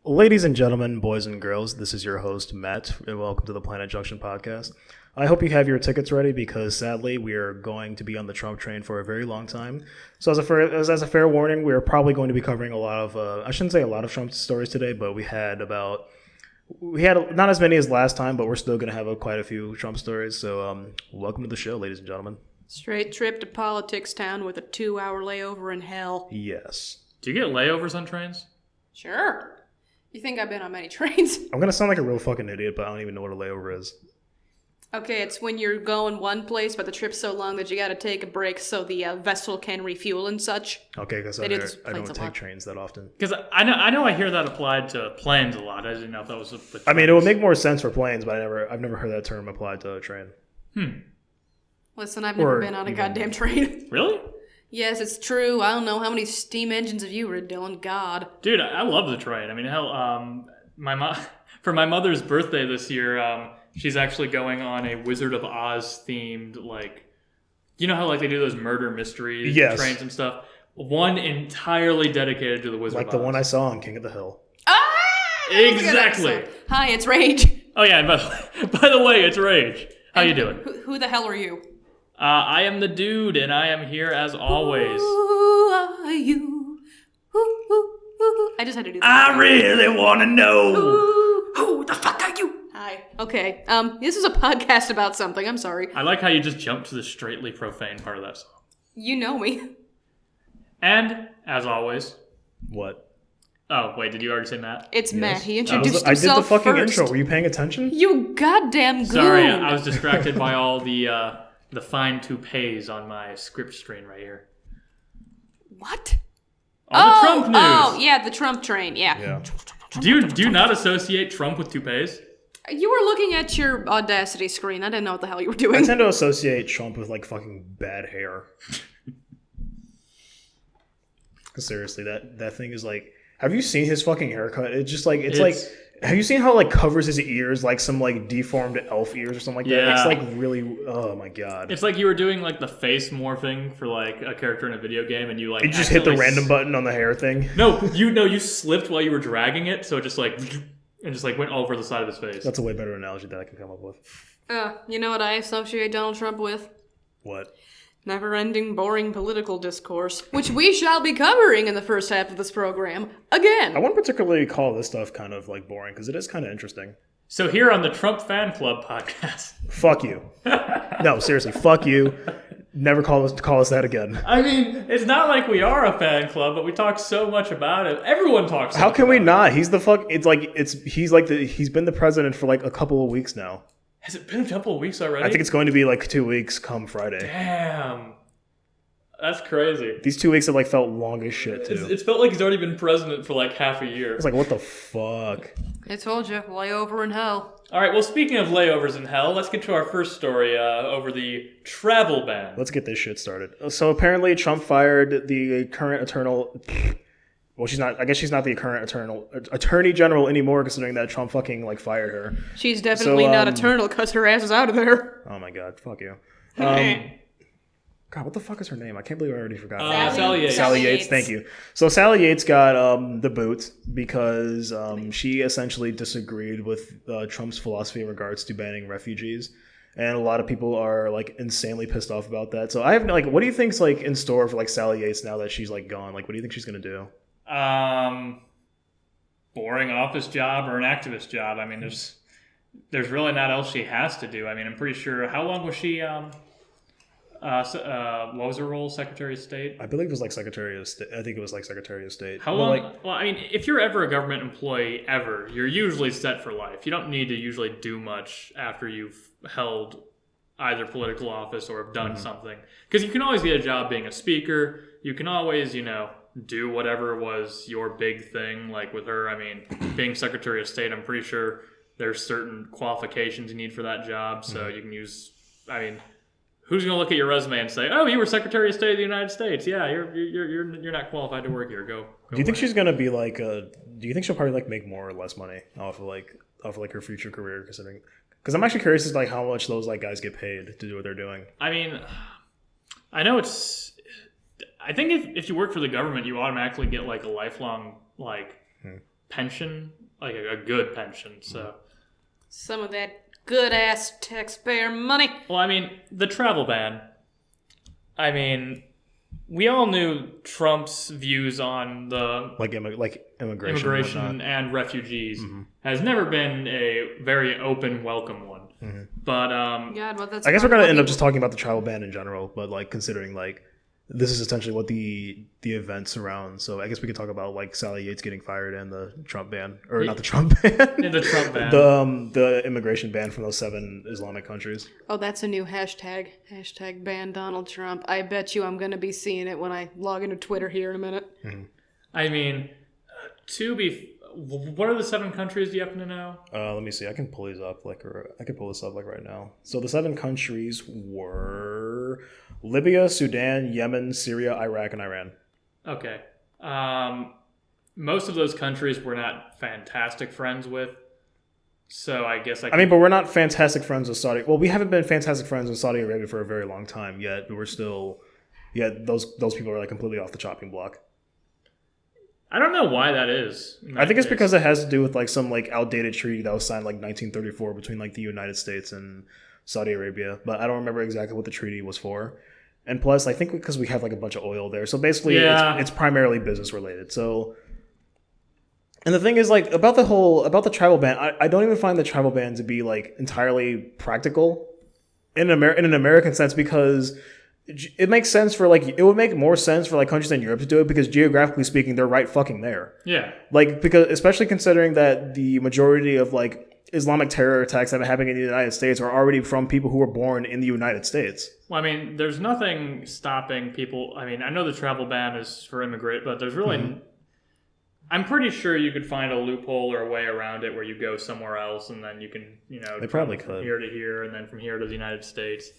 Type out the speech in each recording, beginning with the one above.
Ladies and gentlemen, boys and girls, this is your host, Matt, and welcome to the Planet Junction podcast. I hope you have your tickets ready because, sadly, we are going to be on the Trump train for a very long time. So as a fair warning, we are probably going to be covering a lot of, I shouldn't say a lot of Trump stories today, but we had not as many as last time, but we're still going to have quite a few Trump stories. So welcome to the show, ladies and gentlemen. Straight trip to politics town with a 2-hour layover in hell. Yes. Do you get layovers on trains? Sure. You think I've been on many trains? I'm going to sound like a real fucking idiot, but I don't even know what a layover is. Okay, it's when you're going one place, but the trip's so long that you gotta take a break so the vessel can refuel and such. Okay, because I don't take trains that often. Because I hear that applied to planes a lot. I didn't know if that was with I mean, it would make more sense for planes, but I've never heard that term applied to a train. Listen, I've never been on a goddamn train. Really? Yes, it's true. I don't know how many steam engines have you rid, Dylan. God. Dude, I love the train. I mean, hell, for my mother's birthday this year, she's actually going on a Wizard of Oz themed, you know how they do those murder mystery trains and stuff? One entirely dedicated to the Wizard of Oz. Like the one I saw on King of the Hill. Ah! Exactly. Hi, it's Rage. Oh yeah, and by the way, it's Rage. How you doing? Who the hell are you? I am the dude, and I am here as always. Who are you? I just had to do that. I really want to know. Who the fuck are you? Hi. Okay. This is a podcast about something. I'm sorry. I like how you just jumped to the straightly profane part of that song. You know me. And, as always... What? Oh, wait, did you already say Matt? It's yes. Matt. He introduced himself I did the fucking first. intro. Were you paying attention? You goddamn goon. Sorry, I was distracted by all the fine toupees on my script screen right here. What? All the Trump news. Oh, yeah, the Trump train, yeah. Do you not associate Trump with toupees? You were looking at your Audacity screen. I didn't know what the hell you were doing. I tend to associate Trump with, fucking bad hair. Seriously, that thing is have you seen his fucking haircut? It's just have you seen how covers his ears like some deformed elf ears or something like that? It's really, oh my god. It's like you were doing the face morphing for a character in a video game and you you just hit the random button on the hair thing. No, you slipped while you were dragging it, so it just went over the side of his face. That's a way better analogy that I can come up with. You know what I associate Donald Trump with? What? Never-ending, boring political discourse, which we shall be covering in the first half of this program, again. I wouldn't particularly call this stuff kind of boring, because it is kind of interesting. So here on the Trump Fan Club podcast... Fuck you. No, seriously, fuck you. Never call us that again. I mean, it's not like we are a fan club, but we talk so much about it. Everyone talks so How much can we about not? He's the fuck... he's been the president for a couple of weeks now. Has it been a couple of weeks already? I think it's going to be 2 weeks come Friday. Damn. That's crazy. These 2 weeks have felt long as shit, too. It's felt like he's already been president for half a year. It's what the fuck? I told you, layover in hell. All right, well, speaking of layovers in hell, let's get to our first story over the travel ban. Let's get this shit started. So apparently Trump fired the current well, she's not. I guess she's not the current attorney general anymore, considering that Trump fucking fired her. She's definitely not eternal because her ass is out of there. Oh my god, fuck you. God, what the fuck is her name? I can't believe I already forgot. Sally Yates. Sally Yates, thank you. So Sally Yates got the boot because she essentially disagreed with Trump's philosophy in regards to banning refugees. And a lot of people are insanely pissed off about that. So I have what do you think's in store for Sally Yates now that she's gone? What do you think she's gonna do? Boring office job or an activist job. I mean, there's really not else she has to do. I mean, I'm pretty sure. How long was she? What was her role? Secretary of State? I believe it was Secretary of State. I think it was Secretary of State. How long? Well, I mean, if you're ever a government employee ever, you're usually set for life. You don't need to usually do much after you've held either political office or have done something. Because you can always get a job being a speaker. You can always, do whatever was your big thing. Like with her, I mean, being Secretary of State, I'm pretty sure there's certain qualifications you need for that job. So you can use, I mean, who's going to look at your resume and say, "Oh, you were Secretary of State of the United States. Yeah, you're not qualified to work here. Go." Do you think she's going to be do you think she'll probably make more or less money off of her future career, considering? Because I'm actually curious as to how much those guys get paid to do what they're doing. I mean, I know I think if you work for the government, you automatically get a lifelong pension, like a good pension. So, Some of that good ass taxpayer money. well, I mean, the travel ban. I mean, we all knew Trump's views on the like immigration immigration and refugees has never been a very open, welcome one. But God, well, that's I guess we're part of gonna what end up people- just talking about the travel ban in general, but like considering like this is essentially what the events around. So I guess we could talk about like Sally Yates getting fired and the Trump ban, or not the Trump ban, in the Trump ban. the immigration ban from those 7 Islamic countries. Oh, that's a new hashtag. Hashtag ban Donald Trump. I bet you I'm going to be seeing it when I log into Twitter here in a minute. I mean, what are the 7 countries? Do you happen to know? Let me see. I can pull these up. I can pull this up like right now. So the 7 countries were Libya, Sudan, Yemen, Syria, Iraq, and Iran. Okay. Most of those countries we're not fantastic friends with. So I guess I mean, but we're not fantastic friends with Saudi. Well, we haven't been fantastic friends with Saudi Arabia for a very long time yet. But we're still, those people are like completely off the chopping block. I don't know why that is. I think it's because it has to do with like some like outdated treaty that was signed like 1934 between like the United States and Saudi Arabia, but I don't remember exactly what the treaty was for. And plus, I think because we have like a bunch of oil there, so basically it's primarily business related. So, and the thing is like about the travel ban, I don't even find the travel ban to be like entirely practical in an American sense, because it makes sense for like, it would make more sense for like countries in Europe to do it because geographically speaking, they're right fucking there. Yeah. Like, because especially considering that the majority of like Islamic terror attacks that are happening in the United States are already from people who were born in the United States. Well, I mean, there's nothing stopping people. I mean, I know the travel ban is for immigrant, but there's really, I'm pretty sure you could find a loophole or a way around it where you go somewhere else and then you can, They probably from could. here to here and then from here to the United States.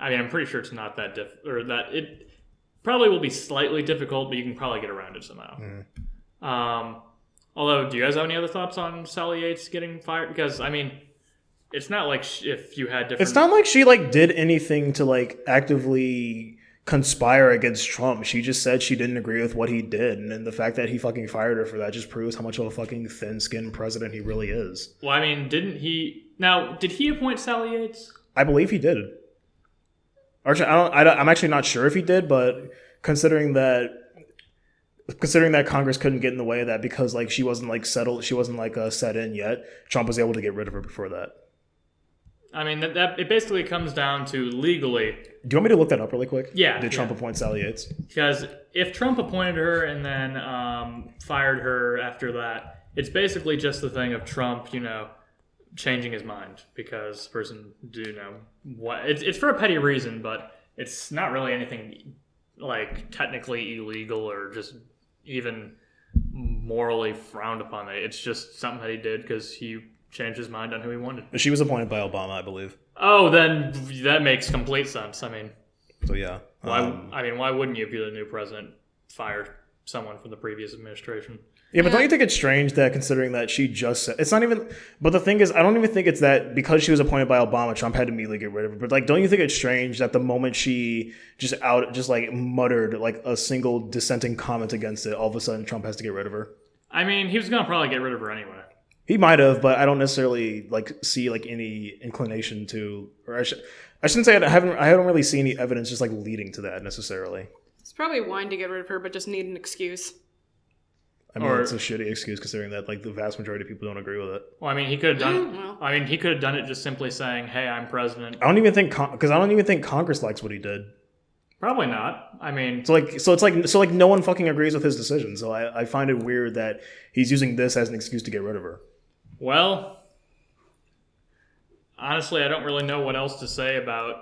I mean, I'm pretty sure it's not that or that it probably will be slightly difficult, but you can probably get around it somehow. Although, do you guys have any other thoughts on Sally Yates getting fired? Because, I mean, it's not like if you had different... It's not like she like did anything to like actively conspire against Trump. She just said she didn't agree with what he did, and then the fact that he fucking fired her for that just proves how much of a fucking thin-skinned president he really is. Well, I mean, did he appoint Sally Yates? I believe he did. Actually, I'm actually not sure if he did, but considering that Congress couldn't get in the way of that because like she wasn't like settled, she wasn't like set in yet, Trump was able to get rid of her before that. I mean, that it basically comes down to legally. Do you want me to look that up really quick? Yeah. Did Trump appoint Sally Yates? Because if Trump appointed her and then fired her after that, it's basically just the thing of Trump, changing his mind because the person what it's for a petty reason, but it's not really anything like technically illegal or just even morally frowned upon. It's just something that he did because he changed his mind on who he wanted. She was appointed by Obama, I believe. Oh, then that makes complete sense. I mean, so yeah. Why wouldn't you, if you're the new president, fire someone from the previous administration? Yeah, but don't you think it's strange that considering that she just said, it's not even, but the thing is, I don't even think it's that because she was appointed by Obama, Trump had to immediately get rid of her. But like, don't you think it's strange that the moment she just like muttered like a single dissenting comment against it, all of a sudden Trump has to get rid of her? I mean, he was going to probably get rid of her anyway. He might have, but I don't necessarily like see like any inclination to, or I shouldn't say I haven't really seen any evidence just like leading to that necessarily. It's probably wanting to get rid of her, but just need an excuse. I mean, it's a shitty excuse considering that like the vast majority of people don't agree with it. Well, I mean, he could have done. I mean, he could have done it just simply saying, "Hey, I'm president." I don't even think Congress likes what he did. Probably not. I mean, so it's like no one fucking agrees with his decision. So I find it weird that he's using this as an excuse to get rid of her. Well, honestly, I don't really know what else to say about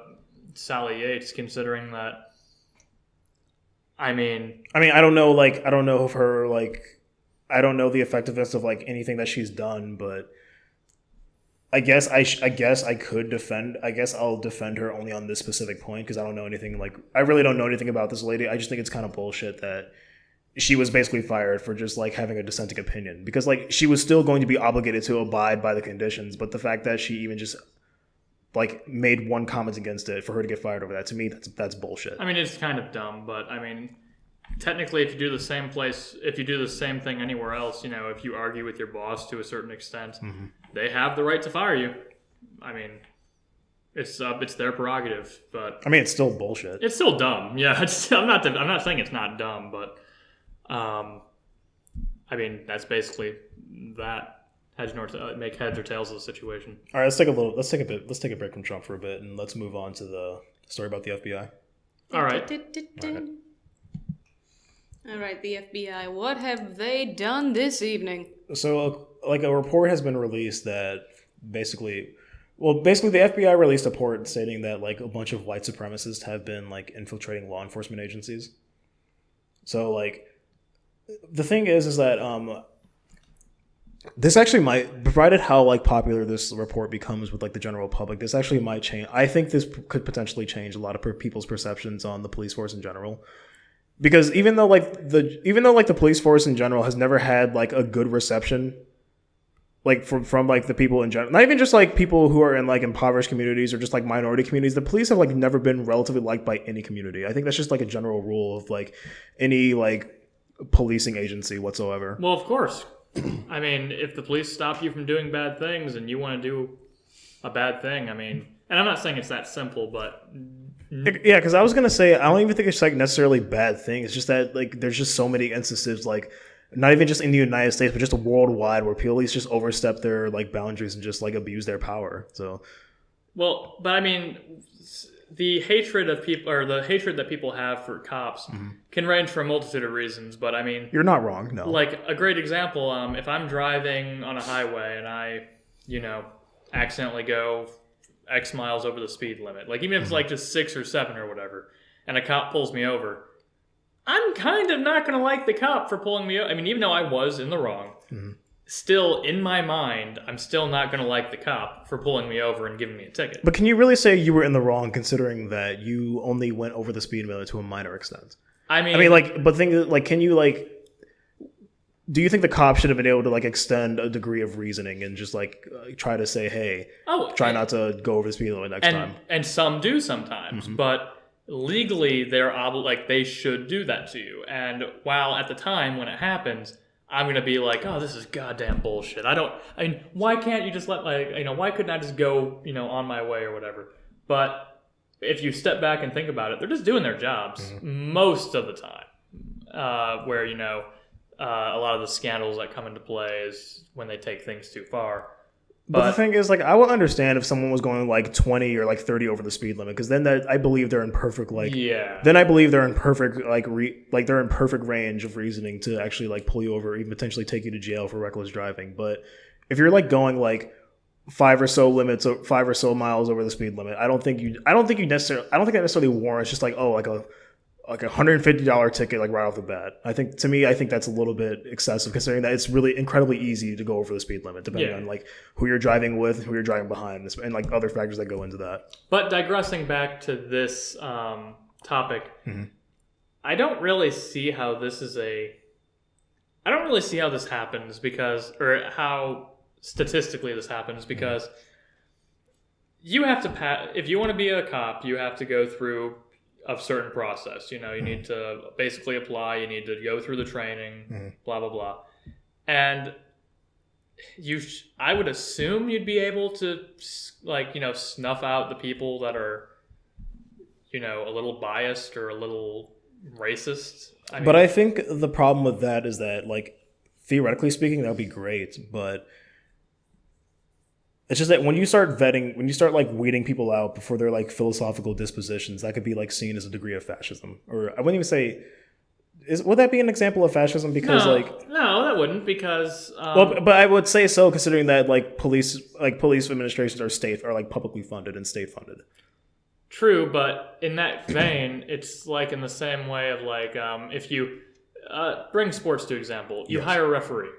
Sally Yates, considering that. I mean, I don't know if her I don't know the effectiveness of like anything that she's done, but I guess I could defend. I guess I'll defend her only on this specific point because I don't know anything. Like I really don't know anything about this lady. I just think it's kind of bullshit that she was basically fired for just like having a dissenting opinion because like she was still going to be obligated to abide by the conditions. But the fact that she even just like made one comment against it for her to get fired over that, to me that's bullshit. I mean, it's kind of dumb, but I mean, technically, if you do the same thing anywhere else, if you argue with your boss to a certain extent, they have the right to fire you. I mean, it's their prerogative, but I mean, it's still bullshit. It's still dumb. Yeah, I'm not saying it's not dumb, but I mean, that's basically that. Make heads or tails of the situation. All right, let's take a break from Trump for a bit, and let's move on to the story about the FBI. All right. All right, the FBI. What have they done this evening? So, a report has been released that basically the FBI released a report stating that a bunch of white supremacists have been infiltrating law enforcement agencies. So, the thing is that this actually might, provided how popular this report becomes with the general public, this actually might change. I think this could potentially change a lot of people's perceptions on the police force in general. Because even though the police force in general has never had a good reception, from the people in general, not even just people who are in impoverished communities or just minority communities, the police have never been relatively liked by any community. I think that's just a general rule of any policing agency whatsoever. Well, of course. I mean, if the police stop you from doing bad things and you want to do a bad thing, I mean, and I'm not saying it's that simple, but yeah, because I was gonna say I don't even think it's necessarily bad thing. It's just that there's just so many instances not even just in the United States, but just worldwide where police just overstep their boundaries and just abuse their power. So, well, but I mean, the hatred of people, or the hatred that people have for cops, can range for a multitude of reasons. But I mean, you're not wrong. No, a great example. If I'm driving on a highway and I, accidentally go X miles over the speed limit, even if it's just 6 or 7 or whatever, and a cop pulls me over, I'm kind of not going to like the cop for pulling me over. I mean, even though I was in the wrong, still in my mind, I'm still not going to like the cop for pulling me over and giving me a ticket. But can you really say you were in the wrong, considering that you only went over the speed limit to a minor extent? I mean, but can you do you think the cop should have been able to extend a degree of reasoning and just try to say, hey, try not to go over the speed limit next time? And some do sometimes, but legally they should do that to you. And while at the time when it happens, I'm going to be oh, this is goddamn bullshit. Why can't you just why couldn't I just go, on my way or whatever? But if you step back and think about it, they're just doing their jobs most of the time. Where, a lot of the scandals that come into play is when they take things too far. But the thing is, I would understand if someone was going 20 or 30 over the speed limit, because then I believe they're in perfect Then I believe they're in perfect they're in perfect range of reasoning to actually pull you over, or even potentially take you to jail for reckless driving. But if you're going 5 or so miles over the speed limit, I don't think that necessarily warrants just a $150 ticket right off the bat. I think that's a little bit excessive, considering that it's really incredibly easy to go over the speed limit, depending on who you're driving with, who you're driving behind, and other factors that go into that. But digressing back to this topic, I don't really see how this happens, or how statistically this happens, because you have to if you want to be a cop, you have to go through a certain process. You need to basically apply, you need to go through the training, blah, blah, blah. And I would assume you'd be able to, snuff out the people that are, a little biased or a little racist. But I think the problem with that is that, theoretically speaking, that would be great, but it's just that when you start weeding people out before their philosophical dispositions, that could be seen as a degree of fascism. Or I wouldn't even say, would that be an example of fascism? Because no, that wouldn't, because but I would say so, considering that police administrations are publicly funded and state funded. True, but in that vein, it's in the same way of if you bring sports to example, you hire a referee.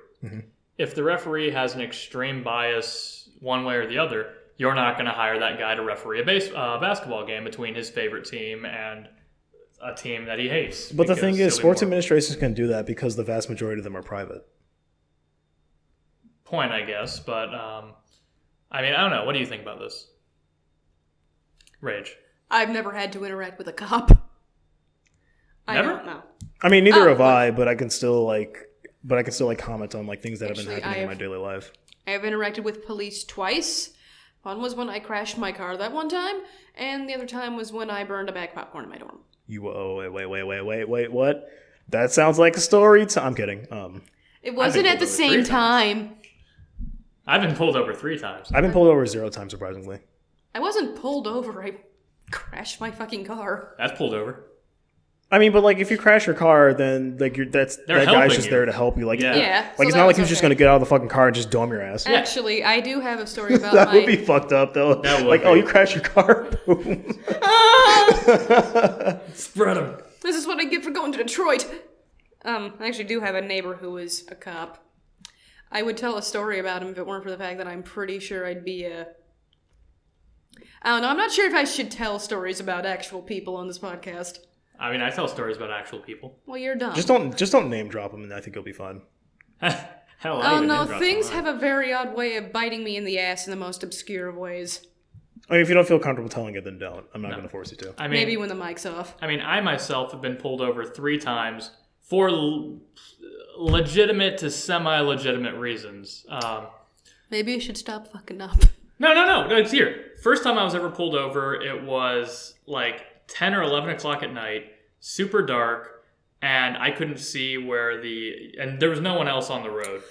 If the referee has an extreme bias one way or the other, you're not going to hire that guy to referee a basketball game between his favorite team and a team that he hates. But the thing is, sports administrations can do that because the vast majority of them are private. Point, I guess, but I don't know. What do you think about this? Rage. I've never had to interact with a cop. I Never? don't know. I mean, neither Oh, have I, but I can still comment on like things that have been Actually, happening in my daily life. I have interacted with police twice. One was when I crashed my car that one time, and the other time was when I burned a bag of popcorn in my dorm. Wait, what? That sounds like a story. I'm kidding. It wasn't at the pulled over same 3 time. I've been pulled over 3 times. I've been pulled over 0 times, surprisingly. I wasn't pulled over. I crashed my fucking car. That's pulled over. I mean, but like if you crash your car, then like that guy's helping just you. there to help you. Like, Yeah. Yeah. like so it's that not like was he's just okay. gonna get out of the fucking car and just dome your ass. Actually, I do have a story about That my... would be fucked up though. That would like, be. oh, you crashed your car. Boom. Spread them. This is what I get for going to Detroit. I actually do have a neighbor who is a cop. I would tell a story about him if it weren't for the fact that I'm pretty sure I'd be I don't know. I'm not sure if I should tell stories about actual people on this podcast. I mean, I tell stories about actual people. Well, you're dumb. just don't name drop him, and I think you'll be fine. Hell, I Oh even no, name dropped things someone. have a very odd way of biting me in the ass in the most obscure of ways. I mean, if you don't feel comfortable telling it, then don't. I'm not going to force you to. I mean, Maybe when the mic's off. I mean, I myself have been pulled over 3 times for legitimate to semi-legitimate reasons. Maybe you should stop fucking up. No, it's here. First time I was ever pulled over, it was like 10 or 11 o'clock at night, super dark, and I couldn't see where and there was no one else on the road.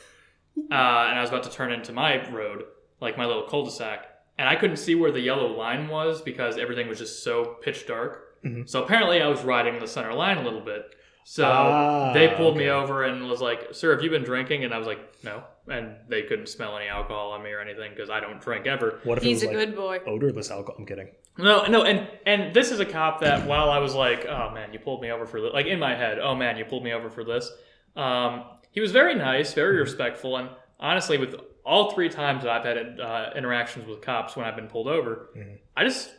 And I was about to turn into my road, like my little cul-de-sac, and I couldn't see where the yellow line was because everything was just so pitch dark. Mm-hmm. So apparently I was riding the center line a little bit. So they pulled me over and was like, "Sir, have you been drinking?" And I was like, "No." And they couldn't smell any alcohol on me or anything because I don't drink ever. What if He's it a was good boy. odorless alcohol? I'm kidding. No, and this is a cop that while I was like, "Oh man, you pulled me over for this," like in my head, "Oh man, you pulled me over for this." He was very nice, very respectful, and honestly, with all 3 times that I've had interactions with cops when I've been pulled over, I just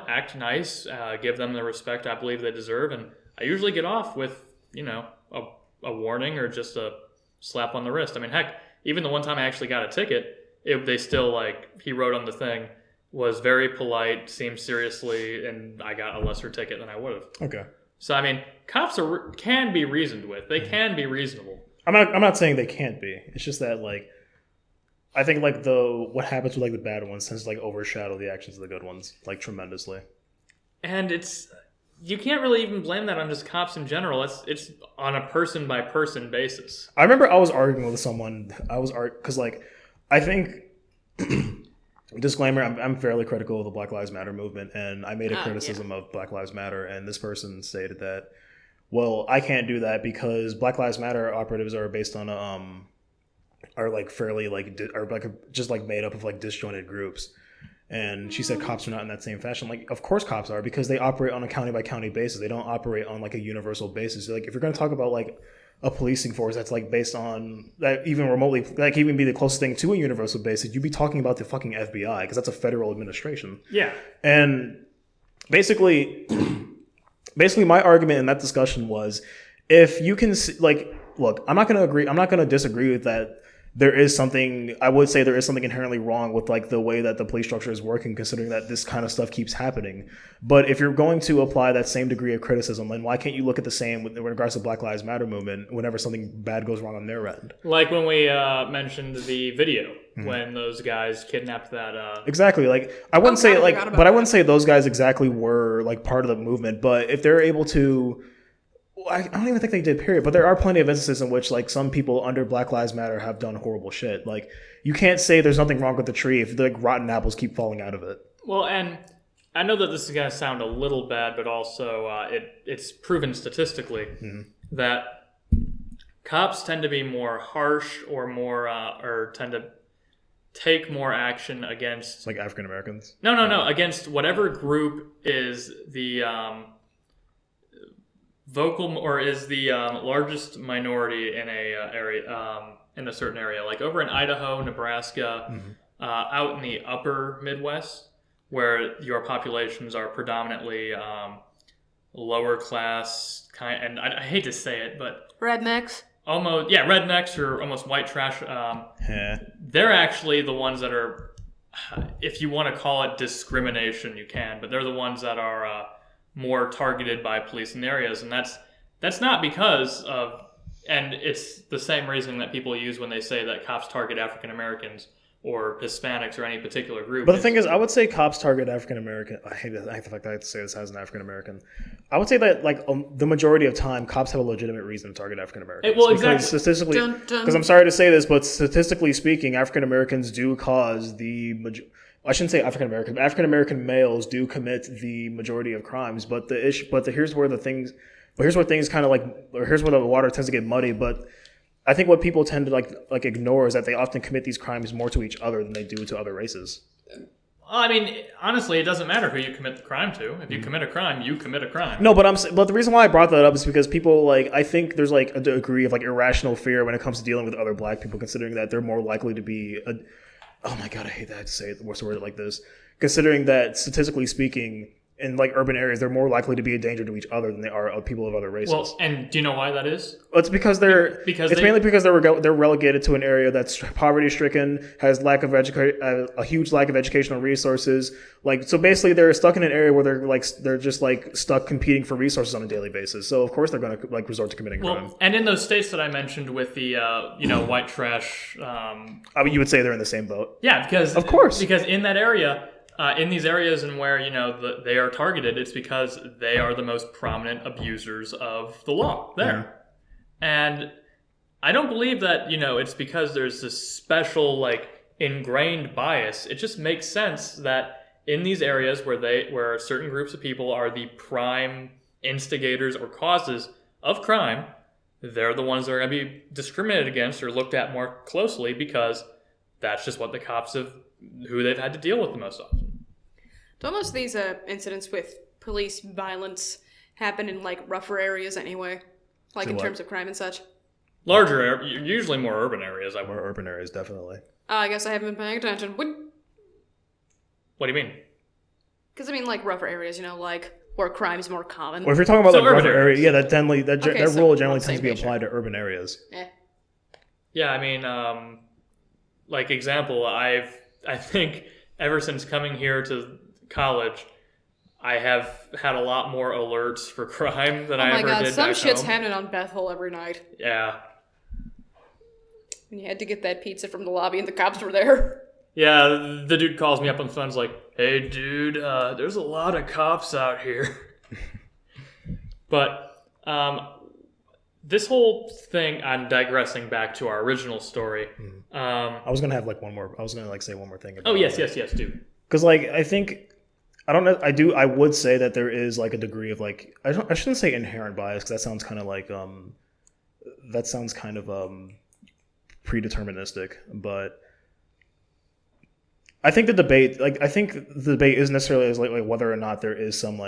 act nice, give them the respect I believe they deserve, and I usually get off with a warning or just a slap on the wrist. I mean, heck, even the one time I actually got a ticket, they still he wrote on the thing, was very polite, seemed seriously, and I got a lesser ticket than I would have. Okay. So I mean, cops can be reasoned with. They can be reasonable. I'm not saying they can't be. It's just that I think what happens with the bad ones tends to overshadow the actions of the good ones tremendously. And you can't really even blame that on just cops in general. It's on a person by person basis. I remember I was arguing with someone. Because I think disclaimer, I'm fairly critical of the Black Lives Matter movement, and I made a criticism of Black Lives Matter, and this person stated that, well, I can't do that because Black Lives Matter operatives are based on just made up of disjointed groups. And she said cops are not in that same fashion. Of course cops are, because they operate on a county by county basis. They don't operate on a universal basis. If you're going to talk about a policing force that's based on that, even remotely, even be the closest thing to a universal basis, you'd be talking about the fucking FBI, because that's a federal administration. Yeah. And basically my argument in that discussion was, if you can look, I'm not going to disagree with that. I would say there is something inherently wrong with the way that the police structure is working, considering that this kind of stuff keeps happening. But if you're going to apply that same degree of criticism, then why can't you look at the same in regards to Black Lives Matter movement whenever something bad goes wrong on their end? Like when we mentioned the video when those guys kidnapped that. Exactly. I wouldn't say those guys exactly were part of the movement, but if they're able to. I don't even think they did, period. But there are plenty of instances in which some people under Black Lives Matter have done horrible shit. You can't say there's nothing wrong with the tree if the rotten apples keep falling out of it. Well, and I know that this is going to sound a little bad, but also it's proven statistically that cops tend to be more harsh or more or tend to take more action against African Americans. No, against whatever group is the vocal or is the largest minority in a area in a certain area, over in Idaho, Nebraska, out in the upper Midwest, where your populations are predominantly lower class and I hate to say it, but Rednecks. Rednecks or almost white trash. They're actually the ones that are, if you want to call it discrimination, you can, but they're the ones that are more targeted by police in areas, and that's That's not because of, and it's the same reasoning that people use when they say that cops target African Americans or Hispanics or any particular group. But the thing is, I would say cops target African American. I hate the fact that I have to say this as an African American. I would say that the majority of time, cops have a legitimate reason to target African Americans. Well, exactly. Statistically, because I'm sorry to say this, but statistically speaking, African Americans do cause I shouldn't say African American. African American males do commit the majority of crimes. But here's where things kind of here's where the water tends to get muddy. But I think what people tend to ignore is that they often commit these crimes more to each other than they do to other races. I mean, honestly, it doesn't matter who you commit the crime to. If you commit a crime, you commit a crime. No, but the reason why I brought that up is because people I think there's a degree of irrational fear when it comes to dealing with other black people, considering that they're more likely to be oh my god, I hate that I have to say it, what's the word like this? Considering that statistically speaking, in urban areas, they're more likely to be a danger to each other than they are people of other races. Well, and do you know why that is? Well, it's because mainly because they're relegated to an area that's poverty stricken, has a huge lack of educational resources. So basically, they're stuck in an area where they're just stuck competing for resources on a daily basis. So of course they're going to resort to committing crime. And in those states that I mentioned with the white trash, I mean, you would say they're in the same boat. Yeah, because of course, because in that area. In these areas and where they are targeted, it's because they are the most prominent abusers of the law there, and I don't believe that it's because there's this special ingrained bias. It just makes sense that in these areas where certain groups of people are the prime instigators or causes of crime, they're the ones that are going to be discriminated against or looked at more closely because that's just what the cops who they've had to deal with the most often. Don't most of these incidents with police violence happen in rougher areas anyway? In terms of crime and such? Usually more urban areas. More urban areas, definitely. I guess I haven't been paying attention. What do you mean? Because rougher areas, where crime is more common. Well, if you're talking about urban rougher areas, yeah, that rule generally tends to be applied to urban areas. Yeah, I mean, example, I think ever since coming here to college, I have had a lot more alerts for crime than I ever did back home. Some shit's happening on Bethel every night. Yeah. And you had to get that pizza from the lobby and the cops were there. Yeah, the dude calls me up on the phone and is like, hey, dude, there's a lot of cops out here. But this whole thing, I'm digressing back to our original story. I was gonna have one more. I was gonna say one more thing. Oh yes, dude. Because I think I don't know. I would say that there is a degree of I shouldn't say inherent bias because that sounds kind of predeterministic. But I think the debate isn't necessarily as whether or not there is some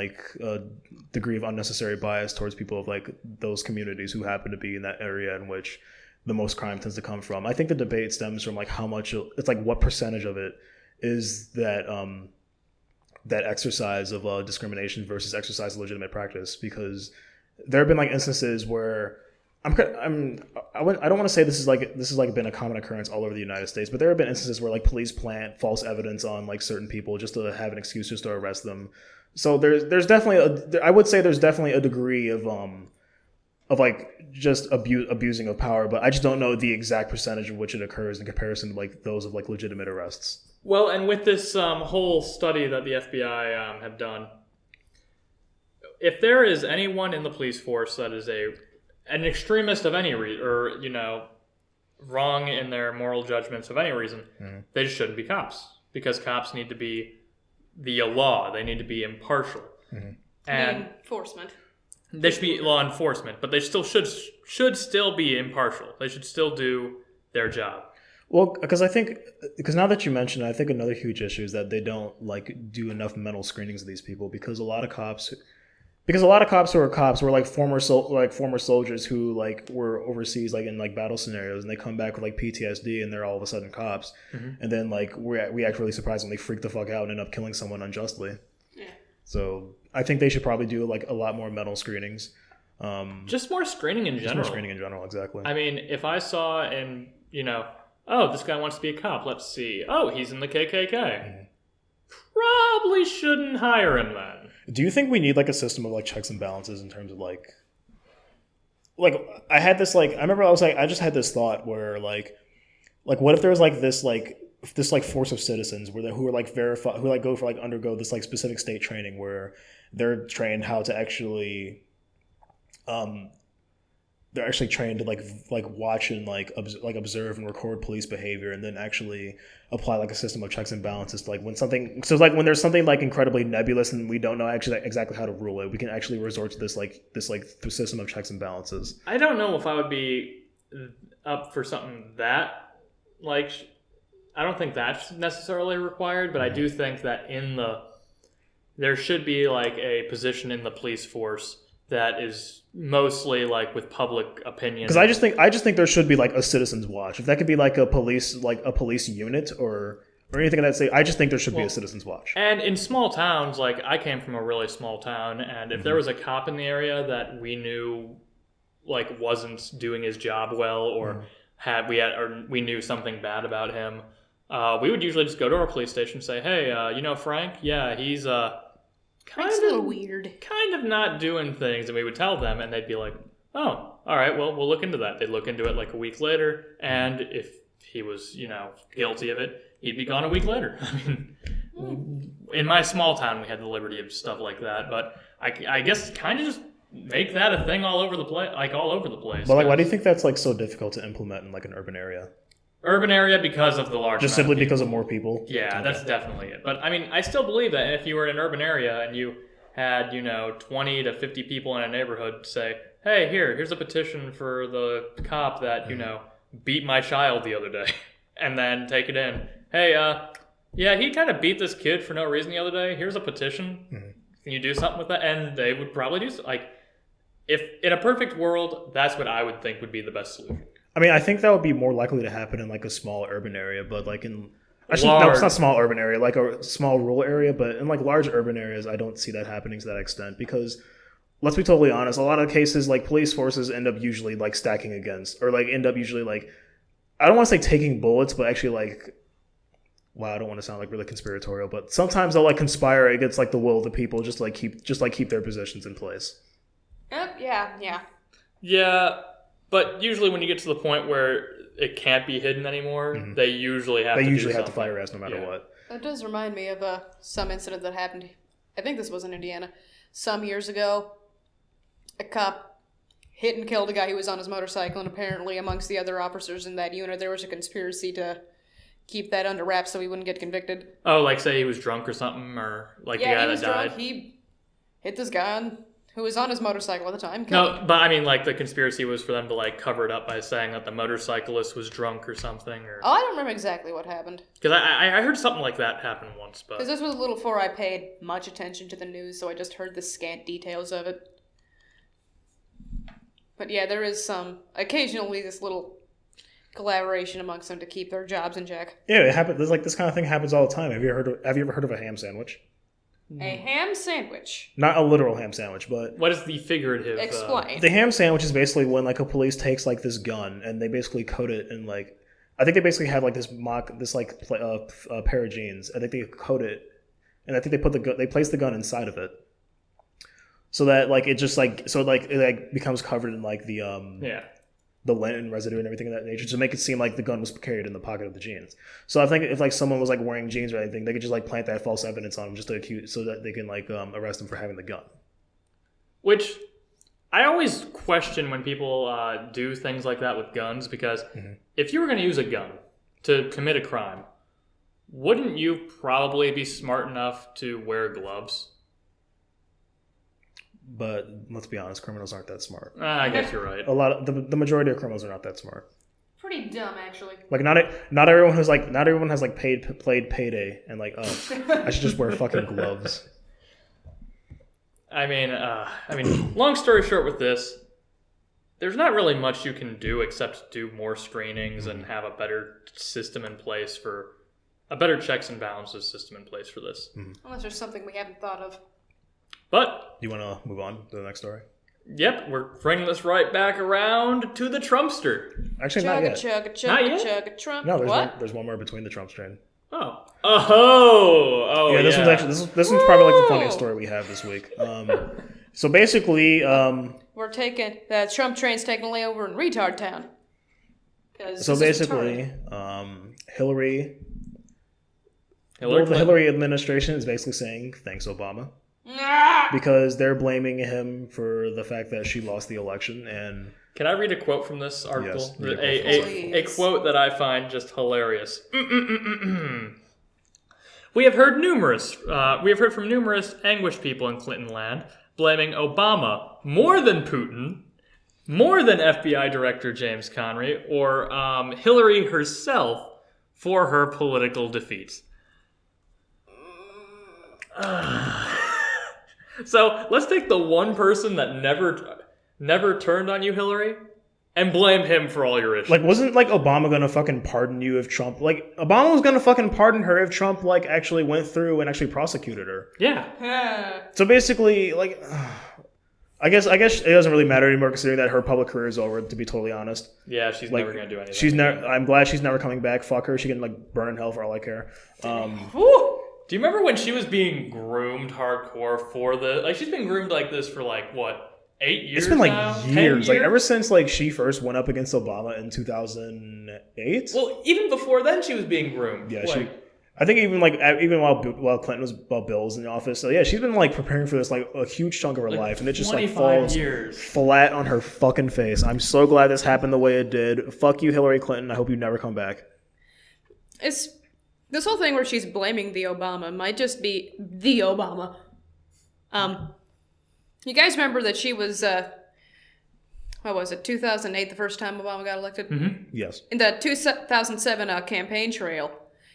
degree of unnecessary bias towards people of those communities who happen to be in that area in which the most crime tends to come from. I think the debate stems from how much it's what percentage of it is that that exercise of discrimination versus exercise of legitimate practice, because there have been instances where I don't want to say this is been a common occurrence all over the United States, but there have been instances where police plant false evidence on certain people just to have an excuse just to arrest them. So there's definitely I would say there's definitely a degree of just abusing of power, but I just don't know the exact percentage of which it occurs in comparison to those of legitimate arrests. Well, and with this whole study that the FBI have done, if there is anyone in the police force that is an extremist of any reason, or wrong in their moral judgments of any reason, they just shouldn't be cops, because cops need to be the law. They need to be impartial. And enforcement. They should be law enforcement, but they still should still be impartial. They should still do their job. Well, because now that you mention it, I think another huge issue is that they don't do enough mental screenings of these people, because a lot of cops who are cops were former soldiers who were overseas in battle scenarios, and they come back with PTSD and they're all of a sudden cops, and then we act really surprised when they freak the fuck out and end up killing someone unjustly. Yeah. So I think they should probably do a lot more mental screenings. Just more screening in general. Just more screening in general, exactly. I mean, if I saw oh, this guy wants to be a cop, let's see. Oh, he's in the KKK. Probably shouldn't hire him then. Do you think we need a system of checks and balances in terms of like I had this like I remember I was like I just had this thought where what if there was like this like force of citizens who are like verify who like go for like undergo this like specific state training where they're trained how to actually they're actually trained to like watch and like observe and record police behavior, and then actually apply like a system of checks and balances to like when there's something like incredibly nebulous and we don't know actually exactly how to rule it, we can actually resort to this system of checks and balances. I don't know if I would be up for something that like. I don't think that's necessarily required, but I do think that there should be like a position in the police force that is mostly like with public opinion. Because I just think there should be like a citizens watch. If that could be like a police unit or anything of that say, I just think there should be a citizens watch. And in small towns, like I came from a really small town, and if there was a cop in the area that we knew like wasn't doing his job well, or we knew something bad about him, we would usually just go to our police station and say, hey, Frank? Yeah, he's Frank's a little weird. Kind of not doing things. And we would tell them, and they'd be like, oh, all right, well, we'll look into that. They'd look into it like a week later, and if he was, guilty of it, he'd be gone a week later. I mean, in my small town, we had the liberty of stuff like that, but I guess kind of just make that a thing all over the place. But like, why do you think that's like so difficult to implement in like an urban area? Urban area because of the large just simply because of more people? Yeah, that's definitely it. But I mean, I still believe that if you were in an urban area and you had, 20 to 50 people in a neighborhood say, hey, here's a petition for the cop that, beat my child the other day, and then take it in. Hey, yeah, he kind of beat this kid for no reason the other day. Here's a petition. Mm-hmm. Can you do something with that? And they would probably do like, if in a perfect world, that's what I would think would be the best solution. I mean, I think that would be more likely to happen in like a small urban area, but like no, it's not small urban area, like a small rural area, but in like large urban areas, I don't see that happening to that extent because, let's be totally honest, a lot of cases like police forces end up usually like stacking against, or like end up usually like, I don't want to say taking bullets, but actually like, wow, I don't want to sound like really conspiratorial, but sometimes they'll like conspire against like the will of the people just to keep their positions in place. Yeah. Yeah. But usually when you get to the point where it can't be hidden anymore, mm-hmm. they usually have to fire ass no matter what. That does remind me of some incident that happened, I think this was in Indiana, some years ago. A cop hit and killed a guy who was on his motorcycle, and apparently amongst the other officers in that unit, there was a conspiracy to keep that under wraps so he wouldn't get convicted. Oh, like say he was drunk or something, or like the guy that died? Drunk. He hit this guy who was on his motorcycle at the time. No, but I mean, like, the conspiracy was for them to, like, cover it up by saying that the motorcyclist was drunk or something, or... Oh, I don't remember exactly what happened. Because I heard something like that happen once, but... Because this was a little before I paid much attention to the news, so I just heard the scant details of it. But yeah, there is occasionally this little collaboration amongst them to keep their jobs in check. Yeah, it happens. Like, this kind of thing happens all the time. Have you ever heard of a ham sandwich? A ham sandwich. Not a literal ham sandwich, but... What is the figurative... Explain. The ham sandwich is basically when, like, a police takes, like, this gun, and they basically coat it in, like... I think they basically have, like, this pair of jeans. I think they coat it, and I think they place the gun inside of it. So that, like, it just, like... So, like, it, like, becomes covered in, like, the lint and residue and everything of that nature to make it seem like the gun was carried in the pocket of the jeans. So I think if like someone was like wearing jeans or anything, they could just like plant that false evidence on them just to accuse, so that they can like arrest them for having the gun. Which I always question when people do things like that with guns, because if you were going to use a gun to commit a crime, wouldn't you probably be smart enough to wear gloves? But let's be honest, criminals aren't that smart. I guess you're right. A lot of the majority of criminals are not that smart. Pretty dumb, actually. Like not everyone has like played Payday and like, oh, I should just wear fucking gloves. I mean, long story short with this, there's not really much you can do except do more screenings and have a better system in place for a better checks and balances system in place for this. Unless there's something we haven't thought of. But you want to move on to the next story? Yep, we're bringing this right back around to the Trumpster. Actually, not yet. Chugga, Trump. No, there's one more between the Trumps train. Oh, yeah. This one's probably like the funniest story we have this week. So basically, We're taking the Trump train's taking a layover in Retard Town. so basically, Hillary. Hillary The Hillary administration is basically saying thanks, Obama, because they're blaming him for the fact that she lost the election. And can I read a quote from this article? Yes, read a A quote that I find just hilarious. We have heard from numerous anguished people in Clinton land blaming Obama more than Putin, more than FBI Director James Connery, or Hillary herself for her political defeats. So let's take the one person that never turned on you, Hillary, and blame him for all your issues. like, wasn't like Obama gonna fucking pardon you if Trump Obama was gonna fucking pardon her if Trump actually went through and actually prosecuted her. Yeah. So basically, I guess it doesn't really matter anymore considering that her public career is over. To be totally honest, Yeah, she's never gonna do anything. she's never. I'm glad she's never coming back. Fuck her. She can burn in hell for all I care. Woo! Do you remember when she was being groomed hardcore for she's been groomed like this for what? 8 years It's been now? 10 years. Ever since she first went up against Obama in 2008. Well, even before then, she was being groomed. Yeah, I think even while Bill was in the office. So yeah, she's been preparing for this a huge chunk of her life, and it just 25 falls years. flat on her fucking face. I'm so glad this happened the way it did. Fuck you, Hillary Clinton. I hope you never come back. It's this whole thing where she's blaming the Obama might just be the Obama. You guys remember that she was, 2008, the first time Obama got elected? Mm-hmm. Yes. In the 2007 campaign trail,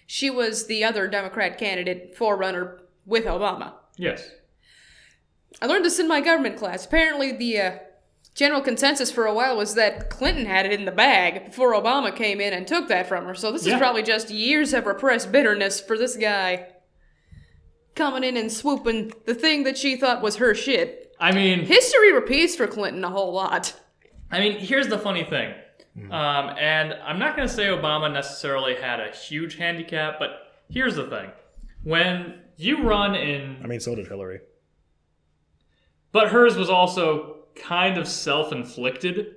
she was the other Democrat candidate forerunner with Obama. Yes. I learned this in my government class. Apparently, the general consensus for a while was that Clinton had it in the bag before Obama came in and took that from her. So this is probably just years of repressed bitterness for this guy coming in and swooping the thing that she thought was her shit. I mean, history repeats for Clinton a whole lot. I mean, here's the funny thing. And I'm not going to say Obama necessarily had a huge handicap, but here's the thing. When you run in... I mean, so did Hillary. But hers was also kind of self-inflicted.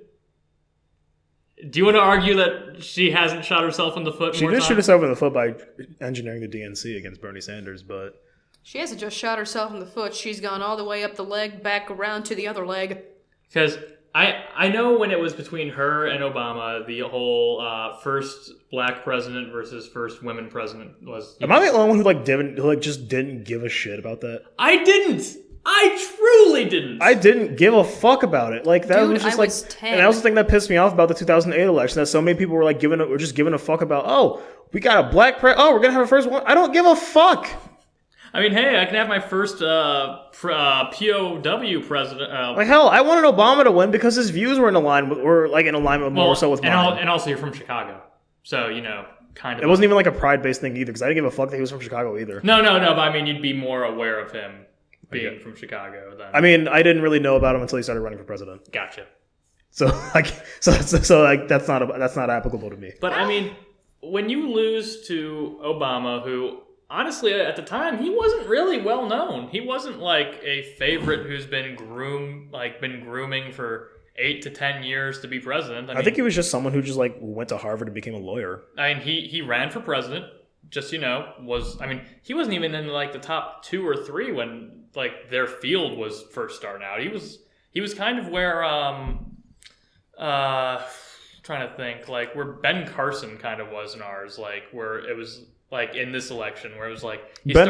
Do you want to argue that she hasn't shot herself in the foot She more did times? shoot herself in the foot by engineering the DNC against Bernie Sanders, but... She hasn't just shot herself in the foot. She's gone all the way up the leg, back around to the other leg. Because I know when it was between her and Obama, the whole first black president versus first women president was... Am I the only one who just didn't give a shit about that? I didn't! I truly didn't! I didn't give a fuck about it. That Dude, was just I was 10. And that was the thing that pissed me off about the 2008 election, that so many people were giving a fuck about, we got a black we're gonna have a first one. I don't give a fuck. I mean, hey, I can have my first POW president. Hell, I wanted Obama to win because his views were in alignment more so with mine. And also, you're from Chicago, so kind of. It wasn't even a pride-based thing either, because I didn't give a fuck that he was from Chicago either. No, but I mean, you'd be more aware of him being from Chicago than. I mean, I didn't really know about him until he started running for president. Gotcha. So that's not applicable to me. But I mean, when you lose to Obama, who honestly at the time he wasn't really well known. He wasn't a favorite who's been grooming for 8 to 10 years to be president. I think he was just someone who just went to Harvard and became a lawyer. I mean, he ran for president. Just he wasn't even in the top 2 or 3 when their field was first starting out. He was kind of where trying to think where Ben Carson kind of was in ours, where it was in this election where it was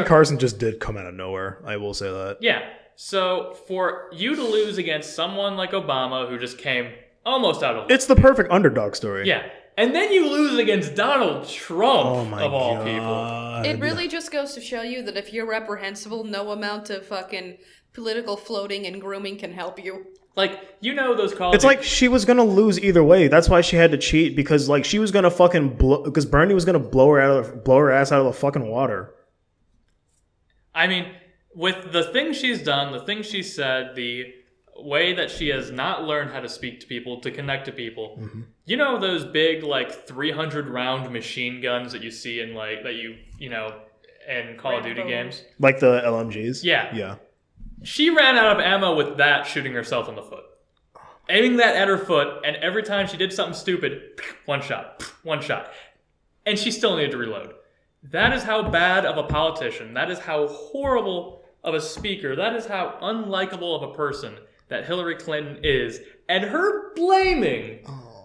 Carson just did come out of nowhere. I will say that. Yeah. So for you to lose against someone like Obama who just came almost out of... It's the perfect underdog story. Yeah. And then you lose against Donald Trump, of all people. It really just goes to show you that if you're reprehensible, no amount of fucking political floating and grooming can help you. Those college... It's she was going to lose either way. That's why she had to cheat, because she was going to fucking because Bernie was going to blow her ass out of the fucking water. I mean, with the things she's done, the things she said, the way that she has not learned how to speak to people, to connect to people. Mm-hmm. Those big 300 round machine guns that you see in in Call of Duty games? Like the LMGs? Yeah. Yeah. She ran out of ammo with that, shooting herself in the foot. Aiming that at her foot, and every time she did something stupid, one shot. And she still needed to reload. That is how bad of a politician, that is how horrible of a speaker, that is how unlikable of a person that Hillary Clinton is. And her blaming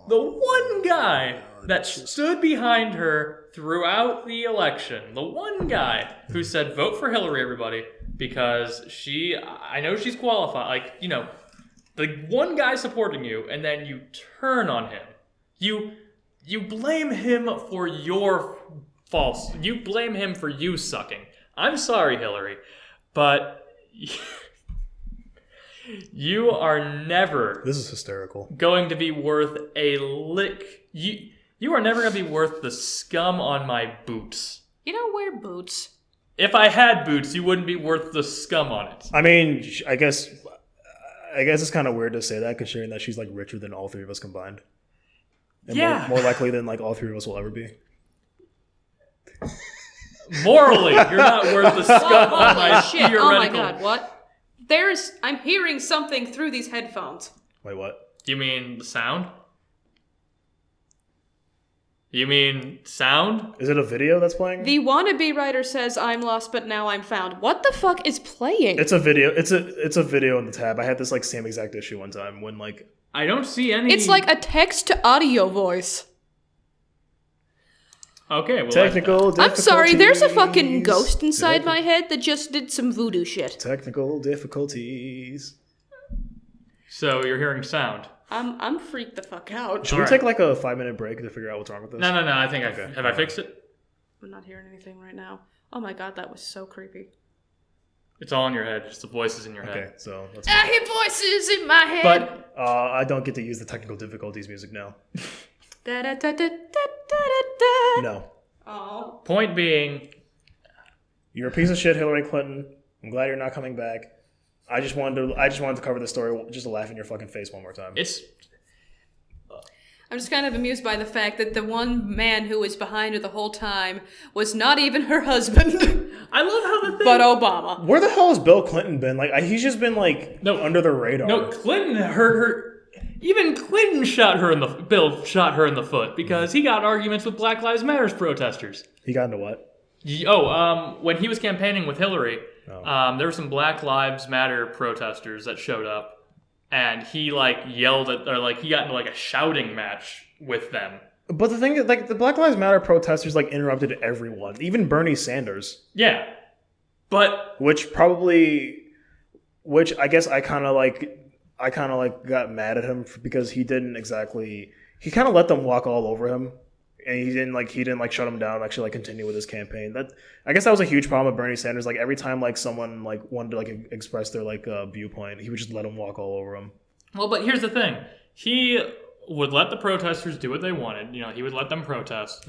the one guy that stood behind her throughout the election, the one guy who said, vote for Hillary, everybody, because I know she's qualified, like, you know, the one guy supporting you, and then you turn on him. You blame him for your faults. You blame him for you sucking. I'm sorry, Hillary, but you are never... This is hysterical. ...going to be worth a lick. You are never going to be worth the scum on my boots. You don't wear boots. If I had boots, you wouldn't be worth the scum on it. I mean, I guess it's kind of weird to say that, considering that she's like richer than all three of us combined. And more likely than like all three of us will ever be. Morally, you're not worth the scum on my shit. theoretical... Oh my god, what? I'm hearing something through these headphones. Wait, what? You mean the sound? You mean sound? Is it a video that's playing? The wannabe writer says, I'm lost, but now I'm found. What the fuck is playing? It's a video. It's a video in the tab. I had this like same exact issue one time when like... I don't see any... It's like a text-to-audio voice. Okay, well... Technical difficulties. I'm sorry, there's a fucking ghost inside my head that just did some voodoo shit. Technical difficulties. So you're hearing sound. I'm freaked the fuck out. Should we take like a 5-minute break to figure out what's wrong with this? No. I think have I fixed it? I'm not hearing anything right now. Oh my god, that was so creepy. It's all in your head. Just the voices in your head. Okay, so let's... I hear voices in my head. But I don't get to use the technical difficulties music now. No. Oh. Point being... You're a piece of shit, Hillary Clinton. I'm glad you're not coming back. I just wanted to cover the story just to laugh in your fucking face one more time. I'm just kind of amused by the fact that the one man who was behind her the whole time was not even her husband. I love how the thing... But Obama. Where the hell has Bill Clinton been? Like, he's just been like under the radar. No, Clinton hurt her. Even Clinton Bill shot her in the foot because he got in arguments with Black Lives Matter protesters. He got into what? When he was campaigning with Hillary, there were some Black Lives Matter protesters that showed up. And he yelled at, or he got into a shouting match with them. But the thing is, the Black Lives Matter protesters interrupted everyone, even Bernie Sanders. Yeah, but which I guess I kind of got mad at him because he kind of let them walk all over him, and he didn't shut him down. Actually, continue with his campaign. I guess that was a huge problem with Bernie Sanders. Every time someone wanted to express their viewpoint, he would just let them walk all over him. Well, but here's the thing: he would let the protesters do what they wanted. He would let them protest,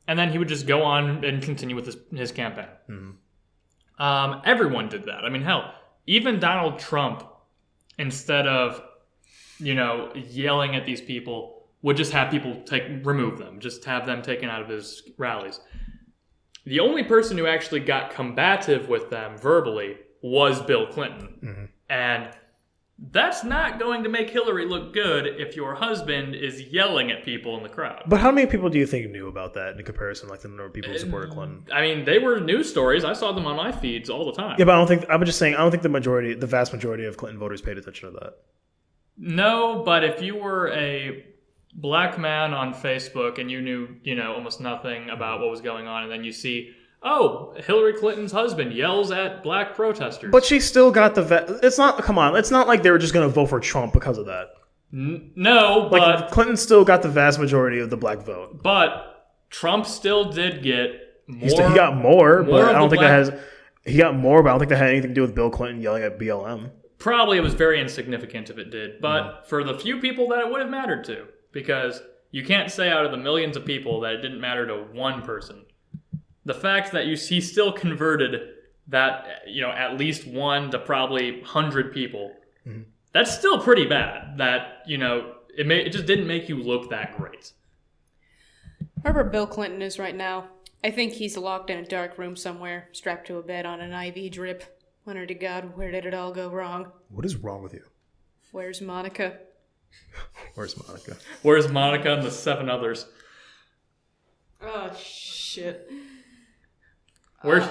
and then he would just go on and continue with his campaign. Mm-hmm. Everyone did that. I mean, hell, even Donald Trump, instead of yelling at these people, would just have people remove them, just have them taken out of his rallies. The only person who actually got combative with them verbally was Bill Clinton. Mm-hmm. And that's not going to make Hillary look good if your husband is yelling at people in the crowd. But how many people do you think knew about that in comparison, the number of people who supported Clinton? I mean, they were news stories. I saw them on my feeds all the time. Yeah, but I don't think the vast majority of Clinton voters paid attention to that. No, but if you were a black man on Facebook and you knew, almost nothing about what was going on, and then you see, Hillary Clinton's husband yells at black protesters. But she still got it's not like they were just going to vote for Trump because of that. No, but... Clinton still got the vast majority of the black vote. But Trump still did get more... He got more, but I don't think he got more, but I don't think that had anything to do with Bill Clinton yelling at BLM. Probably it was very insignificant if it did, but for the few people that it would have mattered to, because you can't say out of the millions of people that it didn't matter to one person. The fact that he still converted that, at least 1 to probably 100 people, that's still pretty bad. That, it just didn't make you look that great. Wherever Bill Clinton is right now, I think he's locked in a dark room somewhere, strapped to a bed on an IV drip. Wonder to God, where did it all go wrong? What is wrong with you? Where's Monica? Where's Monica? Where's Monica and the 7 others? Oh, shit. Where's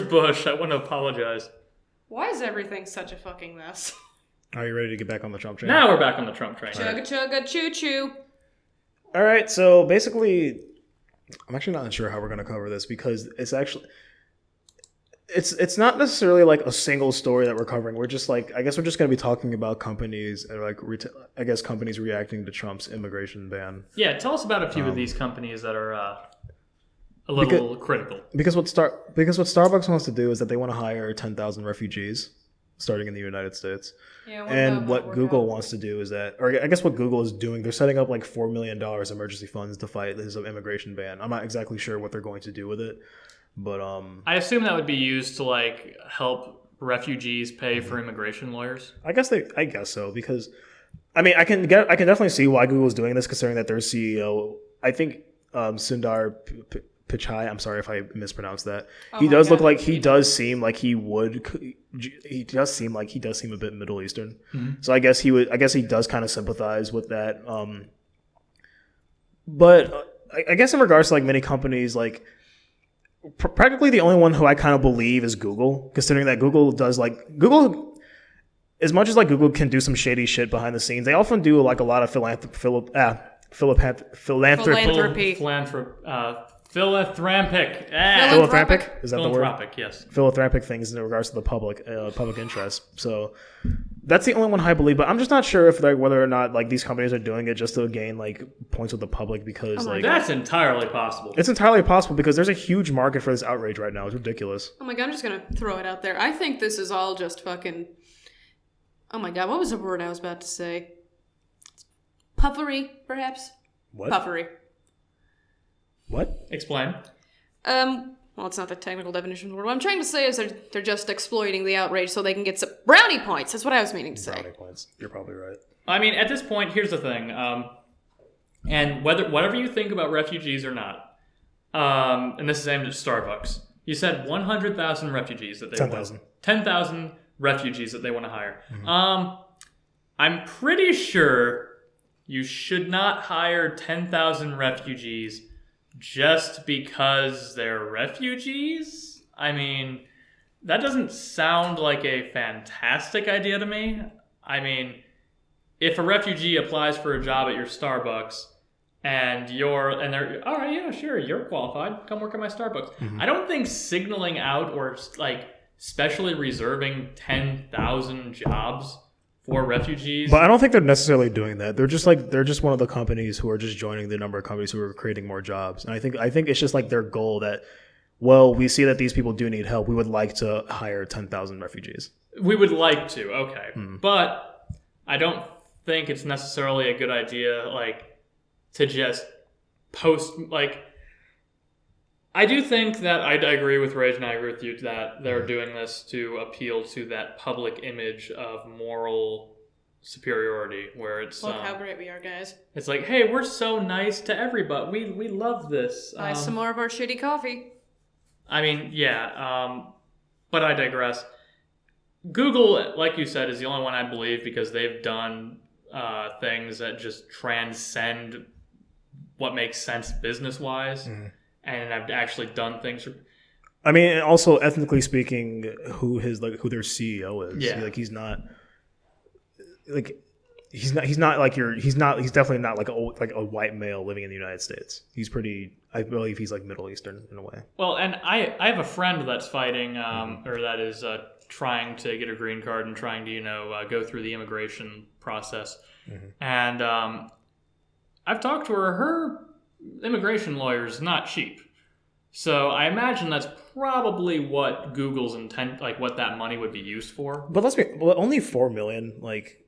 Bush? I want to apologize. Why is everything such a fucking mess? Are you ready to get back on the Trump train? Now we're back on the Trump train. Chugga chugga choo choo. All right, so basically, I'm actually not sure how we're going to cover this because it's not necessarily like a single story that we're covering. We're just like, I guess we're just going to be talking about companies and like companies reacting to Trump's immigration ban. Yeah, tell us about a few of these companies that are a little critical. Because what Starbucks wants to do is that they want to hire 10,000 refugees starting in the United States. Yeah, And what Google wants to do is that, or I guess what Google is doing, they're setting up like $4 million emergency funds to fight this immigration ban. I'm not exactly sure what they're going to do with it, but I assume that would be used to like help refugees pay for immigration lawyers. I guess so, because I mean I can definitely see why Google is doing this, considering that their CEO, I think Sundar Pichai, I'm sorry if I mispronounced that. He does look like he does seem like he does seem a bit Middle Eastern. Mm-hmm. So I guess he does kind of sympathize with that. But I guess in regards to like many companies, like practically the only one who I kind of believe is Google, considering that Google, as much as like Google can do some shady shit behind the scenes, they often do like a lot of philanthropy. Philanthropic. Philanthropic? Is that the word? Philanthropic, yes. Philanthropic things in regards to the public interest. So that's the only one I believe. But I'm just not sure if like whether or not like these companies are doing it just to gain like points with the public, because like that's entirely possible. It's entirely possible because there's a huge market for this outrage right now. It's ridiculous. Oh my God, I'm just gonna throw it out there. I think this is all just fucking. Oh my God, what was the word I was about to say? Puffery, perhaps. What? Puffery. What? Explain. Well, it's not the technical definition of the word. What I'm trying to say is they're just exploiting the outrage so they can get some brownie points. That's what I was meaning to say. Brownie points. You're probably right. I mean, at this point, here's the thing. And whatever you think about refugees or not, and this is aimed at Starbucks, you said 100,000 refugees that they 10,000. 10,000 refugees that they want to hire. Mm-hmm. I'm pretty sure you should not hire 10,000 refugees just because they're refugees? I mean, that doesn't sound like a fantastic idea to me. I mean, if a refugee applies for a job at your Starbucks and they're, all right, yeah, sure, you're qualified, come work at my Starbucks. Mm-hmm. I don't think signaling out or like specially reserving 10,000 jobs for refugees. But I don't think they're necessarily doing that. They're just one of the companies who are just joining the number of companies who are creating more jobs. And I think it's just like their goal that, well, we see that these people do need help. We would like to hire 10,000 refugees. We would like to, okay. But I don't think it's necessarily a good idea, like, to just post, like, I do think that I agree with Rage and I agree with you that they're doing this to appeal to that public image of moral superiority, where it's look how great we are, guys. It's like, hey, we're so nice to everybody. We love this. Buy some more of our shitty coffee. I mean, yeah, but I digress. Google, like you said, is the only one I believe because they've done things that just transcend what makes sense business-wise. Mm. And I've actually done things. I mean, also ethnically speaking, who their CEO is. Yeah. Like he's definitely not like a white male living in the United States. I believe he's like Middle Eastern in a way. Well, and I have a friend that's fighting, or that is trying to get a green card and trying to go through the immigration process. Mm-hmm. And I've talked to her. Her immigration lawyer is not cheap. So I imagine that's probably what Google's intent, like what that money would be used for. But only 4 million, like.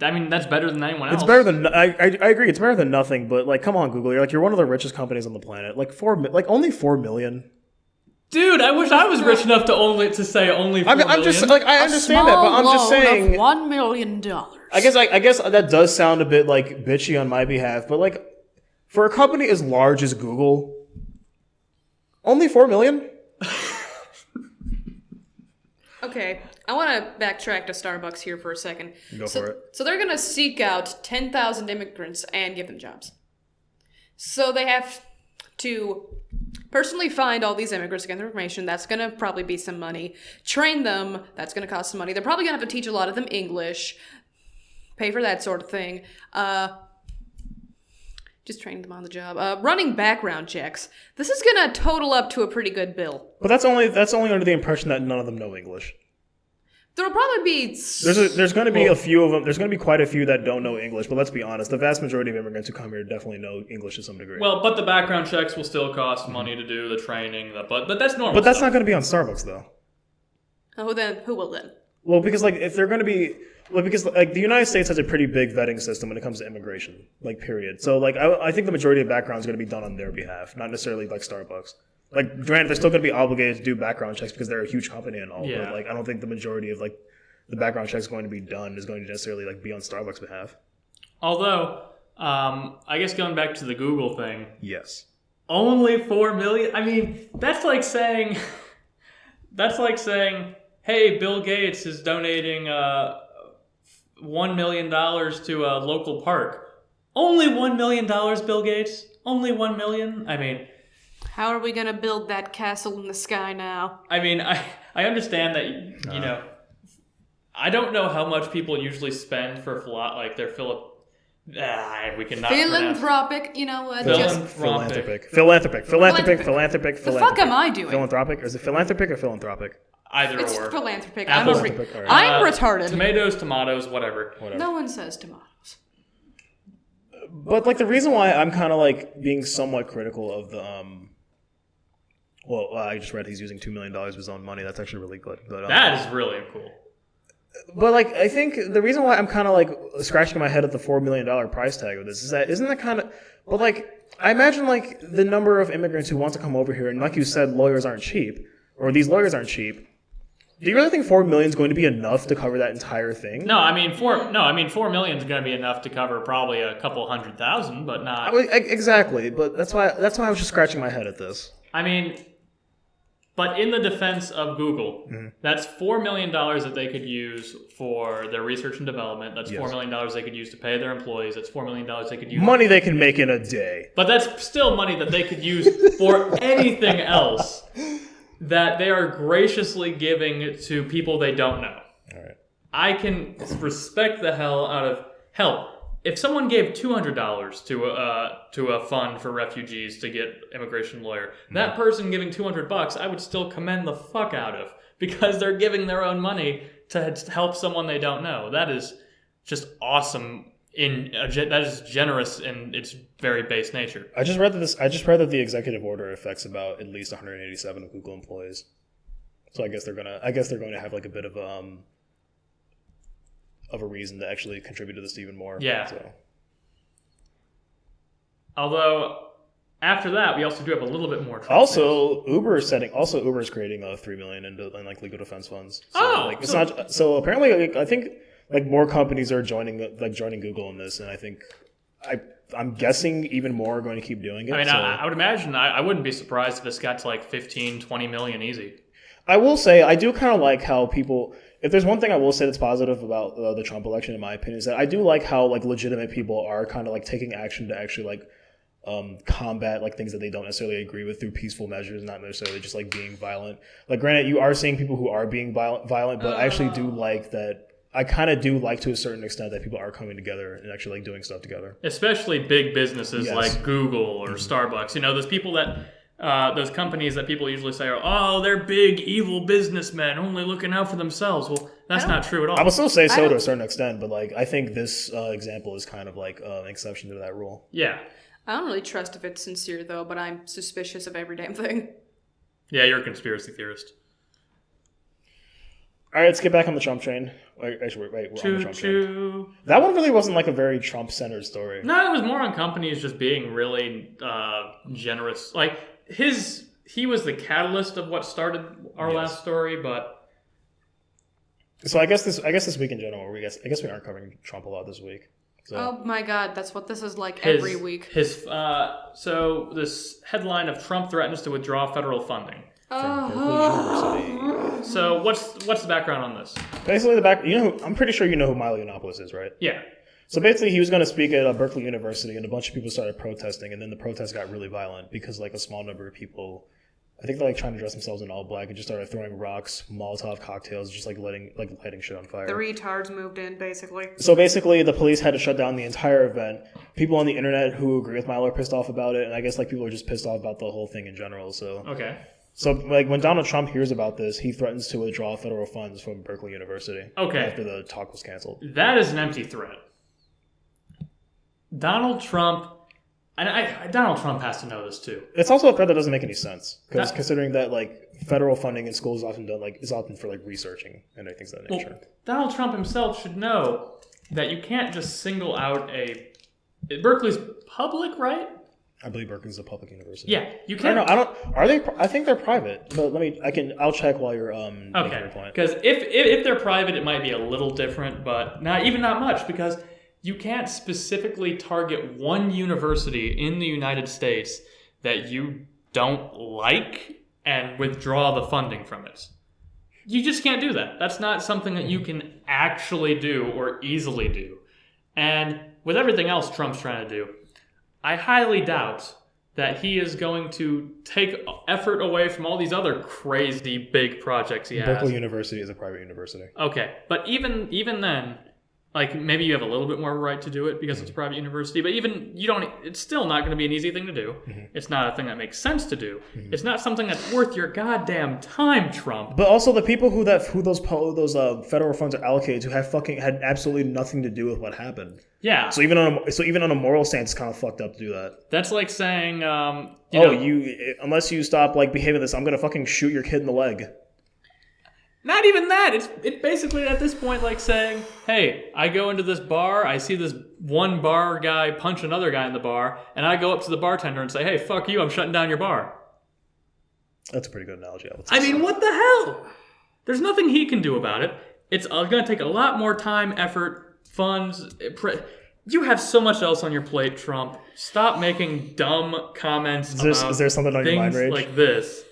I mean, that's better than anyone else. It's better than, I agree, it's better than nothing, but like, come on, Google, you're one of the richest companies on the planet. Only 4 million. Dude, I wish I was rich enough to say only 4 million. I'm just like, I understand that, but I'm just saying of $1 million. I guess that does sound a bit like bitchy on my behalf, but like, for a company as large as Google, only 4 million? Okay, I want to backtrack to Starbucks here for a second. Go for it. So they're going to seek out 10,000 immigrants and give them jobs. So they have to personally find all these immigrants, get their information. That's going to probably be some money. Train them. That's going to cost some money. They're probably going to have to teach a lot of them English. Pay for that sort of thing. Just training them on the job. Running background checks. This is going to total up to a pretty good bill. But that's only under the impression that none of them know English. There'll probably be... There's going to be a few of them. There's going to be quite a few that don't know English. But let's be honest, the vast majority of immigrants who come here definitely know English to some degree. Well, but the background checks will still cost money to do, the training, but that's normal. But that's stuff. not going to be on Starbucks, though. Oh, then who will then? Well, because if they're going to be... Well, because the United States has a pretty big vetting system when it comes to immigration, period. So I think the majority of background is going to be done on their behalf, not necessarily like Starbucks. Granted, they're still going to be obligated to do background checks because they're a huge company and all. Yeah. But I don't think the majority of the background checks going to be done is going to necessarily be on Starbucks' behalf. Although, I guess going back to the Google thing. Yes. Only 4 million. I mean, that's like saying, hey, Bill Gates is donating $1 million to a local park. Only $1 million, Bill Gates? Only $1 million? I mean... How are we going to build that castle in the sky now? I mean, I understand that, you know... I don't know how much people usually spend for their we cannot philanthropic, you know what? Philanthropic. Philanthropic. The fuck am I doing? Philanthropic? Or is it philanthropic or philanthropic? Either It's or. philanthropic. Apples. I'm retarded. Tomatoes, whatever. No one says tomatoes. But the reason why I'm kind of being somewhat critical of the I just read he's using $2 million of his own money. That's actually really good. But That is really cool. But I think the reason why I'm kind of scratching my head at the $4 million price tag of this is that isn't that kind of I imagine the number of immigrants who want to come over here, and like you said, lawyers aren't cheap, or these lawyers aren't cheap. Do you really think 4 million is going to be enough to cover that entire thing? No, I mean 4 million is going to be enough to cover probably a couple 100,000, but not. Exactly, but that's why I was just scratching my head at this. I mean, but in the defense of Google, that's $4 million that they could use for their research and development. That's $4 million they could use to pay their employees. That's $4 million they could use. Money they can make in a day. But that's still money that they could use for anything else that they are graciously giving to people they don't know. All right. I can respect the hell out of... Hell, if someone gave $200 to a fund for refugees to get immigration lawyer, that person giving $200, I would still commend the fuck out of, because they're giving their own money to help someone they don't know. That is just awesome. That is generous in its very base nature. I just read that the executive order affects about at least 187 of Google employees. So I guess they're going to have a bit of a reason to actually contribute to this even more. Yeah. So. Although after that, we also do have a little bit more. Also, Uber is creating $3 million in legal defense funds. So, it's not. So apparently, I think more companies are joining Google in this, and I think I'm guessing even more are going to keep doing it. I mean, I would imagine I wouldn't be surprised if this got to 15, 20 million easy. I will say I do kind of like how people. If there's one thing I will say that's positive about the Trump election, in my opinion, is that I do like how legitimate people are kind of taking action to actually combat things that they don't necessarily agree with through peaceful measures, not necessarily just being violent. Granted, you are seeing people who are being violent, but I actually do like that. I kind of do like to a certain extent that people are coming together and actually doing stuff together. Especially big businesses like Google or Starbucks. You know, those people that. Those companies that people usually say are, they're big, evil businessmen only looking out for themselves. Well, that's not true at all. I will still say so to a certain extent, but I think this example is kind of an exception to that rule. Yeah. I don't really trust if it's sincere, though, but I'm suspicious of every damn thing. Yeah, you're a conspiracy theorist. All right, let's get back on the Trump train. Actually, wait, we're on the Trump train. That one really wasn't a very Trump-centered story. No, it was more on companies just being really generous. He was the catalyst of what started our last story, but so I guess this week in general, I guess we aren't covering Trump a lot this week. So. Oh my God, that's what this is every week. So this headline of Trump threatens to withdraw federal funding. from Berkeley University. So what's the background on this? Basically, I'm pretty sure you know who Milo Yiannopoulos is, right? Yeah. So basically, he was going to speak at Berkeley University, and a bunch of people started protesting, and then the protest got really violent because like a small number of people, I think they're like trying to dress themselves in all black and just started throwing rocks, Molotov cocktails, just like lighting shit on fire. The retards moved in, basically. So basically, the police had to shut down the entire event. People on the internet who agree with Milo are pissed off about it, and I guess like people are just pissed off about the whole thing in general. So Okay. So like when Donald Trump hears about this, he threatens to withdraw federal funds from Berkeley University. Okay. After the talk was canceled. That is an empty threat. Donald Trump, and Donald Trump has to know this too. It's also a threat that doesn't make any sense because considering that like federal funding in schools is often for like researching and things of that nature. Well, Donald Trump himself should know that you can't just single out Berkeley's public, right? I believe Berkeley's a public university. Yeah, you can't. Are they? I think they're private, but I'll check while you're making your point. Because if they're private, it might be a little different, but not much because you can't specifically target one university in the United States that you don't like and withdraw the funding from it. You just can't do that. That's not something that you can actually do or easily do. And with everything else Trump's trying to do, I highly doubt that he is going to take effort away from all these other crazy big projects he has. Berkeley University is a private university. Okay, but even then, like maybe you have a little bit more right to do it because it's a private university, but even you don't. It's still not going to be an easy thing to do. Mm-hmm. It's not a thing that makes sense to do. Mm-hmm. It's not something that's worth your goddamn time, Trump. But also the people who those federal funds are allocated to had absolutely nothing to do with what happened. Yeah. So even on a moral stance, it's kind of fucked up to do that. That's like saying, unless you stop like behaving this, I'm gonna fucking shoot your kid in the leg. Not even that. It's basically at this point like saying, hey, I go into this bar, I see this one bar guy punch another guy in the bar, and I go up to the bartender and say, hey, fuck you, I'm shutting down your bar. That's a pretty good analogy. I mean, what the hell? There's nothing he can do about it. It's going to take a lot more time, effort, funds. You have so much else on your plate, Trump. Stop making dumb comments is there something on your mind, Rage? Like this.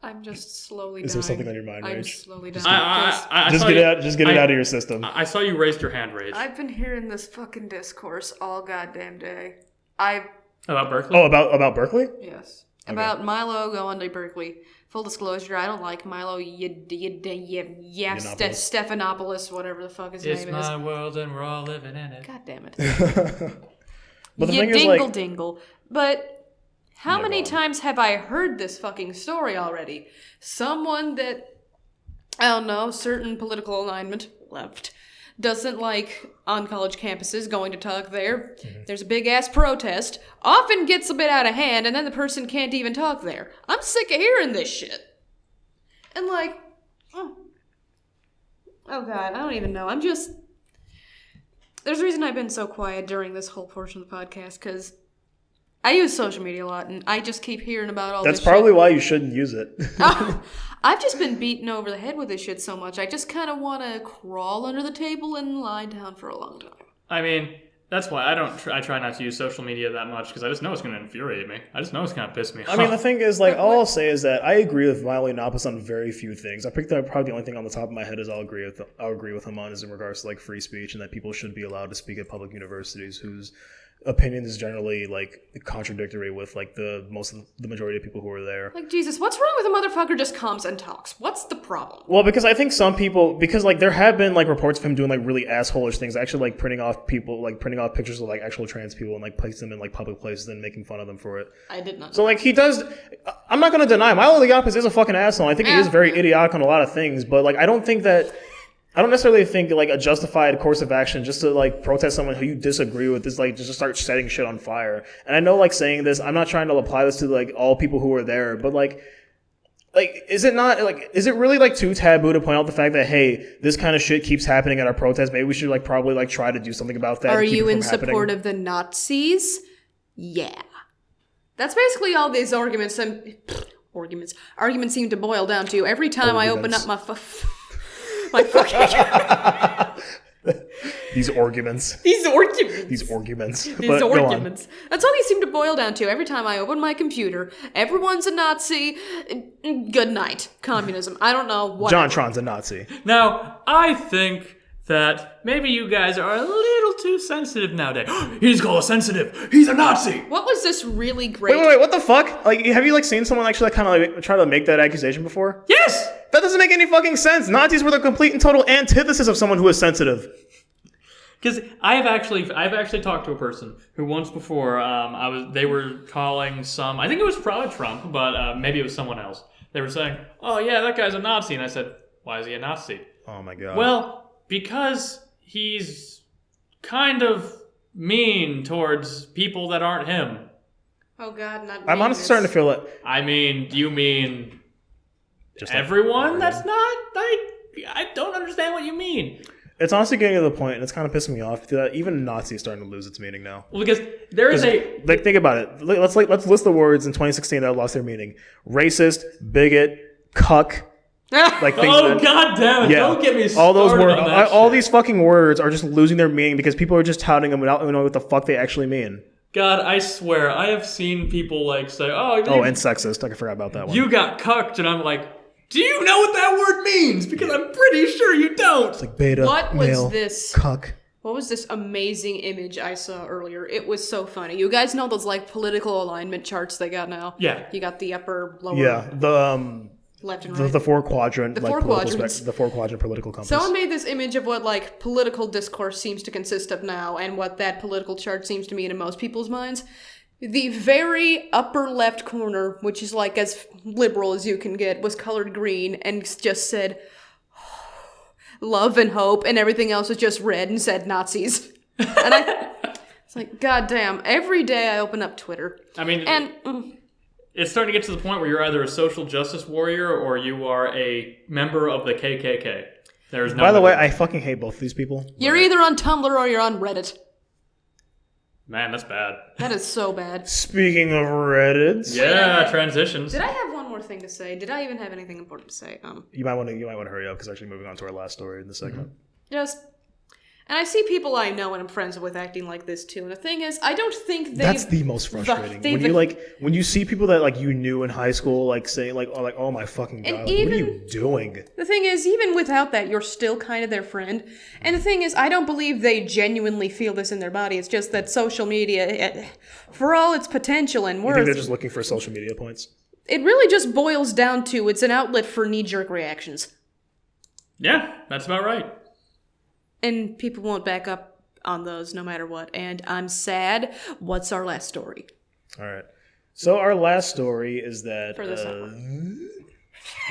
I'm just slowly dying. Is there something on your mind, Rage? I'm slowly dying. Just get it out of your system. I saw you raised your hand, Rage. I've been hearing this fucking discourse all goddamn day. About Berkeley? Oh, about Berkeley? Yes. Okay. About Milo going to Berkeley. Full disclosure, I don't like Milo Stephanopoulos, whatever the fuck his name is. It's my world and we're all living in it. God damn it. But the thing is, dingle. But how many times have I heard this fucking story already? Someone that, I don't know, certain political alignment, left, doesn't like on college campuses going to talk there. Mm-hmm. There's a big ass protest, often gets a bit out of hand, and then the person can't even talk there. I'm sick of hearing this shit. And like, oh God, I don't even know. There's a reason I've been so quiet during this whole portion of the podcast, because I use social media a lot, and I just keep hearing about all this shit. That's probably why you shouldn't use it. I've just been beaten over the head with this shit so much, I just kind of want to crawl under the table and lie down for a long time. I mean, that's why I try not to use social media that much, because I just know it's going to infuriate me. I just know it's going to piss me off. I mean, the thing is, like, all I'll say is that I agree with Milo Yiannopoulos on very few things. I think that probably the only thing on the top of my head is I'll agree with him on is in regards to, like, free speech and that people should be allowed to speak at public universities whose opinion is generally like contradictory with like the majority of people who are there. Like, Jesus, what's wrong with a motherfucker just comes and talks? What's the problem? Well, because I think some people, because like there have been like reports of him doing like really asshole-ish things, actually like printing off pictures of like actual trans people and like placing them in like public places and making fun of them for it. I did not know. So like he does, I'm not going to deny Milo Yiannopoulos is a fucking asshole. I think he is very idiotic on a lot of things, but like I don't necessarily think like a justified course of action just to like protest someone who you disagree with is like just to start setting shit on fire. And I know like saying this, I'm not trying to apply this to like all people who are there, but like is it really like too taboo to point out the fact that, hey, this kind of shit keeps happening at our protests? Maybe we should like probably like try to do something about that. Are you in support of the Nazis? Yeah. That's basically all these arguments seem to boil down to. Every time I open up my fucking These arguments. These arguments. These arguments. These But go on. arguments. That's all these seem to boil down to. Every time I open my computer, everyone's a Nazi. Good night. Communism. I don't know what. JonTron's a Nazi. Now, I think that maybe you guys are a little too sensitive nowadays. He's called a sensitive. He's a Nazi. What was this really great? Wait, what the fuck? Like, have you like seen someone actually like kind of like try to make that accusation before? Yes. That doesn't make any fucking sense. Nazis were the complete and total antithesis of someone who is sensitive. Because I've actually talked to a person who once before they were calling some, I think it was probably Trump, but maybe it was someone else. They were saying, "Oh yeah, that guy's a Nazi," and I said, "Why is he a Nazi?" Oh my god. Well, because he's kind of mean towards people that aren't him. Oh god, not. I'm honestly starting to feel it. I mean, do you mean Just like everyone? That's not I don't understand what you mean. It's honestly getting to the point, and it's kind of pissing me off that even Nazi is starting to lose its meaning now. Well, because there is Like, think about it. Let's list the words in 2016 that lost their meaning: racist, bigot, cuck. Like things oh god damn it! Yeah. Don't get me started all those words, on that all shit. these fucking words are just losing their meaning because people are just touting them without knowing what the fuck they actually mean. God, I swear, I have seen people like say, Oh, and sexist. I forgot about that one. you got cucked, and I'm like, do you know what that word means? Because I'm pretty sure you don't. It's like beta, What was male, this? cuck. What was this amazing image I saw earlier? It was so funny. You guys know those like political alignment charts they got now? Yeah. You got the upper, lower, Yeah, left and right. the four quadrant, The like four political quadrants. the four quadrant political compass. Someone made this image of what like political discourse seems to consist of now and what that political chart seems to mean in most people's minds. The very upper left corner, which is like as liberal as you can get, was colored green and just said love and hope, and everything else was just red and said Nazis. And it's like, goddamn, every day I open up Twitter. I mean, And it's starting to get to the point where you're either a social justice warrior or you are a member of the KKK. There's no. By the way, middle. I fucking hate both these people. you're either on Tumblr or you're on Reddit. Man, that's bad. That is so bad. Speaking of Reddit, Yeah, transitions. Did I have one more thing to say? Did I even have anything important to say? you might want to hurry up because actually moving on to our last story in the segment. Just, and I see people I know and I'm friends with acting like this too. And the thing is, I don't think they. That's the most frustrating. they've- When you see people that like you knew in high school like saying like oh my fucking god, what are you doing? The thing is, even without that, you're still kind of their friend. And the thing is, I don't believe they genuinely feel this in their body. It's just that social media, for all its potential and I think they're worth, just looking for social media points. it really just boils down to it's an outlet for knee-jerk reactions. Yeah, that's about right. And people won't back up on those no matter what. And I'm sad. What's our last story? All right. So our last story is that For this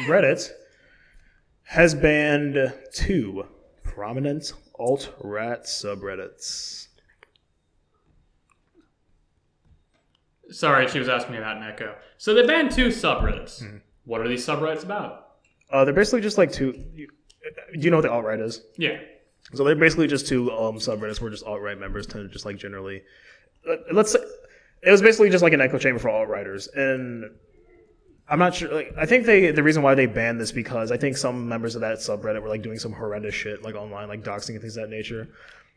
Reddit has banned 2 prominent alt-rat subreddits. Sorry, she was asking me about an echo. So they banned 2 subreddits. What are these subreddits about? They're basically just like 2. Do you know what the alt-right is? Yeah. So they're basically just 2 subreddits where just alt-right members tend to just like generally, let's say, it was basically just like an echo chamber for alt-righters. And I'm not sure, like, I think the reason why they banned this because I think some members of that subreddit were like doing some horrendous shit like online, like doxing and things of that nature.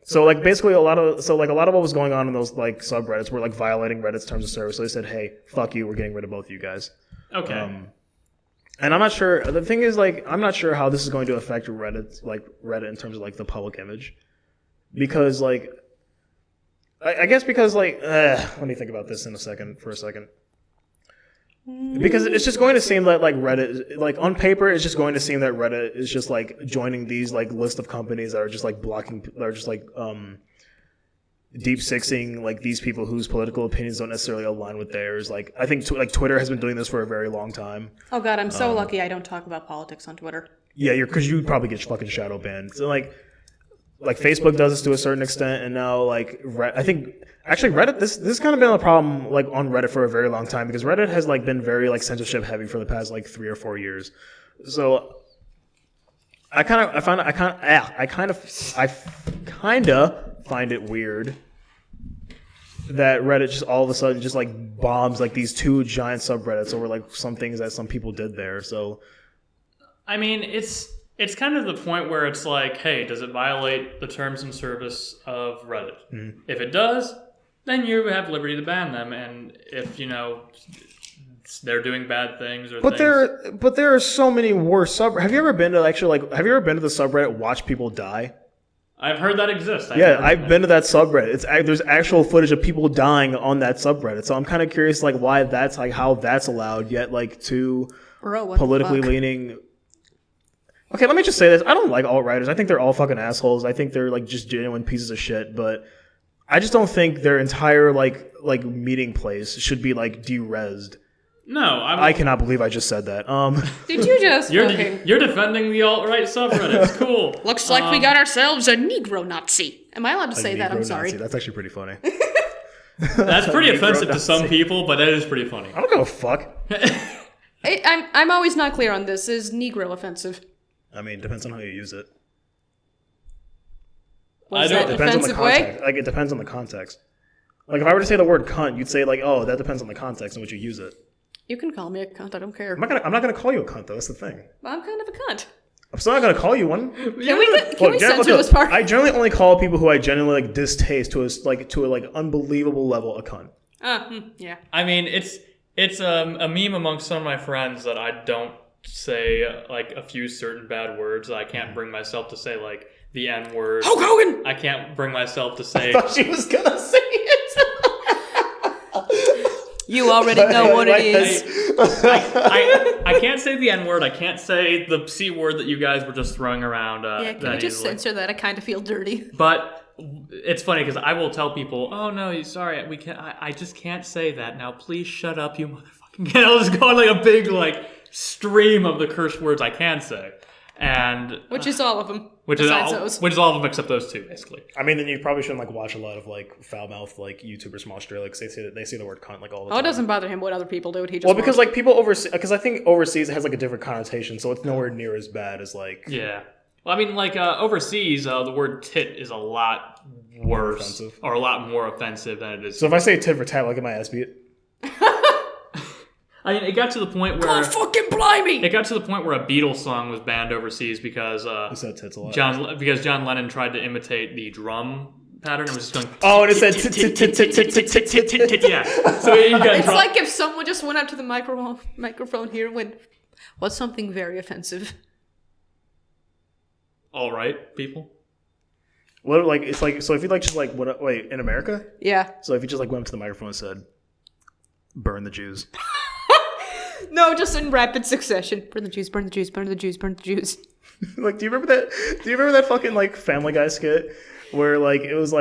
So like basically a lot of what was going on in those like subreddits were like violating Reddit's terms of service. So they said, hey, fuck you, we're getting rid of both of you guys. Okay. And I'm not sure. The thing is, like, I'm not sure how this is going to affect Reddit in terms of like the public image, because like, I guess because like, let me think about this for a second. Because it's just going to seem that like Reddit, like on paper, it's just going to seem that Reddit is just like joining these like list of companies that are just like blocking, that are just like deep sixing like these people whose political opinions don't necessarily align with theirs. Like I think like Twitter has been doing this for a very long time. Oh god, I'm so lucky I don't talk about politics on Twitter. Yeah, because you'd probably get fucking shadow banned. So like Facebook does this to a certain extent, and now like I think actually Reddit this has kind of been a problem like on Reddit for a very long time because Reddit has like been very like censorship heavy for the past like 3 or 4 years. So I kind of find it weird that Reddit just all of a sudden just like bombs like these 2 giant subreddits over like some things that some people did there. So I mean, it's it's kind of the point where it's like, hey, does it violate the terms and service of Reddit? Mm-hmm. If it does, then you have liberty to ban them. And if, they're doing bad things or but there are so many worse Have you ever been to the subreddit watch people die? I've heard that exists. I've been to that subreddit. There's actual footage of people dying on that subreddit. So I'm kind of curious, like, why that's like how that's allowed. Yet, like, two politically leaning. Okay, let me just say this: I don't like alt-righters. I think they're all fucking assholes. I think they're like just genuine pieces of shit. But I just don't think their entire like meeting place should be like de-rezzed. No, I cannot believe I just said that. Did you just? You're defending the alt-right subreddits. Cool. Looks like we got ourselves a Negro Nazi. Am I allowed to say that? I'm sorry. Nazi. That's actually pretty funny. That's pretty offensive to some people, but that is pretty funny. I don't give a fuck. I'm always not clear on this. Is Negro offensive? I mean, depends on how you use it. Was that offensive way? Like, it depends on the context. Like, if I were to say the word cunt, you'd say like, oh, that depends on the context in which you use it. You can call me a cunt. I don't care. I'm not gonna call you a cunt though. That's the thing. Well, I'm kind of a cunt. I'm still not gonna call you one. Can we censor this part? I generally only call people who I genuinely like distaste to a unbelievable level a cunt. Yeah. I mean, it's a meme amongst some of my friends that I don't say like a few certain bad words. I can't bring myself to say like the N word. Hulk Hogan. I can't bring myself to say. I thought she was gonna say it. You already know what it is. I can't say the N word. I can't say the C word that you guys were just throwing around. Can we just censor that? I kind of feel dirty. But it's funny because I will tell people, "Oh no, sorry, we can't. I just can't say that. Now, please shut up, you motherfucking." And I'll just go on like a big stream of the curse words I can say, and which is all of them. Which is all of them except those two, basically. I mean, then you probably shouldn't watch a lot of foul mouthed YouTubers from Australia because they say the word cunt all the time. Oh, it doesn't bother him what other people do. Because people overseas, because I think overseas it has a different connotation, so it's nowhere near as bad as Yeah. Well, I mean, overseas, the word tit is a lot worse or a lot more offensive than it is. So if I say tit for tat, I'll get my ass beat. I mean, it got to the point where... God fucking blimey! It got to the point where a Beatles song was banned overseas because... said tits a lot. John Lennon tried to imitate the drum pattern and was just going... Oh, and it said tit, tit, tit, tit, tit, tit, tit, tit, tit, yeah. So it's like if someone just went up to the microphone here and went, what's something very offensive? All right, people. What, it's so if you wait, in America? Yeah. So if you just went up to the microphone and said, burn the Jews. No, just in rapid succession. Burn the Jews, burn the Jews, burn the Jews, burn the Jews. Do you remember that fucking Family Guy skit where it was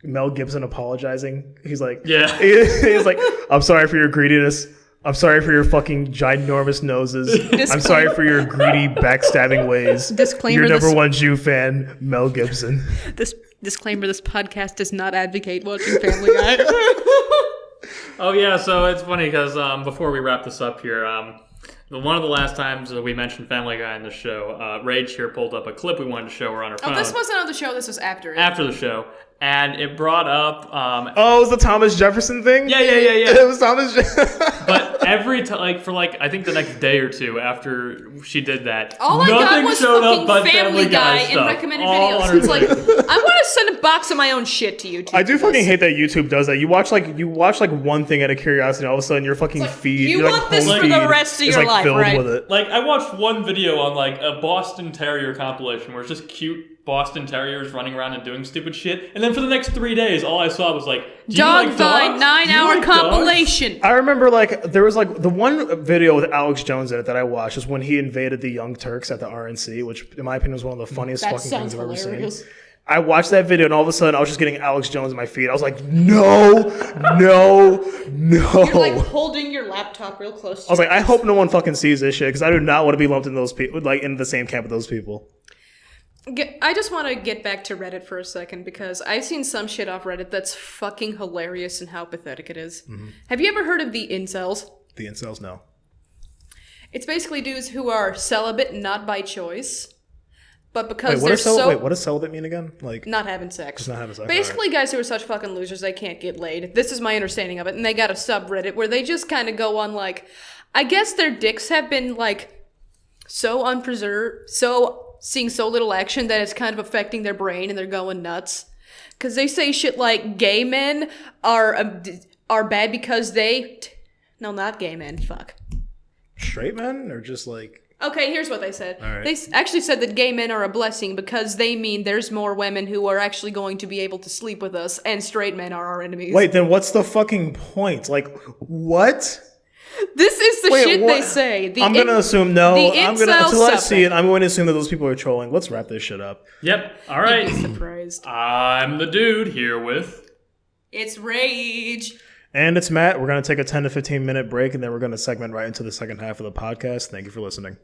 Mel Gibson apologizing? He's like, yeah. He's like, I'm sorry for your greediness. I'm sorry for your fucking ginormous noses. I'm sorry for your greedy, backstabbing ways. Disclaimer: Your number one Jew fan, Mel Gibson. Disclaimer: this podcast does not advocate watching Family Guy. Oh yeah, so it's funny because before we wrap this up here, one of the last times that we mentioned Family Guy in the show, Rage here pulled up a clip we wanted to show her on her phone. Oh, this wasn't on the show. This was after it. After the show. And it brought up... it was the Thomas Jefferson thing? Yeah. It was Thomas Jefferson. But every time, I think the next day or two after she did that, all I got was fucking Family Guy and recommended videos. It's like, I want to send a box of my own shit to YouTube. I do fucking hate that YouTube does that. You watch one thing out of curiosity, and all of a sudden your fucking feed... You want this for the rest of your life, filled right? with it. I watched one video on a Boston Terrier compilation where it's just cute Boston Terriers running around and doing stupid shit, and then for the next 3 days, all I saw was Dog Vine 9-hour compilation. I remember there was the one video with Alex Jones in it that I watched was when he invaded the Young Turks at the RNC, which in my opinion was one of the funniest fucking things I've ever seen. I watched that video and all of a sudden I was just getting Alex Jones in my feed. I was like, no. You're holding your laptop real close to I was like, I hope no one fucking sees this shit because I do not want to be lumped in those people, in the same camp with those people. I just want to get back to Reddit for a second because I've seen some shit off Reddit that's fucking hilarious and how pathetic it is. Mm-hmm. Have you ever heard of the incels? The incels, no. It's basically dudes who are celibate, not by choice, but because what does celibate mean again? Not having sex. Just not having sex. Basically, guys who are such fucking losers they can't get laid. This is my understanding of it, and they got a subreddit where they just kind of go on I guess their dicks have been so unpreserved, so seeing so little action that it's kind of affecting their brain and they're going nuts. Because they say shit like gay men are bad because no, not gay men. Fuck. Straight men or just like. Okay, here's what they said. All right. They actually said that gay men are a blessing because they mean there's more women who are actually going to be able to sleep with us, and straight men are our enemies. Wait, then what's the fucking point? Like, what? This is the shit what? they say. I'm gonna assume no. the Until I see incel it, I'm going to assume that those people are trolling. Let's wrap this shit up. Yep. All right. You'd be surprised. I'm the dude here with. It's rage. And it's Matt. We're going to take a 10 to 15 minute break, and then we're going to segment right into the second half of the podcast. Thank you for listening.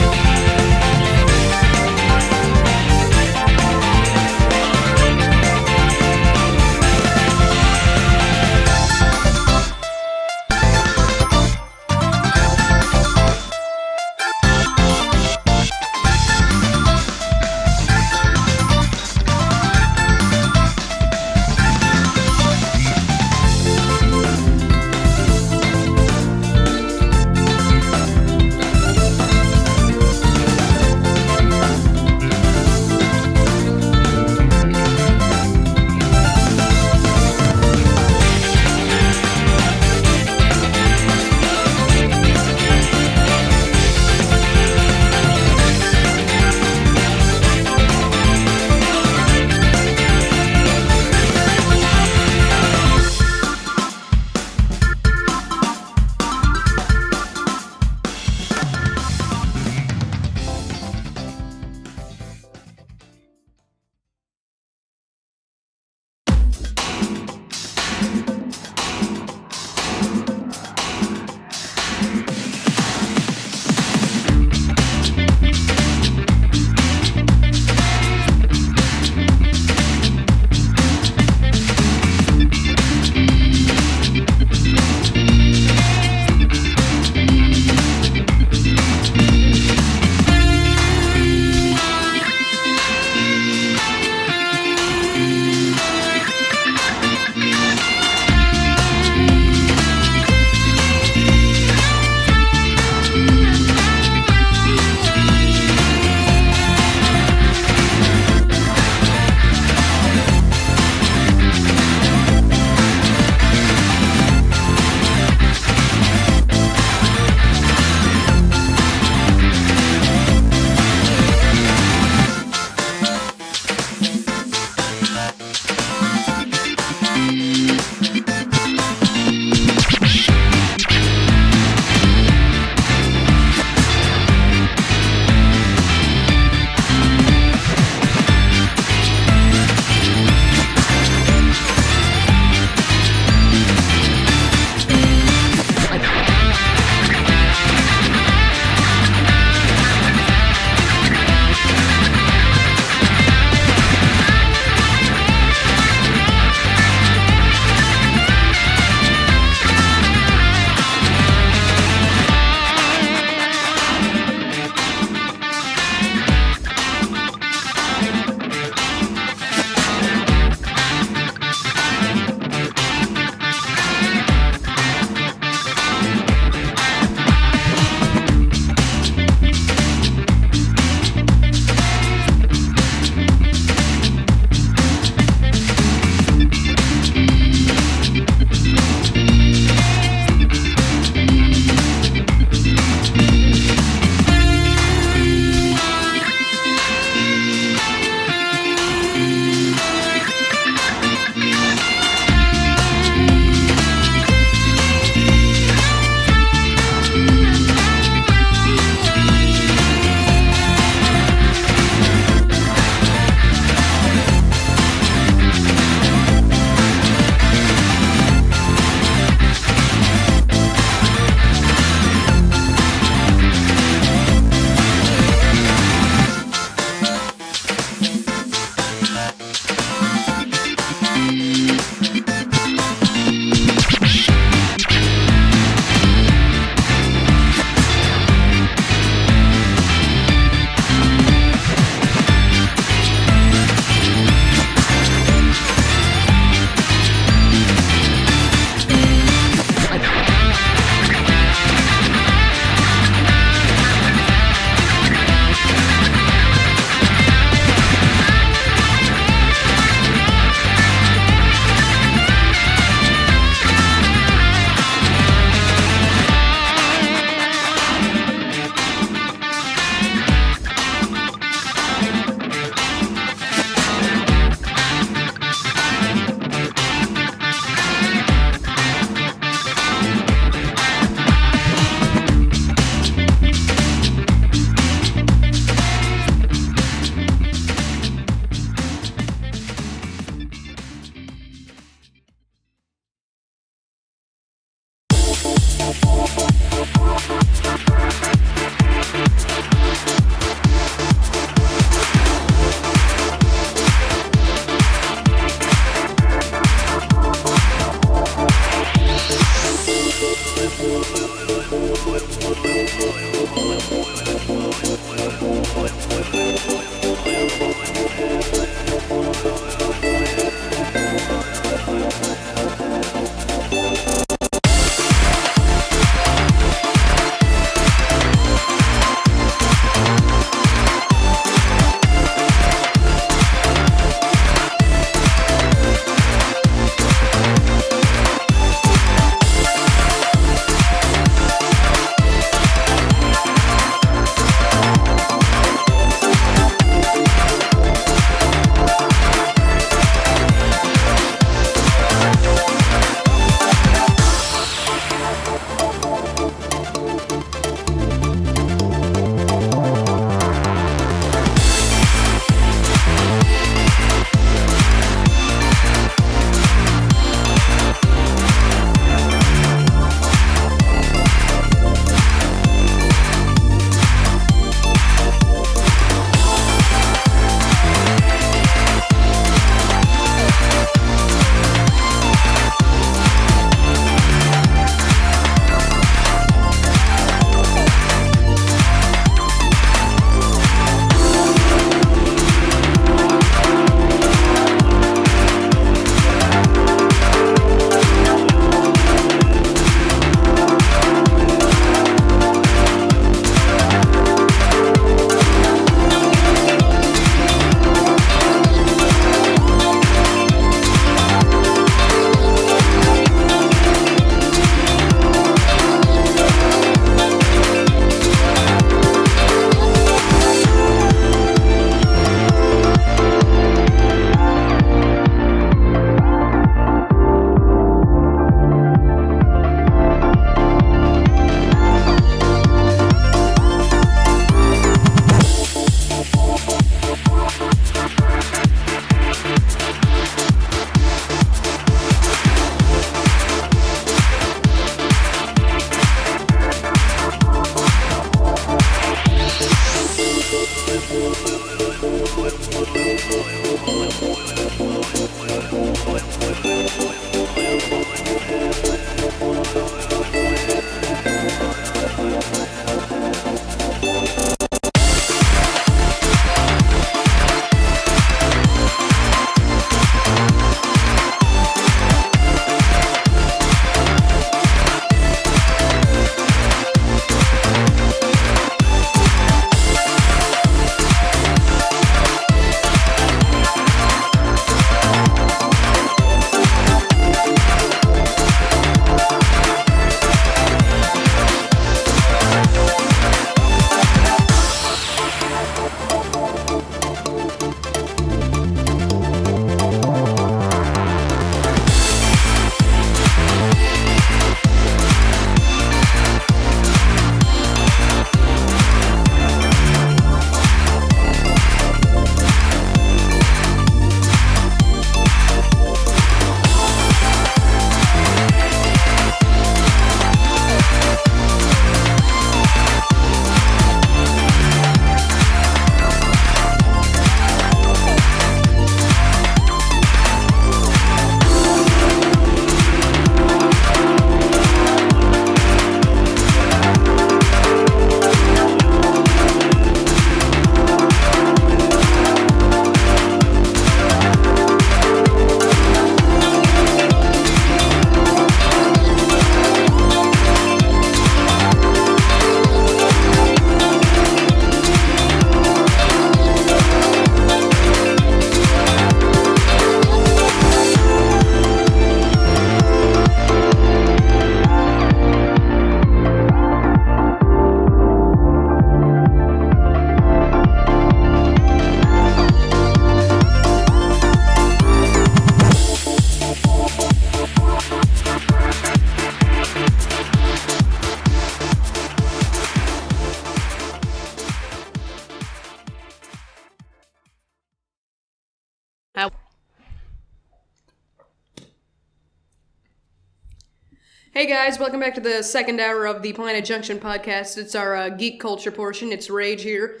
Hey guys, welcome back to the second hour of the Planet Junction podcast. It's our geek culture portion. It's Rage here.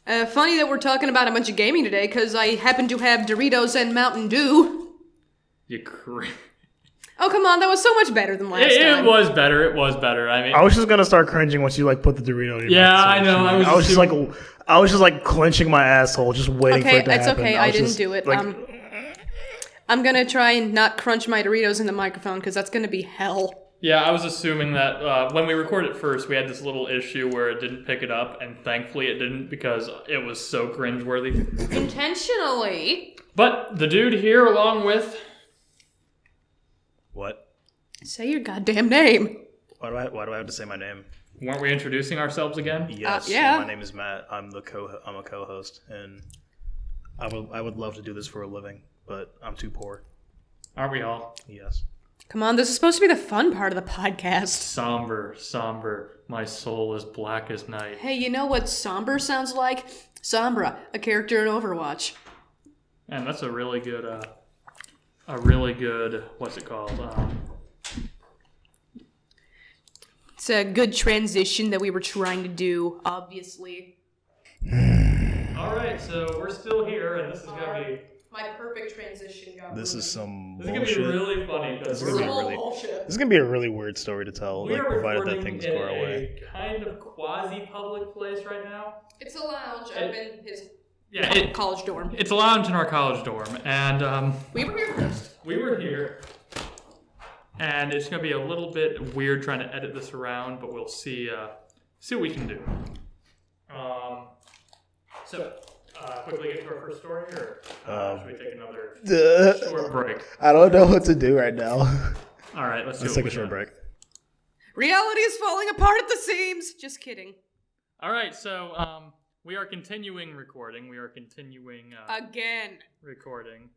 Funny that we're talking about a bunch of gaming today, because I happen to have Doritos and Mountain Dew. You crazy. Oh, come on, that was so much better than last time. It was better. I mean, I was just gonna start cringing once you put the Dorito in your mouth. I know. I was just clenching my asshole, just waiting for it to happen. Okay, it's okay. I didn't do it. I'm gonna try and not crunch my Doritos in the microphone, because that's gonna be hell. Yeah, I was assuming that when we recorded first, we had this little issue where it didn't pick it up, and thankfully it didn't because it was so cringeworthy. Intentionally. But the dude here, along with... What? Say your goddamn name. Why do I have to say my name? Weren't we introducing ourselves again? Yes. Yeah. My name is Matt. I'm a co-host, and I would love to do this for a living, but I'm too poor. Aren't we all? Yes. Come on, this is supposed to be the fun part of the podcast. Somber. My soul is black as night. Hey, you know what somber sounds like? Sombra, a character in Overwatch. And that's a really good, what's it called? It's a good transition that we were trying to do, obviously. Alright, so we're still here, and this is going to be... My perfect transition got This is some This is bullshit. going to be really funny. Because This is gonna be a really weird story to tell, we are provided that recording things in go our way. a kind of quasi-public place right now. It's a lounge up in his Yeah, college dorm. it's a lounge in our college dorm, and We were here first. we were here, and it's gonna be a little bit weird trying to edit this around, but we'll see what we can do. Quickly get to our first story, or should we take another short break? I don't know what to do right now. All right, Let's take a short break. Reality is falling apart at the seams. Just kidding. All right, so we are continuing recording. We are continuing Again. recording.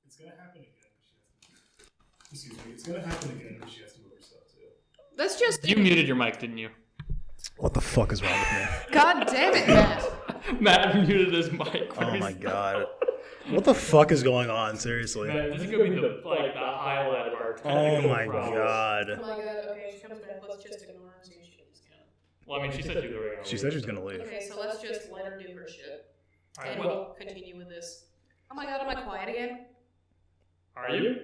It's gonna happen again. Excuse me. It's gonna happen again when she has to move her stuff too. That's just... You muted your mic, didn't you? What the fuck is wrong with me? God damn it, Matt. Matt muted his mic. Oh my god. What the fuck is going on? Seriously. Man, this is gonna be the highlight of our Oh my problems. god. Oh my god, okay, she comes back. Let's just ignore her. See if she is gonna... Well, I mean, she said she was already. She said she was gonna leave. Okay, so let's just let her do her shit. Alright, And well, we'll continue with this. Oh my god, am I quiet again? are you?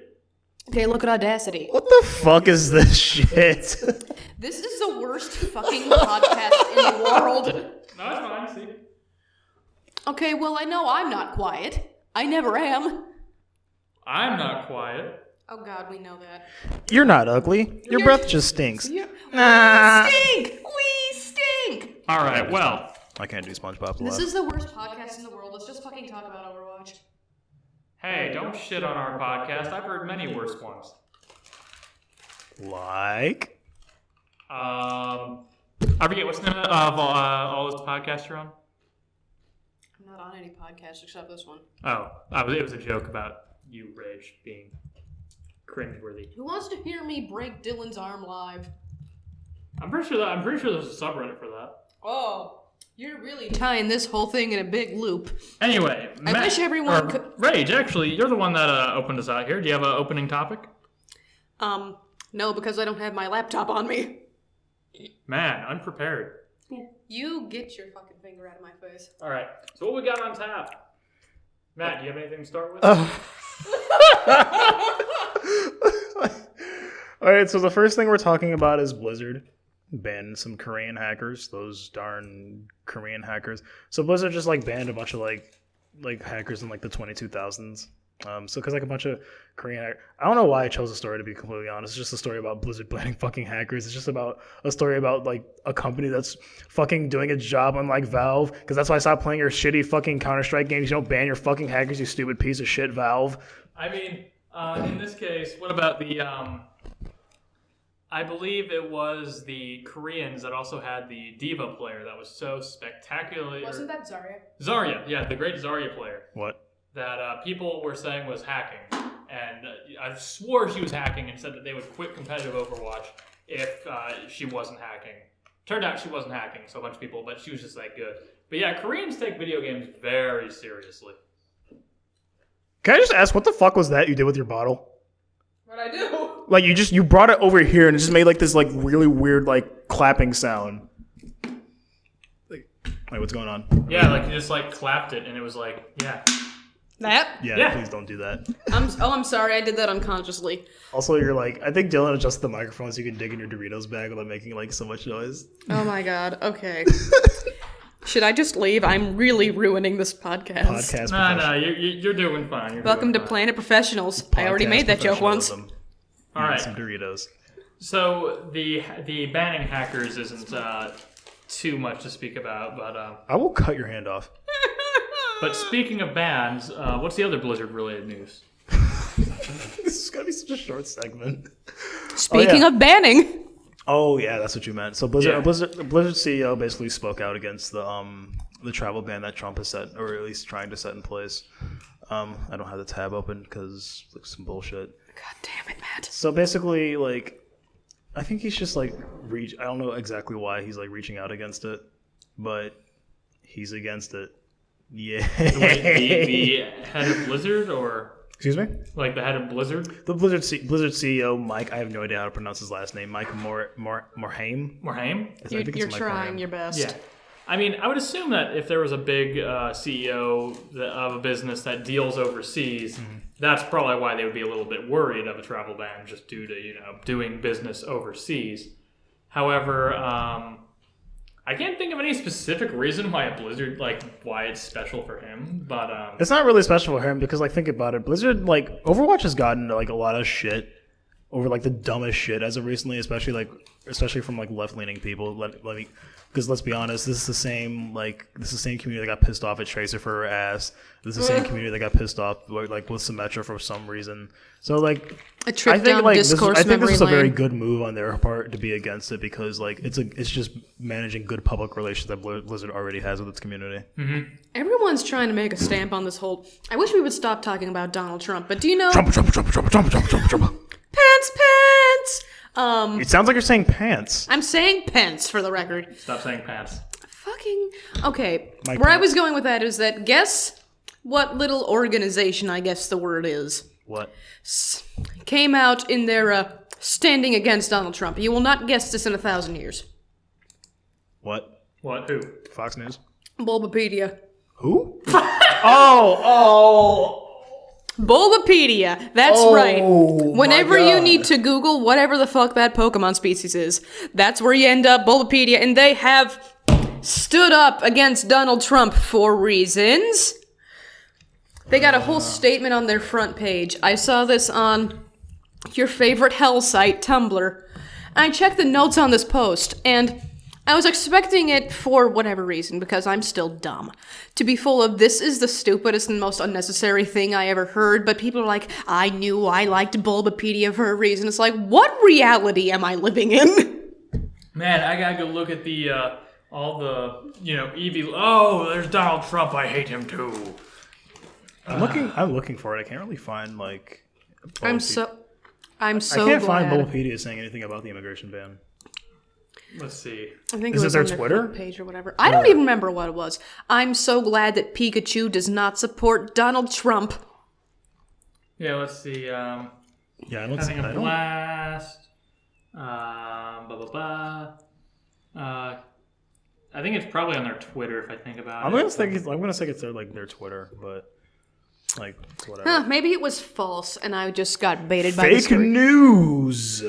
Okay, look at Audacity. What the fuck is this shit? This is the worst fucking podcast in the world. No, it's fine. See. Okay, well, I know I'm not quiet. I never am. I'm not quiet. Oh god, we know that. You're not ugly. Your breath just stinks. Nah. We stink! All right. Well, I can't do SpongeBob This live. is the worst podcast in the world. Let's just fucking talk about Overwatch. hey, don't shit on our podcast. I've heard many worse ones. Like? I forget what's the name of all those podcasts you're on. I'm not on any podcast except this one. Oh, it was a joke about you, Rage, being cringeworthy. Who wants to hear me break Dylan's arm live? I'm pretty sure there's a subreddit for that. Oh, you're really tying this whole thing in a big loop. Anyway, I wish everyone could... Rage, actually, you're the one that opened us out here. Do you have an opening topic? No, because I don't have my laptop on me. Man, unprepared. You get your fucking finger out of my face. All right. So what we got on tap? Matt, do you have anything to start with? Alright, so the first thing we're talking about is Blizzard banned some Korean hackers, those darn Korean hackers. So Blizzard just banned a bunch of hackers in the 2000s. So because a bunch of Korean I don't know why I chose the story, to be completely honest. It's just a story about Blizzard banning fucking hackers. It's just about a story about a company that's fucking doing its job, unlike Valve. Because that's why I stopped playing your shitty fucking Counter-Strike games. You don't ban your fucking hackers, you stupid piece of shit, Valve. I mean, in this case, what about the I believe it was the Koreans that also had the Diva player that was so spectacularly... Wasn't that Zarya? Zarya, yeah, the great Zarya player. What? That people were saying was hacking. And I swore she was hacking and said that they would quit competitive Overwatch if she wasn't hacking. Turned out she wasn't hacking, so a bunch of people, but she was just that good. But yeah, Koreans take video games very seriously. Can I just ask, what the fuck was that you did with your bottle? What'd I do? Like you brought it over here and it just made like this like really weird like clapping sound. Like, wait, what's going on? Yeah, like you just like clapped it and it was like, yeah. That? Yeah, please don't do that. I'm sorry, I did that unconsciously. Also, you're like, I think Dylan adjusted the microphone so you can dig in your Doritos bag without making like so much noise. Oh my god, okay. Should I just leave? I'm really ruining this podcast. No, you're doing fine. Welcome to Planet Professionals. I already made that joke once. All right. Some Doritos. So the banning hackers isn't too much to speak about, but I will cut your hand off. But speaking of bans, what's the other Blizzard-related news? This is gonna be such a short segment. Speaking of banning. Oh yeah, that's what you meant. So Blizzard CEO basically spoke out against the travel ban that Trump has set, or at least trying to set in place. I don't have the tab open because it's some bullshit. God damn it, Matt. So basically, like, I think he's just like I don't know exactly why he's like reaching out against it, but he's against it. Yeah. Wait, the head of Blizzard, or excuse me? Like the head of Blizzard? The Blizzard CEO, Mike. I have no idea how to pronounce his last name. Mike Morhaime. You're trying your best. Yeah. I mean, I would assume that if there was a big CEO of a business that deals overseas, that's probably why they would be a little bit worried of a travel ban, just due to doing business overseas. However, I can't think of any specific reason why a Blizzard, why it's special for him, but it's not really special for him because, like, think about it. Blizzard, like, Overwatch has gotten like a lot of shit over like the dumbest shit as of recently, especially from like left-leaning people. Because let's be honest, this is the same community that got pissed off at Tracer for her ass. This is the same community that got pissed off like with Symmetra for some reason. So like, a trip down discourse I think this is a very lane. good move on their part to be against it because like it's just managing good public relations that Blizzard already has with its community. Mm-hmm. Everyone's trying to make a stamp on this whole. I wish we would stop talking about Donald Trump, but do you know? Trump. Pants. It sounds like you're saying pants. I'm saying pence for the record. Stop saying pants. Fucking okay. Mike Where I Pence. was going with that is that guess what little organization I guess the word is What? came out in their standing against Donald Trump. You will not guess this in 1,000 years. What? What? Who? Fox News? Bulbapedia. Who? oh. Bulbapedia. That's Oh, right. my Whenever you God. need to Google whatever the fuck that Pokemon species is, that's where you end up, Bulbapedia. And they have stood up against Donald Trump for reasons. They got a whole statement on their front page. I saw this on your favorite hell site, Tumblr. I checked the notes on this post, and I was expecting it, for whatever reason, because I'm still dumb, to be full of, this is the stupidest and most unnecessary thing I ever heard, but people are like, I knew I liked Bulbapedia for a reason. It's like, what reality am I living in? Man, I gotta go look at the, all the, Eevee. Oh, there's Donald Trump. I hate him too. I'm looking for it. I can't really find like. I'm so I can't glad. find Bulbapedia saying anything about the immigration ban. Let's see. I think Is it it was their on their Twitter? front page or whatever. I don't even remember what it was. I'm so glad that Pikachu does not support Donald Trump. Yeah, let's see. Yeah, I don't. Having a I don't. blast. I think it's probably on their Twitter if I think about I'm it. gonna say it's their Twitter, but like it's whatever. Huh, maybe it was false and I just got baited by the Fake story. news.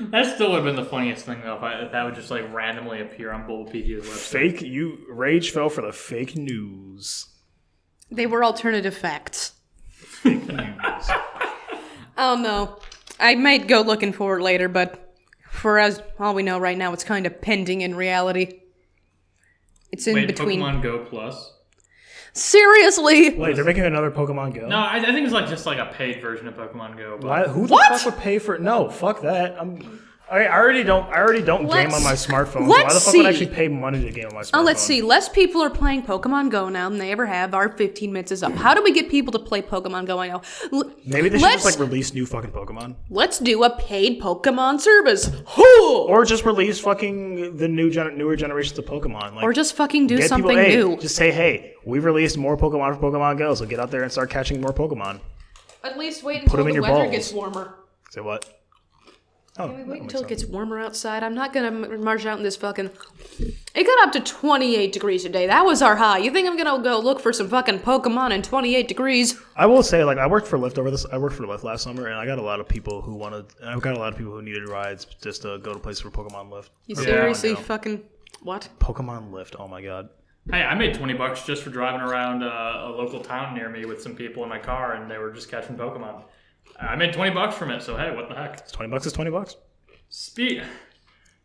That still would have been the funniest thing though if that would just randomly appear on Bulbapedia's website. Rage fell for the fake news. They were alternative facts. Fake news. Oh no. I might go looking for it later, but for as all we know right now, it's kind of pending in reality. It's in between. Pokemon Go Plus. Seriously? Wait, they're making another Pokemon Go? No, I think it's just a paid version of Pokemon Go. But Why, who the fuck would pay for it? No, fuck that. I already don't game on my smartphone. So why the fuck would I actually pay money to game on my smartphone? Oh, let's see. Less people are playing Pokemon Go now than they ever have. Our 15 minutes is up. How do we get people to play Pokemon Go? I know. Maybe they should just release new fucking Pokemon. Let's do a paid Pokemon service. Hoo! Or just release fucking the newer generations of Pokemon. Or just fucking do get something people, new. Just say, hey, we've released more Pokemon for Pokemon Go, so get out there and start catching more Pokemon. At least wait Put until 'em in the your weather balls. gets warmer. Say what? Oh, Can we that wait makes until it sense. gets warmer outside? I'm not gonna march out in this fucking... It got up to 28 degrees today. That was our high. You think I'm gonna go look for some fucking Pokemon in 28 degrees? I will say, like, I worked for Lyft last summer, and I got a lot of people who needed rides just to go to places for Pokemon Lyft. You Or seriously Pokemon Go. fucking... What? Pokemon Lyft, oh my god. Hey, I made $20 just for driving around a local town near me with some people in my car, and they were just catching Pokemon. I made $20 from it, so hey, what the heck? It's $20 is $20.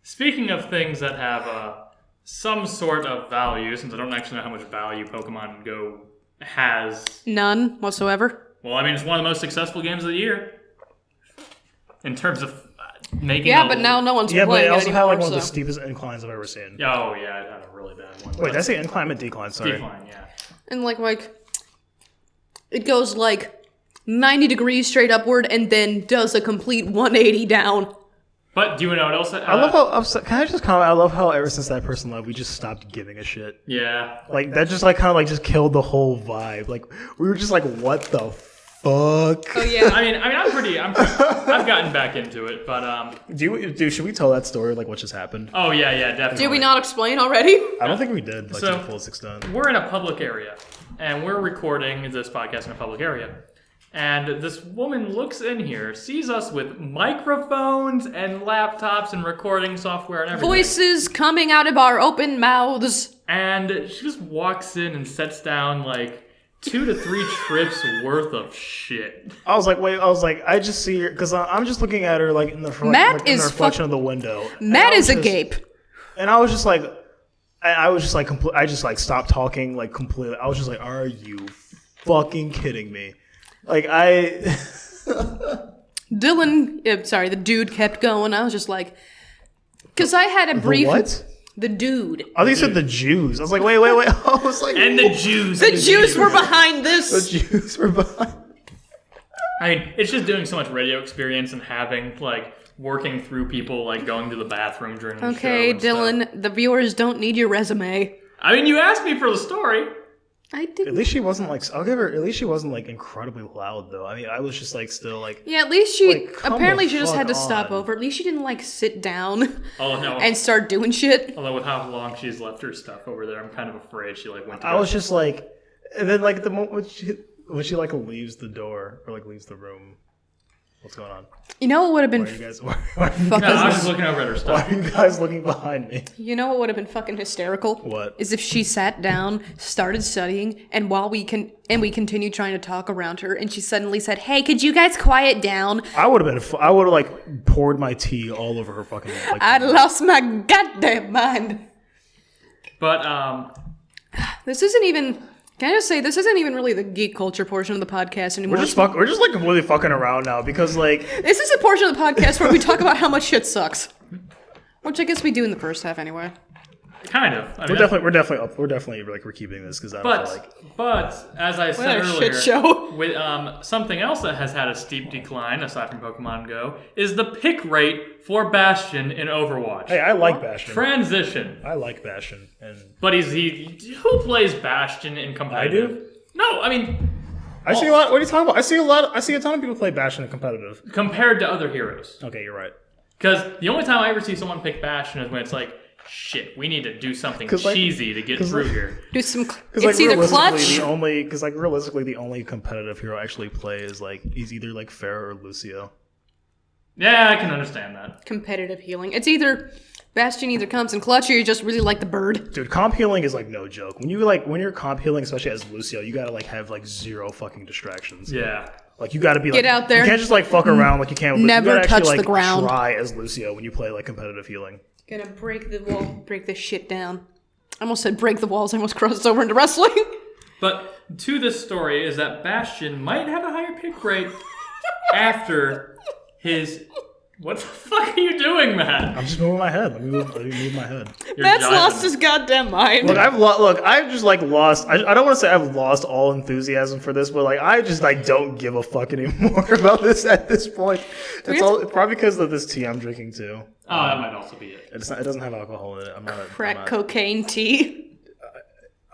Speaking of things that have some sort of value, since I don't actually know how much value Pokemon Go has. None whatsoever. Well, I mean, it's one of the most successful games of the year in terms of making. Yeah, but now no one's Yeah, but playing it it also had anymore, like one of the so... steepest inclines I've ever seen. Oh yeah, it had a really bad one. Wait, did I say incline? I meant decline, sorry. Decline, yeah. And like, it goes like 90 degrees straight upward and then does a complete 180 down. But do you know what else? I love how upset. Can I just comment? I love how ever since that person left, we just stopped giving a shit. Yeah. Like that just like kind of like just killed the whole vibe. Like we were just like, what the fuck? Oh yeah. I've gotten back into it, but Should we tell that story? Like what just happened? Oh yeah, definitely. Did we not explain already? I don't think we did. Like So- to the fullest extent. We're in a public area, and we're recording this podcast in a public area. And this woman looks in here, sees us with microphones and laptops and recording software and everything. Voices coming out of our open mouths. And she just walks in and sets down like 2 to 3 trips worth of shit. I was like, I just see her because I'm just looking at her like in the front, Matt like, in the is reflection of the window. Matt is agape. And I was just like, I just like stopped talking like completely. I was just like, are you fucking kidding me? Like the dude kept going. I was just like, because I had a brief. What? The dude. I think you said the Jews. I was like, wait. I was like, And the Jews. The Jews were behind the this. Jews were behind. I mean, it's just doing so much radio experience and having like working through people like going to the bathroom during the show. Okay, and stuff. Dylan, the viewers don't need your resume. I mean, you asked me for the story. I At didn't. least she wasn't like. I'll give her. At least she wasn't like incredibly loud though. I mean, I was just like still like. Yeah, at least she. Like, come apparently, the she just fuck had to stop on. over. At least she didn't like sit down Oh no. and start doing shit. Although with how long she's left her stuff over there, I'm kind of afraid she like went to I go- was just like, and then like the moment when she like leaves the door or like leaves the room. What's going on? You know what would have been. Why are you guys? Why are you Fuck No, I was guys, just looking over at her why stuff. are you guys looking behind me? You know what would have been fucking hysterical? What? Is if she sat down, started studying, and while we continued trying to talk around her, and she suddenly said, "Hey, could you guys quiet down? I would have been. I would have like poured my tea all over her fucking. Like, I'd lost my goddamn mind." But This isn't even. Can I just say this isn't even really the geek culture portion of the podcast anymore? we're just like completely fucking around now because like This is a portion of the podcast where we talk about how much shit sucks, which I guess we do in the first half anyway. kind of. I mean, we're definitely like we're keeping this because I don't feel like. But as I said What a earlier, shit show. with something else that has had a steep decline aside from Pokemon Go is the pick rate for Bastion in Overwatch. Hey, I like Bastion. Transition. I like Bastion, and But who plays Bastion in competitive? I do. No, I mean I see a lot. What are you talking about? I see a ton of people play Bastion in competitive. compared to other heroes. Okay, you're right. Because the only time I ever see someone pick Bastion is when it's like, shit, we need to do something 'Cause, like- cheesy to get 'cause, through like- here. Do some. Because It's either clutch. realistically the only competitive hero I actually play is like he's either like Pharah or Lucio. Yeah, I can understand that. Competitive healing. It's either Bastion either comes in clutch or you just really like the bird. Dude, comp healing is like no joke. When you're comp healing, especially as Lucio, you gotta like have like zero fucking distractions. Yeah. Like you gotta be like Get out there. You can't just like fuck around like you can. With Never you gotta touch actually, the like, ground. Try as Lucio when you play like competitive healing. Gonna break the wall, break this shit down. I almost said break the walls. I almost crossed over into wrestling. But to this story is that Bastion might have a higher pick rate after his... What the fuck are you doing, Matt? I'm just moving my head. Let me move my head. You're Matt's jiving. lost his goddamn mind. Look, I've just like lost. I don't want to say I've lost all enthusiasm for this, but like I just like don't give a fuck anymore about this at this point. It's probably because of this tea I'm drinking too. Oh, that might also be it. It doesn't have alcohol in it. Crack cocaine tea.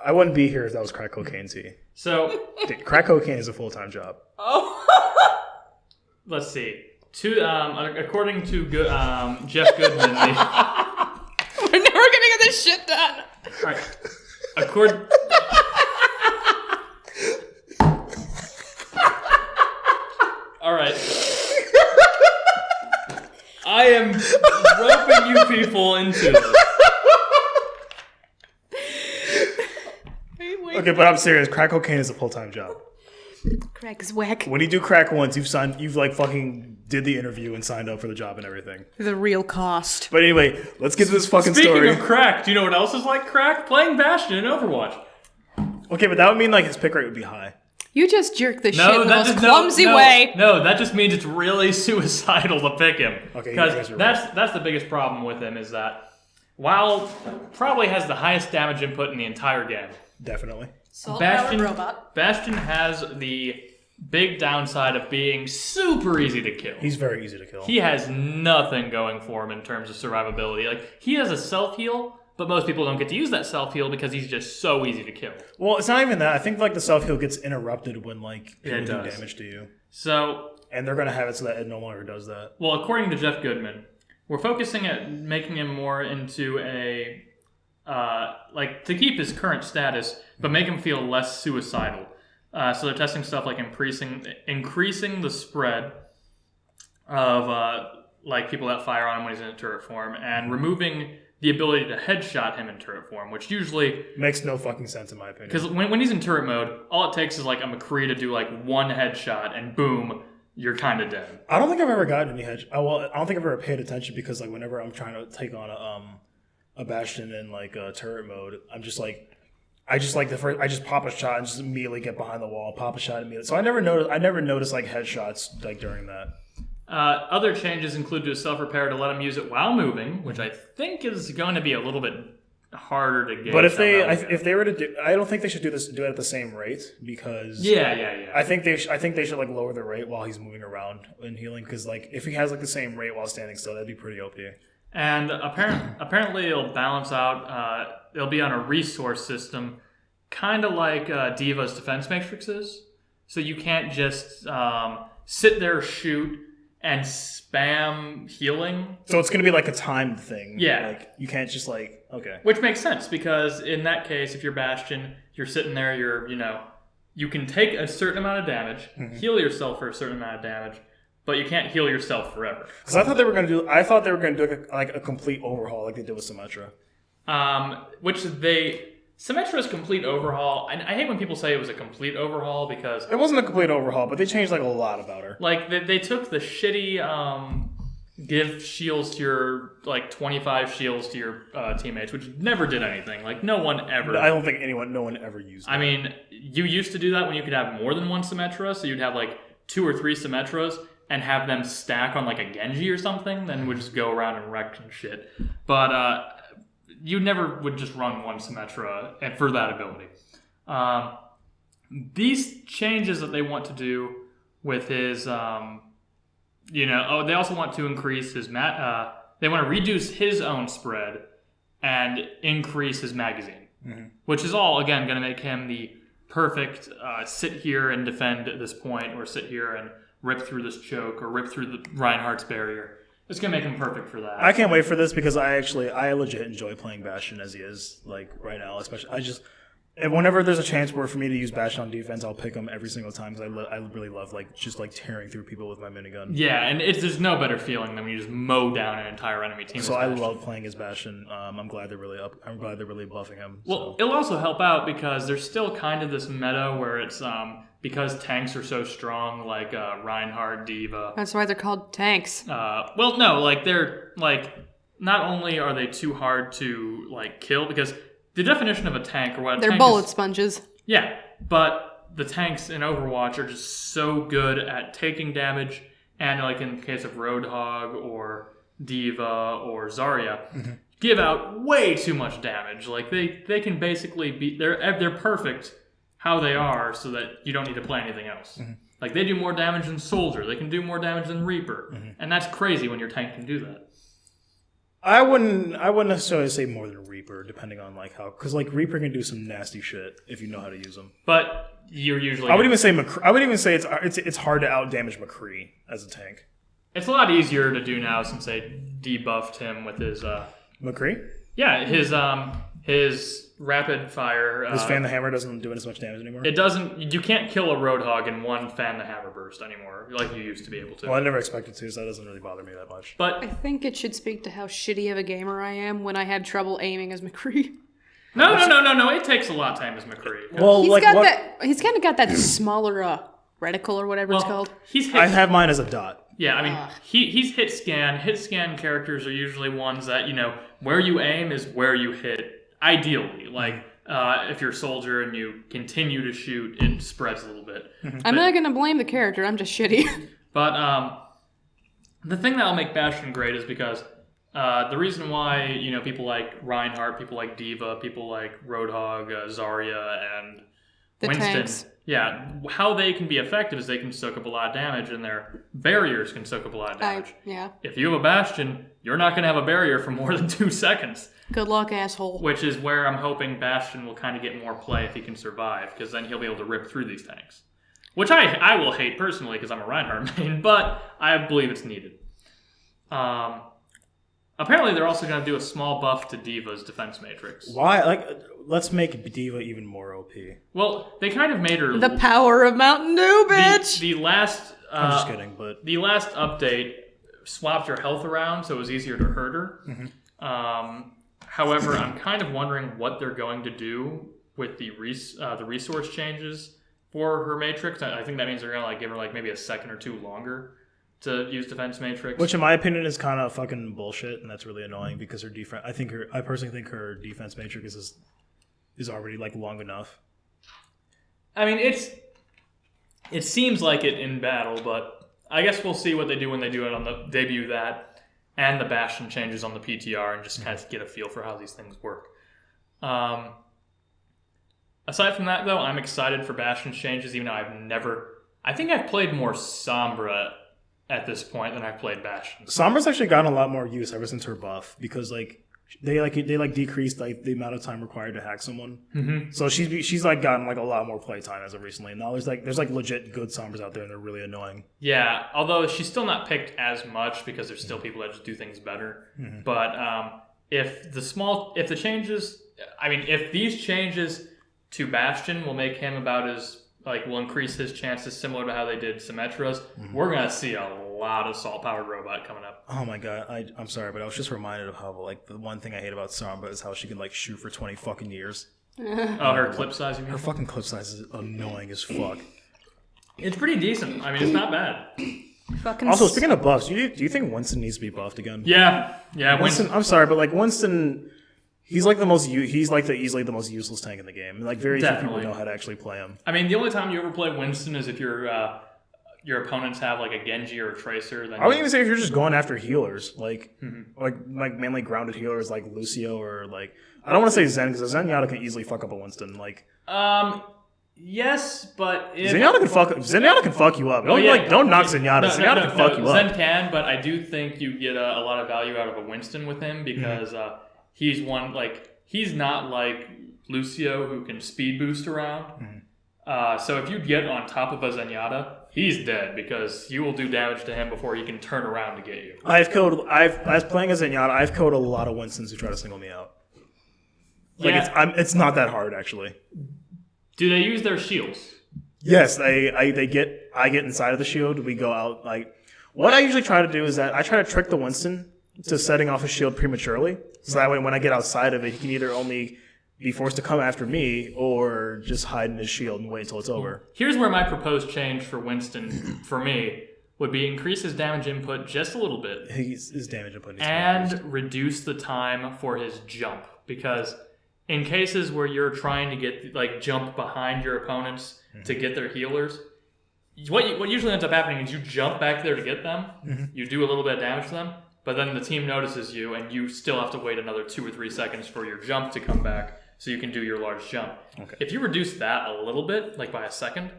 I wouldn't be here if that was crack cocaine tea. So, Dude, crack cocaine is a full-time job. Oh. let's see. According to Jeff Goodman, We're never gonna get this shit done. all right. All right. I am roping you people into this. Okay, but I'm serious. Crack cocaine is a full-time job. Crack is whack. When you do crack once, you've like fucking did the interview and signed up for the job and everything. The real cost. But anyway, let's get to this fucking Speaking story. of crack, do you know what else is like crack? Playing Bastion in Overwatch. Okay, but that would mean like his pick rate would be high. You just jerk the shit in the most clumsy way. No, that just means it's really suicidal to pick him. Okay, because that's the biggest problem with him is that while probably has the highest damage input in the entire game. Definitely. Bastion has the big downside of being super easy to kill. He's very easy to kill. He has nothing going for him in terms of survivability. Like, he has a self-heal, but most people don't get to use that self-heal because he's just so easy to kill. Well, it's not even that. I think like the self-heal gets interrupted when like people do damage to you. So, and they're going to have it so that it no longer does that. Well, according to Jeff Goodman, we're focusing at making him more into a to keep his current status, but make him feel less suicidal. So they're testing stuff like increasing the spread of people that fire on him when he's in a turret form, and removing the ability to headshot him in turret form, which usually makes no fucking sense in my opinion. Because when he's in turret mode, all it takes is like a McCree to do like one headshot, and boom, you're kind of dead. I don't think I've ever gotten any headshot. Well, I don't think I've ever paid attention because like whenever I'm trying to take on a Bastion in like turret mode, I'm just like. I just pop a shot and just immediately get behind the wall, pop a shot immediately. So I never noticed like headshots like during that. Other changes include to self-repair to let him use it while moving, which I think is going to be a little bit harder to get. But if they were to do, I don't think they should do it at the same rate because yeah. I think they should like lower the rate while he's moving around and healing because like if he has like the same rate while standing still, that'd be pretty OP. And apparently it'll balance out. It'll be on a resource system, kind of like D.Va's defense matrix is. So you can't just sit there, shoot, and spam healing. So it's going to be like a timed thing. Yeah. Like you can't just like, okay. Which makes sense because in that case, if you're Bastion, you're sitting there, you can take a certain amount of damage, heal yourself for a certain amount of damage, but you can't heal yourself forever. Because I thought they were going to do like a complete overhaul like they did with Symmetra. Symmetra's complete overhaul, and I hate when people say it was a complete overhaul because... It wasn't a complete overhaul, but they changed like a lot about her. Like, they took the shitty give shields to your, 25 shields to your teammates, which never did anything. Like, no one ever... I don't think no one ever used that. I mean, you used to do that when you could have more than one Symmetra, so you'd have 2 or 3 Symmetras and have them stack on a Genji or something, then would just go around and wreck and shit. But you never would just run one Symmetra for that ability. These changes that they want to do with his, they also want to increase his, they want to reduce his own spread and increase his magazine, which is all, again, going to make him the perfect sit here and defend at this point, or sit here and rip through this choke, or rip through the Reinhardt's barrier. It's going to make him perfect for that. I can't wait for this because I legit enjoy playing Bastion as he is, right now. Especially, whenever there's a chance for me to use Bastion on defense, I'll pick him every single time because I really love tearing through people with my minigun. Yeah, and there's no better feeling than when you just mow down an entire enemy team. So I love playing as Bastion. I'm glad they're really buffing him. Well, it'll also help out because there's still kind of this meta where it's because tanks are so strong, like Reinhardt, D.Va. That's why they're called tanks. Well, no, they're not only are they too hard to kill, because the definition of a tank or what a they're tank bullet is, sponges. Yeah, but the tanks in Overwatch are just so good at taking damage, and in the case of Roadhog or D.Va or Zarya, give out way too much damage. They can basically be they're perfect how they are, so that you don't need to play anything else. They do more damage than Soldier. They can do more damage than Reaper. And that's crazy when your tank can do that. I wouldn't necessarily say more than Reaper. Reaper, depending on like how, because like Reaper can do some nasty shit if you know how to use them. But you're usually. I would even say it's hard to out damage McCree as a tank. It's a lot easier to do now since they debuffed him with his. McCree? Yeah, his rapid fire. His Fan the Hammer doesn't do as much damage anymore? It doesn't. You can't kill a Roadhog in one Fan the Hammer burst anymore, like you used to be able to. Well, I never expected to, so that doesn't really bother me that much. But I think it should speak to how shitty of a gamer I am when I had trouble aiming as McCree. No. It takes a lot of time as McCree. Well, He's kind of got that smaller reticle or whatever it's called. I have mine as a dot. Yeah, I mean, he's hit scan. Hit scan characters are usually ones that, where you aim is where you hit, ideally. Like, if you're a soldier and you continue to shoot, it spreads a little bit. I'm not going to blame the character, I'm just shitty. But the thing that'll make Bastion great is because the reason why, people like Reinhardt, people like D.Va, people like Roadhog, Zarya, and the Winston... tanks. Yeah, how they can be effective is they can soak up a lot of damage, and their barriers can soak up a lot of damage. If you have a Bastion, you're not going to have a barrier for more than 2 seconds. Good luck, asshole. Which is where I'm hoping Bastion will kind of get more play if he can survive, because then he'll be able to rip through these tanks. Which I will hate personally, because I'm a Reinhardt main, but I believe it's needed. Apparently, they're also going to do a small buff to D.Va's defense matrix. Why? Let's make D.Va even more OP. Well, they kind of made her... The power of Mountain Dew, bitch! The last... I'm just kidding, but... The last update swapped her health around, so it was easier to hurt her. Mm-hmm. However, I'm kind of wondering what they're going to do with the resource changes for her matrix. I think that means they're going to give her maybe a second or two longer to use defense matrix, which in my opinion is kind of fucking bullshit, and that's really annoying because her defense. I personally think her defense matrix is already long enough. I mean, it seems like it in battle, but I guess we'll see what they do when they do it on the debut that and the Bastion changes on the PTR and just kind of get a feel for how these things work. Aside from that, though, I'm excited for Bastion's changes, even though I think I've played more Sombra at this point than I've played Bastion. Sombra's actually gotten a lot more use ever since her buff because they decreased the amount of time required to hack someone. Mm-hmm. So she's gotten a lot more play time as of recently. Now there's legit good Sombras out there and they're really annoying. Yeah, although she's still not picked as much because there's still people that just do things better. Mm-hmm. But if these changes to Bastion will make him about as will increase his chances similar to how they did Symmetra's, mm-hmm. We're gonna see a lot of salt-powered robot coming up. Oh my god, I'm sorry, but I was just reminded of how the one thing I hate about Sombra is how she can shoot for 20 fucking years. Oh, her clip size, you mean? Her fucking clip size is annoying as fuck. It's pretty decent. I mean, it's not bad. Also, speaking of buffs, do you think Winston needs to be buffed again? Yeah. Winston. I'm sorry, but Winston. He's easily the most useless tank in the game. Very few people know how to actually play him. I mean, the only time you ever play Winston is if your opponents have a Genji or a Tracer. Then I would even say if you're just going after healers, mainly grounded healers like Lucio or I don't want to say Zen because Zenyatta can easily fuck up a Winston. Yes, but if... Zenyatta can fuck you up. Don't knock Zenyatta. Zenyatta can fuck you up. Zen can, but I do think you get a lot of value out of a Winston with him because he's one he's not like Lucio who can speed boost around. Mm-hmm. So if you get on top of a Zenyatta, he's dead because you will do damage to him before he can turn around to get you. As playing as Zenyatta, I've killed a lot of Winstons who try to single me out. It's not that hard actually. Do they use their shields? Yes, I get inside of the shield. We go out. What I usually try to do is that I try to trick the Winston to setting off a shield prematurely, so that way when I get outside of it, he can either only be forced to come after me or just hide in his shield and wait until it's over. Here's where my proposed change for Winston, for me, would be increase his damage input just a little bit. His damage input needs and reduce the time for his jump, because in cases where you're trying to get jump behind your opponents to get their healers, what usually ends up happening is you jump back there to get them, you do a little bit of damage to them, but then the team notices you and you still have to wait another 2 or 3 seconds for your jump to come back so you can do your large jump. Okay. If you reduce that a little bit, by a second,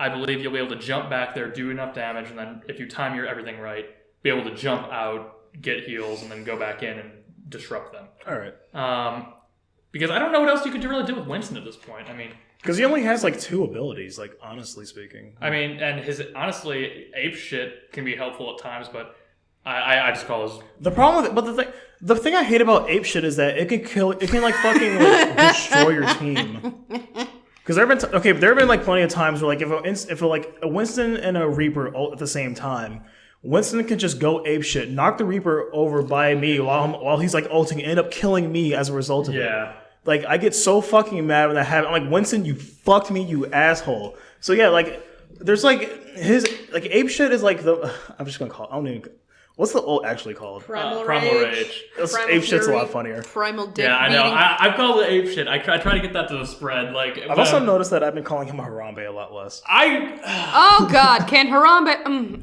I believe you'll be able to jump back there, do enough damage, and then if you time everything right, be able to jump out, get heals, and then go back in and disrupt them. All right. Because I don't know what else you could really do with Winston at this point. I mean, because he only has like 2 abilities, like honestly speaking. I mean, and his honestly ape shit can be helpful at times, but I just call his The problem with it, but the thing I hate about ape shit is that it can like fucking like destroy your team. Because there have been like plenty of times where like if a Winston and a Reaper ult at the same time, Winston can just go ape shit, knock the Reaper over by me while he's like ulting, and end up killing me as a result of it. yeah. Like, I get so fucking mad when that happens. I'm like, Winston, you fucked me, you asshole. So yeah, like, there's like his like ape shit is like the. I'm just gonna call it. I don't even. What's the ult actually called? Primal Rage. Primal Ape shit's a Fury, lot funnier. Primal dick Yeah, I know. beating. I've called it ape shit. I try to get that to the spread. Like, I've also noticed that I've been calling him a Harambe a lot less. Oh God, can Harambe?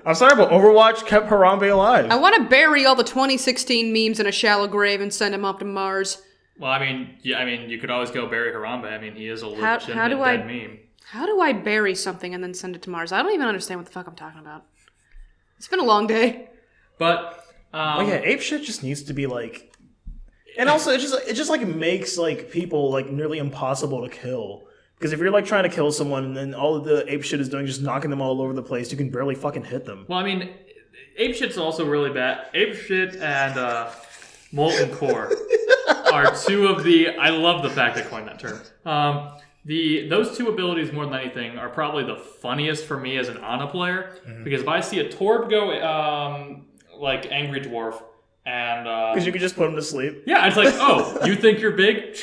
I'm sorry, but Overwatch kept Harambe alive. I want to bury all the 2016 memes in a shallow grave and send them up to Mars. Well, I mean, you could always go Barry Harambe. I mean, he is a How legitimate do I- dead meme. How do I bury something and then send it to Mars? I don't even understand what the fuck I'm talking about. It's been a long day. But yeah, ape shit just needs to be like, and also it just like makes like people like nearly impossible to kill. Because if you're like trying to kill someone and then all the ape shit is doing is just knocking them all over the place, you can barely fucking hit them. well, I mean, ape shit's also really bad. Ape shit and molten core are 2 of the. I love the fact I coined that term. Those 2 abilities more than anything are probably the funniest for me as an Ana player, because if I see a Torb go like Angry Dwarf and Because you can just put them to sleep. yeah, it's like, oh, you think you're big?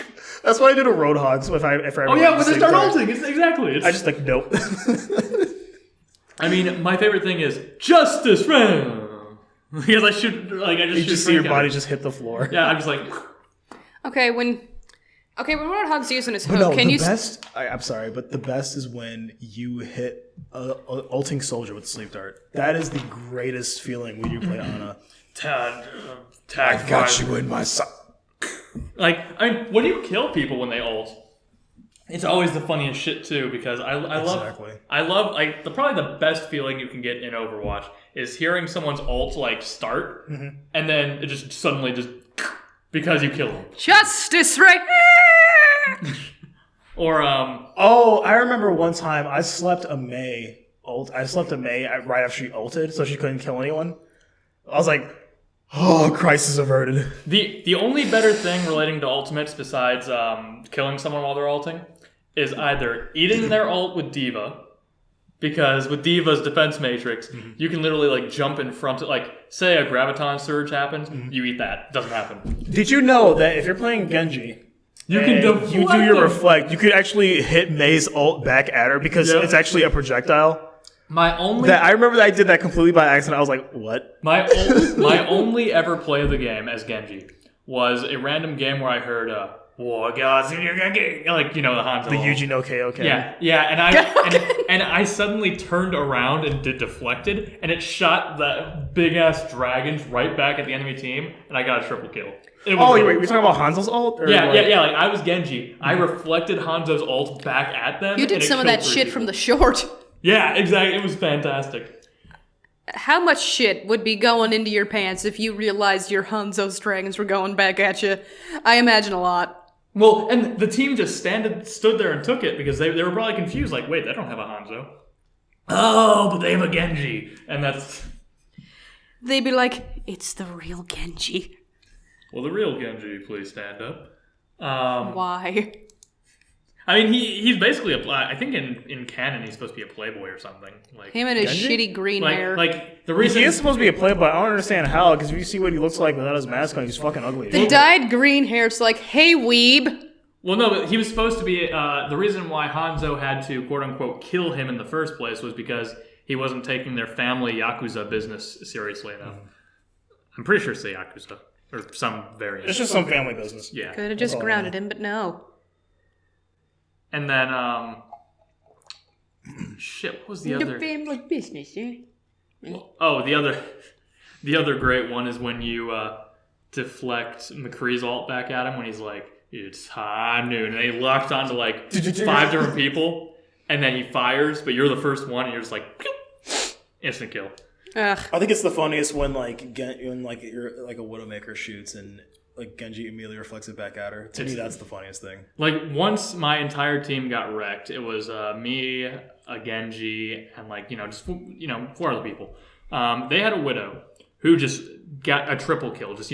That's what I do to Roadhogs if I Oh yeah, when they start ulting, exactly. I just like nope. I mean, my favorite thing is justice, because I shoot like I just You shoot just see your Frank body out. just hit the floor. Yeah, I'm just like. Okay, when Roadhog's using his hook, No, can the you? best. I'm sorry, but the best is when you hit a ulting soldier with sleep dart. That is the greatest feeling when you play Ana. Tag in my sight. Like, I mean, when you kill people when they ult, it's always the funniest shit too. Because I love like probably the best feeling you can get in Overwatch is hearing someone's ult like start, and then it just suddenly just because you kill them. Justice, right? Or Oh, I remember one time I slept a Mei right after she ulted, so she couldn't kill anyone. I was like, oh, crisis averted. the only better thing relating to ultimates besides killing someone while they're ulting is either eating their ult with Diva, because with Diva's defense matrix, you can literally like jump in front of, like, say a graviton surge happens, you eat that. It doesn't happen. Did you know that if you're playing Genji, You can deflect you do your them. reflect, you could actually hit Mei's ult back at her because Yep. it's actually a projectile? My only I remember that I did that completely by accident. I was like, what? my only ever play of the game as Genji was a random game where I heard "War gods in your Genji," like, you know, the Hanzo. The Yuji no KOK. Yeah, and I suddenly turned around and deflected, and it shot the big ass dragons right back at the enemy team, and I got a triple kill. It was Oh, really- wait, you're talking about Hanzo's ult? Or Yeah, like- like I was Genji. I reflected Hanzo's ult back at them. You did and it some of killed that 3 shit people. from the short. Yeah, exactly. It was fantastic. How much shit would be going into your pants if you realized your Hanzo's dragons were going back at you? I imagine a lot. Well, and the team just stood there and took it because they were probably confused. Like, wait, they don't have a Hanzo. Oh, but they have a Genji, and that's They'd be like, it's the real Genji. well, the real Genji. Please stand up. Why? I mean, he's basically I think in canon he's supposed to be a playboy or something. Like Him and his Genji? shitty green hair. like the reason He is supposed to be a playboy. I don't understand how, because if you see what he looks like without his mask on, he's fucking ugly. The dyed green hair, it's like, hey, weeb. Well, no, but he was supposed to be. The reason why Hanzo had to quote unquote kill him in the first place was because he wasn't taking their family Yakuza business seriously enough. I'm pretty sure it's the Yakuza or some variant. It's just some family business. Yeah. Could have just all I grounded him, but no. And then, shit, what was the other? family business, eh? Oh, the other great one is when you deflect McCree's ult back at him when he's like, "It's high noon," and they locked onto like 5 different people, and then he fires, but you're the first one, and you're just like, pew! Instant kill. Ugh. I think it's the funniest when you're like a Widowmaker shoots and like Genji immediately reflects it back at her. To me, that's the funniest thing. Like, once my entire team got wrecked, it was me, a Genji, and just 4 other people. They had a Widow who just got a triple kill. Just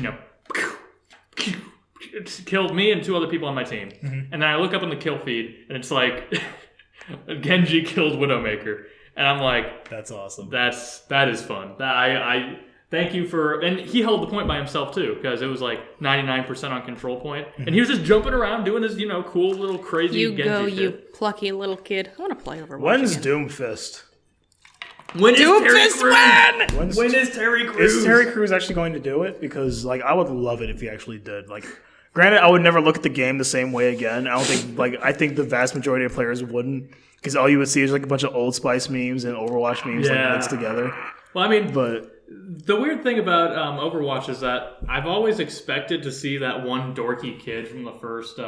killed me and 2 other people on my team. Mm-hmm. And then I look up in the kill feed, and it's like Genji killed Widowmaker, and I'm like, that's awesome. That is fun. I thank you for, and he held the point by himself too, because it was like 99% on control point, and he was just jumping around doing this, cool little crazy. You Genji go, shit. you plucky little kid. I want to play Overwatch. When's again. Doomfist? When is Terry Doomfist Crews? When is Terry Crews? Is Terry Crews actually going to do it? Because I would love it if he actually did. Granted, I would never look at the game the same way again. I don't think I think the vast majority of players wouldn't, because all you would see is a bunch of Old Spice memes and Overwatch memes mixed together. Well, I mean, but the weird thing about Overwatch is that I've always expected to see that one dorky kid from the first.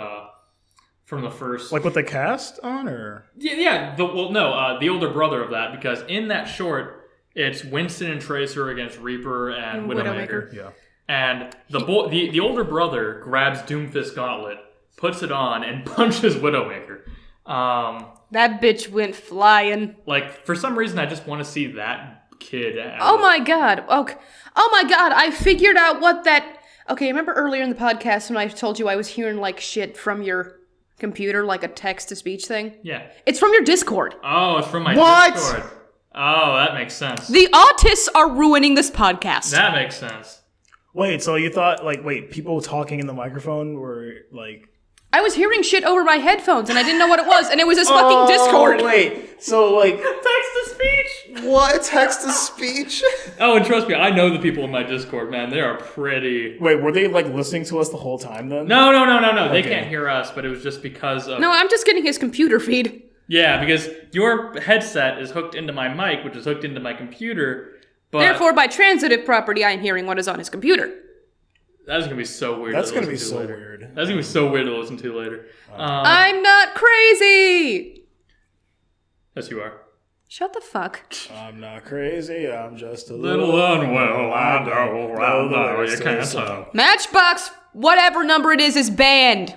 Like with the cast on, or the older brother of that, because in that short it's Winston and Tracer against Reaper and Widowmaker. Yeah. And the older brother grabs Doomfist Gauntlet, puts it on, and punches Widowmaker. That bitch went flying. For some reason, I just want to see that kid. Oh my god. Okay. Oh my god. I figured out what that. Okay, remember earlier in the podcast when I told you I was hearing shit from your computer, like a text-to-speech thing? Yeah. It's from your Discord. Oh, it's from my What? Discord. Oh, that makes sense. The autists are ruining this podcast. That makes sense. Wait, so you thought people talking in the microphone were I was hearing shit over my headphones and I didn't know what it was, and it was this fucking Discord. Wait, so Text-to-speech? what? Text-to-speech? Oh, and trust me, I know the people in my Discord, man. They are pretty... Wait, were they listening to us the whole time then? No. Okay. They can't hear us, but it was just because of... No, I'm just getting his computer feed. Yeah, because your headset is hooked into my mic, which is hooked into my computer, but... Therefore, by transitive property, I am hearing what is on his computer. That's going to be so weird. That's going to be so weird. That's going to be so weird to listen to later. I'm not crazy! Yes, you are. Shut the fuck. I'm not crazy, I'm just a Little unwell, I know you can't tell. Matchbox, whatever number it is banned.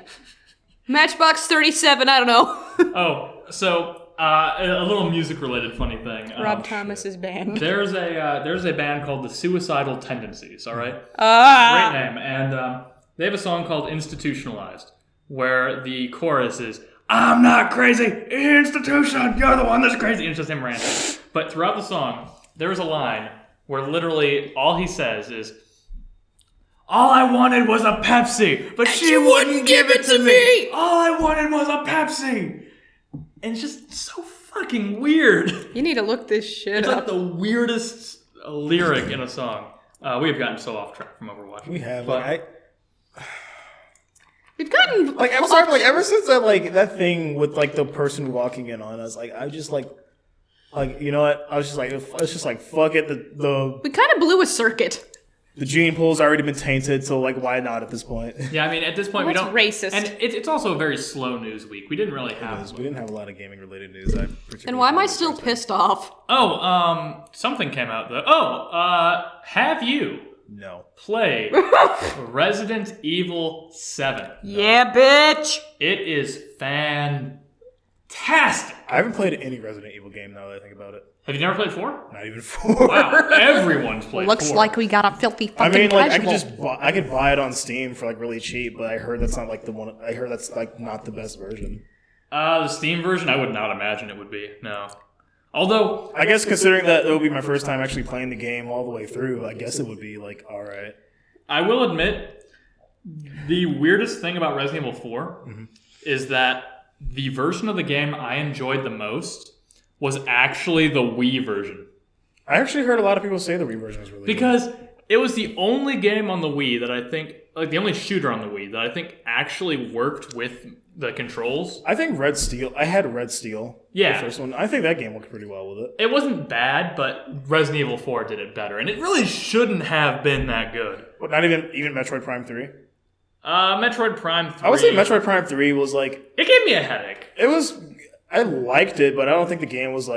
Matchbox 37, I don't know. Oh, so... a little music-related funny thing. Rob Thomas is banned. There's a band called the Suicidal Tendencies. All right, great name, and they have a song called "Institutionalized," where the chorus is "I'm not crazy, institution, you're the one that's crazy." And it's just him ranting. But throughout the song, there's a line where literally all he says is, "All I wanted was a Pepsi, but she wouldn't give it to me. All I wanted was a Pepsi." And it's just so fucking weird. You need to look this shit It's up. like the weirdest lyric in a song. We have gotten so off track from Overwatch. We have. But, We've gotten... I'm sorry, ever since that thing with the person walking in on us, I just you know what? I was just it's just fuck it. We kind of blew a circuit. The gene pool's already been tainted, so why not at this point? yeah, I mean, at this point, we That's don't... racist. And it's also a very slow news week. We didn't really have... We didn't have a lot of gaming-related news. And why am I still pissed off? Oh, something came out, though. Oh, have you played Resident Evil 7? Yeah, bitch! It is fantastic. I haven't played any Resident Evil game now that I think about it. Have you never played 4? Not even 4. Wow, everyone's played 4. Looks like we got a filthy fucking I mean, casual. I could buy it on Steam for really cheap, but I heard that's not the one. I heard that's not the best version. The Steam version, I would not imagine it would be. No. Although, I guess considering that it would be my first time actually playing the game all the way through, I guess it would be all right. I will admit, the weirdest thing about Resident Evil 4 is that the version of the game I enjoyed the most was actually the Wii version. I actually heard a lot of people say the Wii version was really good. Because it was the only game on the Wii that I think, the only shooter on the Wii that I think actually worked with the controls. I think Red Steel. I had Red Steel. Yeah. The first one. I think that game worked pretty well with it. It wasn't bad, but Resident Evil 4 did it better. And it really shouldn't have been that good. But not even Metroid Prime 3? Metroid Prime 3. I would say Metroid Prime 3 was It gave me a headache. It was... I liked it, but I don't think the game was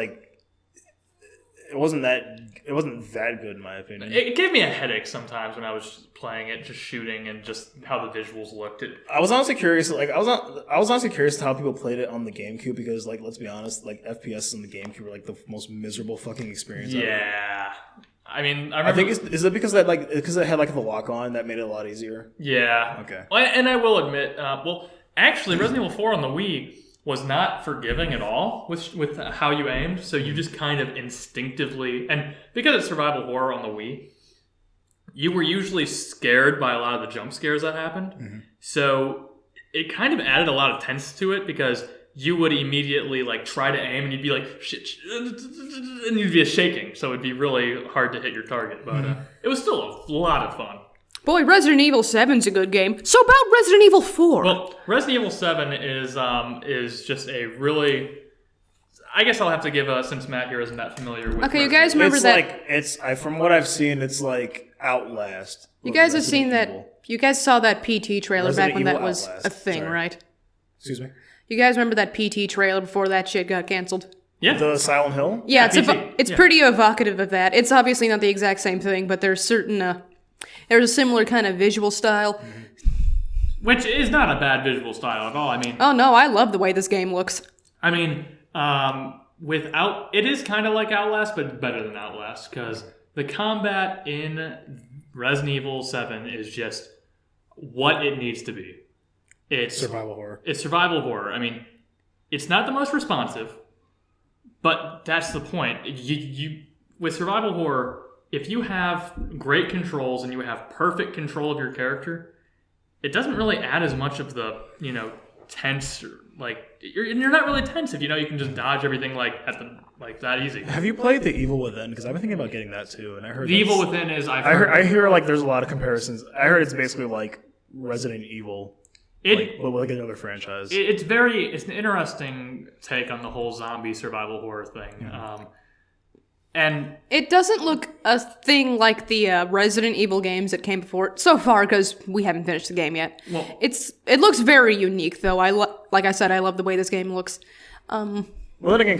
it wasn't that good in my opinion. It gave me a headache sometimes when I was playing it, just shooting and just how the visuals looked. I was honestly curious. Like I was honestly curious to how people played it on the GameCube because, like, let's be honest, like FPS on the GameCube were like the most miserable fucking experience. Yeah, I mean, I remember. I think is it because that because it had like the lock on that made it a lot easier. Yeah. Okay. Well, and I will admit, actually, Resident Evil 4 on the Wii was not forgiving at all with how you aimed. So you just kind of instinctively, and because it's survival horror on the Wii, you were usually scared by a lot of the jump scares that happened. Mm-hmm. So it kind of added a lot of tense to it because you would immediately like try to aim and you'd be like shit, and you'd be shaking. So it'd be really hard to hit your target. But it was still a lot of fun. Boy, Resident Evil 7's a good game. So about Resident Evil 4. Well, Resident Evil 7 is just a really... I guess I'll have to give since Matt here isn't that familiar with. Okay, you guys remember from what I've seen, it's like Outlast. You guys have seen that. You guys saw that PT trailer back when that was Outlast. a thing, Sorry. right? Excuse me. You guys remember that PT trailer before that shit got canceled? Yeah. The Silent Hill? Yeah, it's Yeah. pretty evocative of that. It's obviously not the exact same thing, but there's certain there's a similar kind of visual style. Which is not a bad visual style at all. I mean, Oh no, I love the way this game looks. I mean, it is kind of like Outlast, but better than Outlast because the combat in Resident Evil 7 is just what it needs to be. It's survival horror. It's survival horror. I mean, it's not the most responsive, but that's the point. You with survival horror, if you have great controls and you have perfect control of your character, it doesn't really add as much of the, tense, like you're not really tense if you can just dodge everything like that easy. Have you played The Evil Within? Because I've been thinking about getting that too, and I heard The Evil Within is I hear like there's a lot of comparisons. I heard it's basically like Resident Evil, but like another franchise. It's an interesting take on the whole zombie survival horror thing. Mm-hmm. And it doesn't look a thing like the Resident Evil games that came before it so far because we haven't finished the game yet. Well, it looks very unique though. Like I said, I love the way this game looks. Well, then again,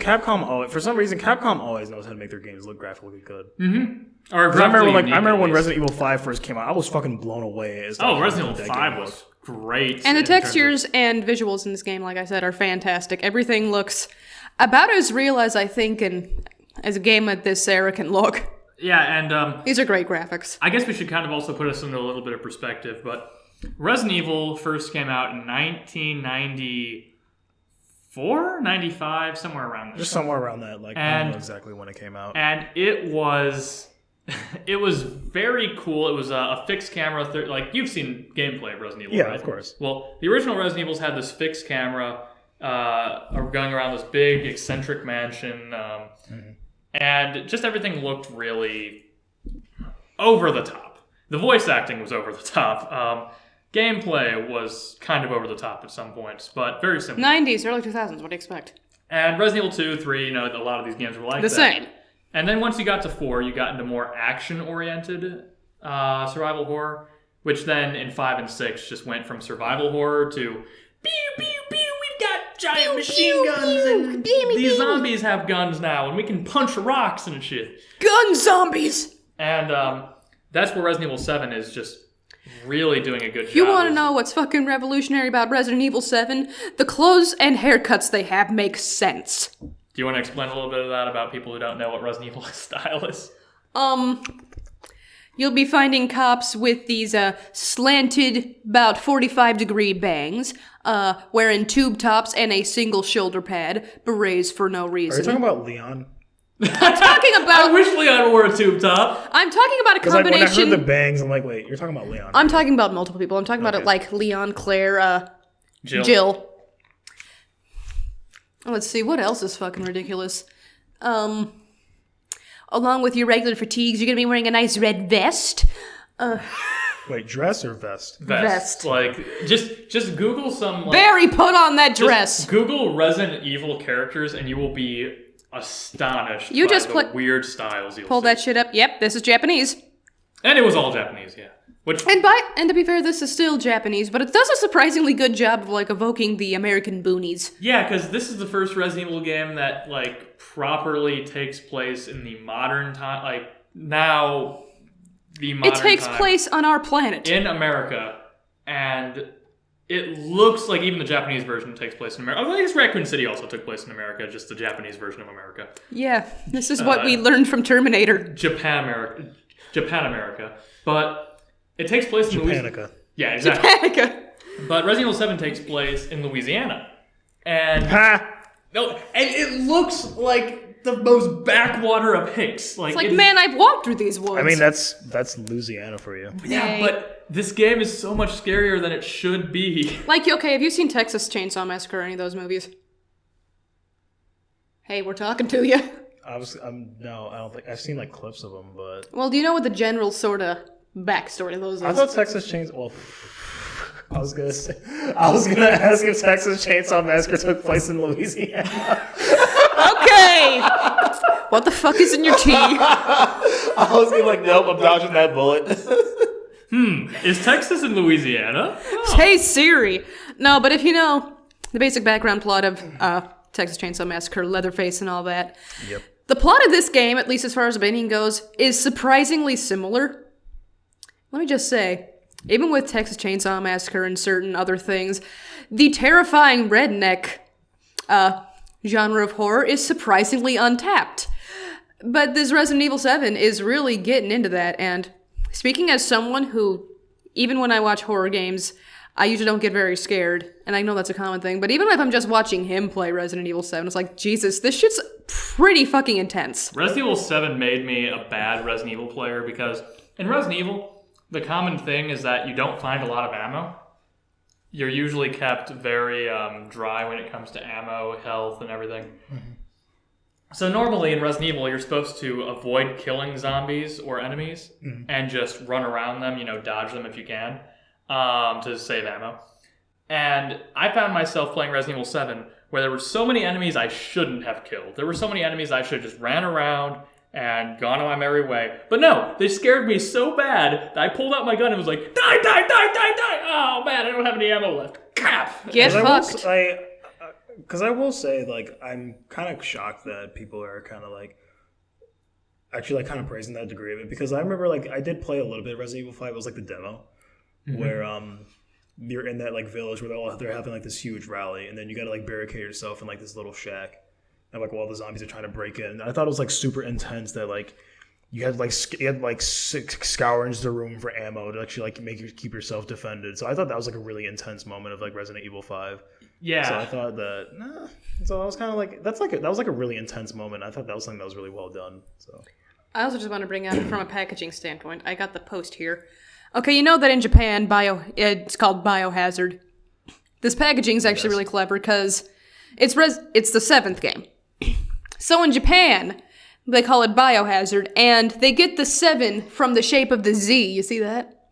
for some reason, Capcom always knows how to make their games look graphically good. Mm-hmm. Or I remember when Resident Evil 5 first came out, I was fucking blown away. Resident Evil 5 was great. And the textures and visuals in this game, like I said, are fantastic. Everything looks about as real as I think as a game of this era can look. Yeah, and these are great graphics. I guess we should kind of also put us into a little bit of perspective, but Resident Evil first came out in 1994, 95, somewhere around there. Just somewhere around that. I don't know exactly when it came out. And it was very cool. It was a fixed camera. You've seen gameplay of Resident Evil, yeah, right? Of course. Well, the original Resident Evils had this fixed camera going around this big eccentric mansion. And just everything looked really over the top. The voice acting was over the top. Gameplay was kind of over the top at some points, but very simple. 90s, early 2000s, what do you expect? And Resident Evil 2, 3, a lot of these games were like the that. Same. And then once you got to 4, you got into more action-oriented survival horror, which then in 5 and 6 just went from survival horror to pew, pew, pew, we've got giant machine guns and these zombies have guns now and we can punch rocks and shit. Gun zombies! And that's where Resident Evil 7 is just really doing a good job. You want to know what's fucking revolutionary about Resident Evil 7? The clothes and haircuts they have make sense. Do you want to explain a little bit of that about people who don't know what Resident Evil style is? You'll be finding cops with these slanted, about 45-degree bangs, wearing tube tops and a single shoulder pad, berets for no reason. Are you talking about Leon? I wish Leon wore a tube top. I'm talking about a combination. When I heard the bangs, I'm like, wait, you're talking about Leon. I'm talking about multiple people. I'm talking about it like Leon, Claire, Jill. Let's see, what else is fucking ridiculous? Along with your regular fatigues, you're gonna be wearing a nice red vest. Wait, dress or vest? Vest. Just Google some. Barry, put on that dress. Google Resident Evil characters, and you will be astonished. The weird styles you'll pull see. that shit up. Yep, this is Japanese. And it was all Japanese, yeah. And to be fair, this is still Japanese, but it does a surprisingly good job of like evoking the American boonies. Yeah, because this is the first Resident Evil game that like properly takes place in the modern time. Like now, the modern It takes time place on our planet. in America, and it looks like even the Japanese version takes place in America. I guess Raccoon City also took place in America, just the Japanese version of America. Yeah, this is what we learned from Terminator. Japan America, but it takes place in Louisiana. Japanica. Yeah, exactly. Japanica. But Resident Evil 7 takes place in Louisiana. And it looks like the most backwater of Hicks. It's like, man, I've walked through these woods. I mean, that's Louisiana for you. Yeah, but this game is so much scarier than it should be. Like, okay, have you seen Texas Chainsaw Massacre or any of those movies? Hey, we're talking to you. No, I don't think I've seen like clips of them, but Well, do you know what the general sort of backstory of those is? I thought Texas Chainsaw. Well, I was gonna ask if Texas Chainsaw Massacre took place in Louisiana. Okay. What the fuck is in your tea? I was gonna like, nope, I'm dodging that bullet. Is Texas in Louisiana? Oh. Hey Siri. No, but if you know the basic background plot of Texas Chainsaw Massacre, Leatherface, and all that. Yep. The plot of this game, at least as far as Albanian goes, is surprisingly similar. Let me just say, even with Texas Chainsaw Massacre and certain other things, the terrifying redneck genre of horror is surprisingly untapped. But this Resident Evil 7 is really getting into that, and speaking as someone who, even when I watch horror games, I usually don't get very scared, and I know that's a common thing, but even if I'm just watching him play Resident Evil 7, it's like, Jesus, this shit's pretty fucking intense. Resident Evil 7 made me a bad Resident Evil player because in Resident Evil, the common thing is that you don't find a lot of ammo. You're usually kept very dry when it comes to ammo, health, and everything. Mm-hmm. So normally in Resident Evil, you're supposed to avoid killing zombies or enemies and just run around them, dodge them if you can. To save ammo. And I found myself playing Resident Evil 7 where there were so many enemies I shouldn't have killed. There were so many enemies I should have just ran around and gone on my merry way. But no, they scared me so bad that I pulled out my gun and was like, die, die, die, die, die! Oh man, I don't have any ammo left. Crap! Get fucked. Because I will say, like, I'm kind of shocked that people are kind of like, actually like kind of praising that degree of it. Because I remember, like, I did play a little bit of Resident Evil 5. It was like the demo. Where you're in that like village where they're having like this huge rally, and then you gotta like barricade yourself in like this little shack, and like while the zombies are trying to break in. And I thought it was like super intense that like you had scourge the room for ammo to actually like make you keep yourself defended. So I thought that was like a really intense moment of like Resident Evil 5. Yeah. So I thought that so I was kind of like that was like a really intense moment. I thought that was something that was really well done. So I also just want to bring up from a packaging standpoint. I got the post here. Okay, you know that in Japan, it's called Biohazard. This packaging is actually really clever because it's the 7th game. So in Japan, they call it Biohazard, and they get the 7 from the shape of the Z. You see that?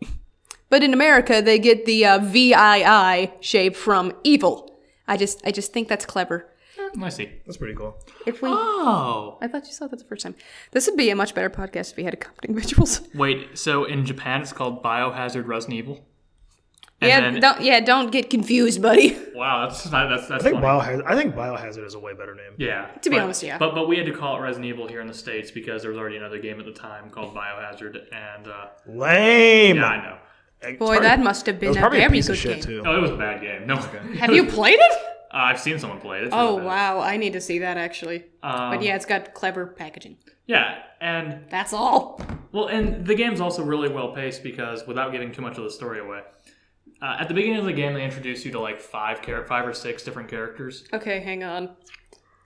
But in America, they get the VII shape from evil. I just think that's clever. I see. That's pretty cool. I thought you saw that the first time. This would be a much better podcast if we had accompanying visuals. Wait, so in Japan it's called Biohazard Resident Evil? And don't get confused, buddy. Wow, that's I think Biohazard is a way better name. Yeah. To be honest, yeah. But we had to call it Resident Evil here in the States because there was already another game at the time called Biohazard, and lame. Yeah, I know. Boy, that must have been a very good game. Too. Oh, it was a bad game. No. Have you played it? I've seen someone play it. It's Oh, really bad. wow. I need to see that, actually. But yeah, it's got clever packaging. Yeah, and That's all. well, and the game's also really well paced because, without giving too much of the story away, at the beginning of the game they introduce you to like 5 or 6 different characters. Okay, hang on.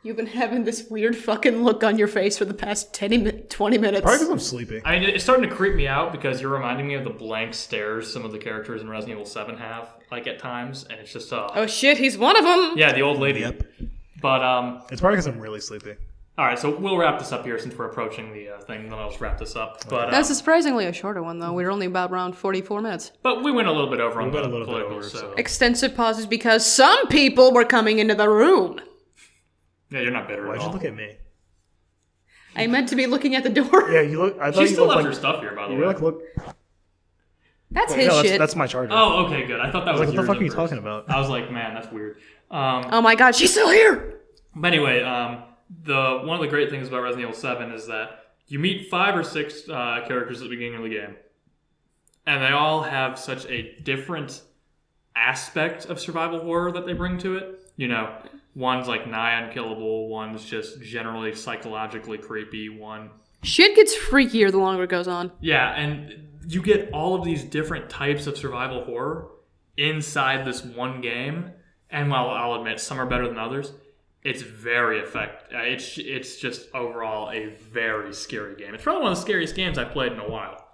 You've been having this weird fucking look on your face for the past 20 minutes. Probably because I'm sleepy. I mean, it's starting to creep me out because you're reminding me of the blank stares some of the characters in Resident Evil 7 have, like at times, and it's just Oh shit, he's one of them! yeah, the old lady. Yep. But It's probably because I'm really sleepy. all right, so we'll wrap this up here since we're approaching the thing, and then I'll just wrap this up. But That's surprisingly a shorter one, though. We're only about around 44 minutes. but we went a little bit over on went the a little bit political, over, so. Extensive pauses because some people were coming into the room. Yeah, you're not bitter Why'd at you all. look at me? I meant to be looking at the door. Yeah, you look. I thought She you still looked left like her stuff here, by the you way. were like look. That's Wait, his no, shit. That's my charger. Oh, okay, good. I thought that was what the yours fuck at are you first. talking about? I was like, man, that's weird. Oh my god, she's still here! But anyway, one of the great things about Resident Evil 7 is that you meet 5 or 6 characters at the beginning of the game, and they all have such a different aspect of survival horror that they bring to it. You know, one's like nigh unkillable, one's just generally psychologically creepy, one... Shit gets freakier the longer it goes on. Yeah, and you get all of these different types of survival horror inside this one game, and while I'll admit some are better than others, it's very effective. It's just overall a very scary game. It's probably one of the scariest games I've played in a while.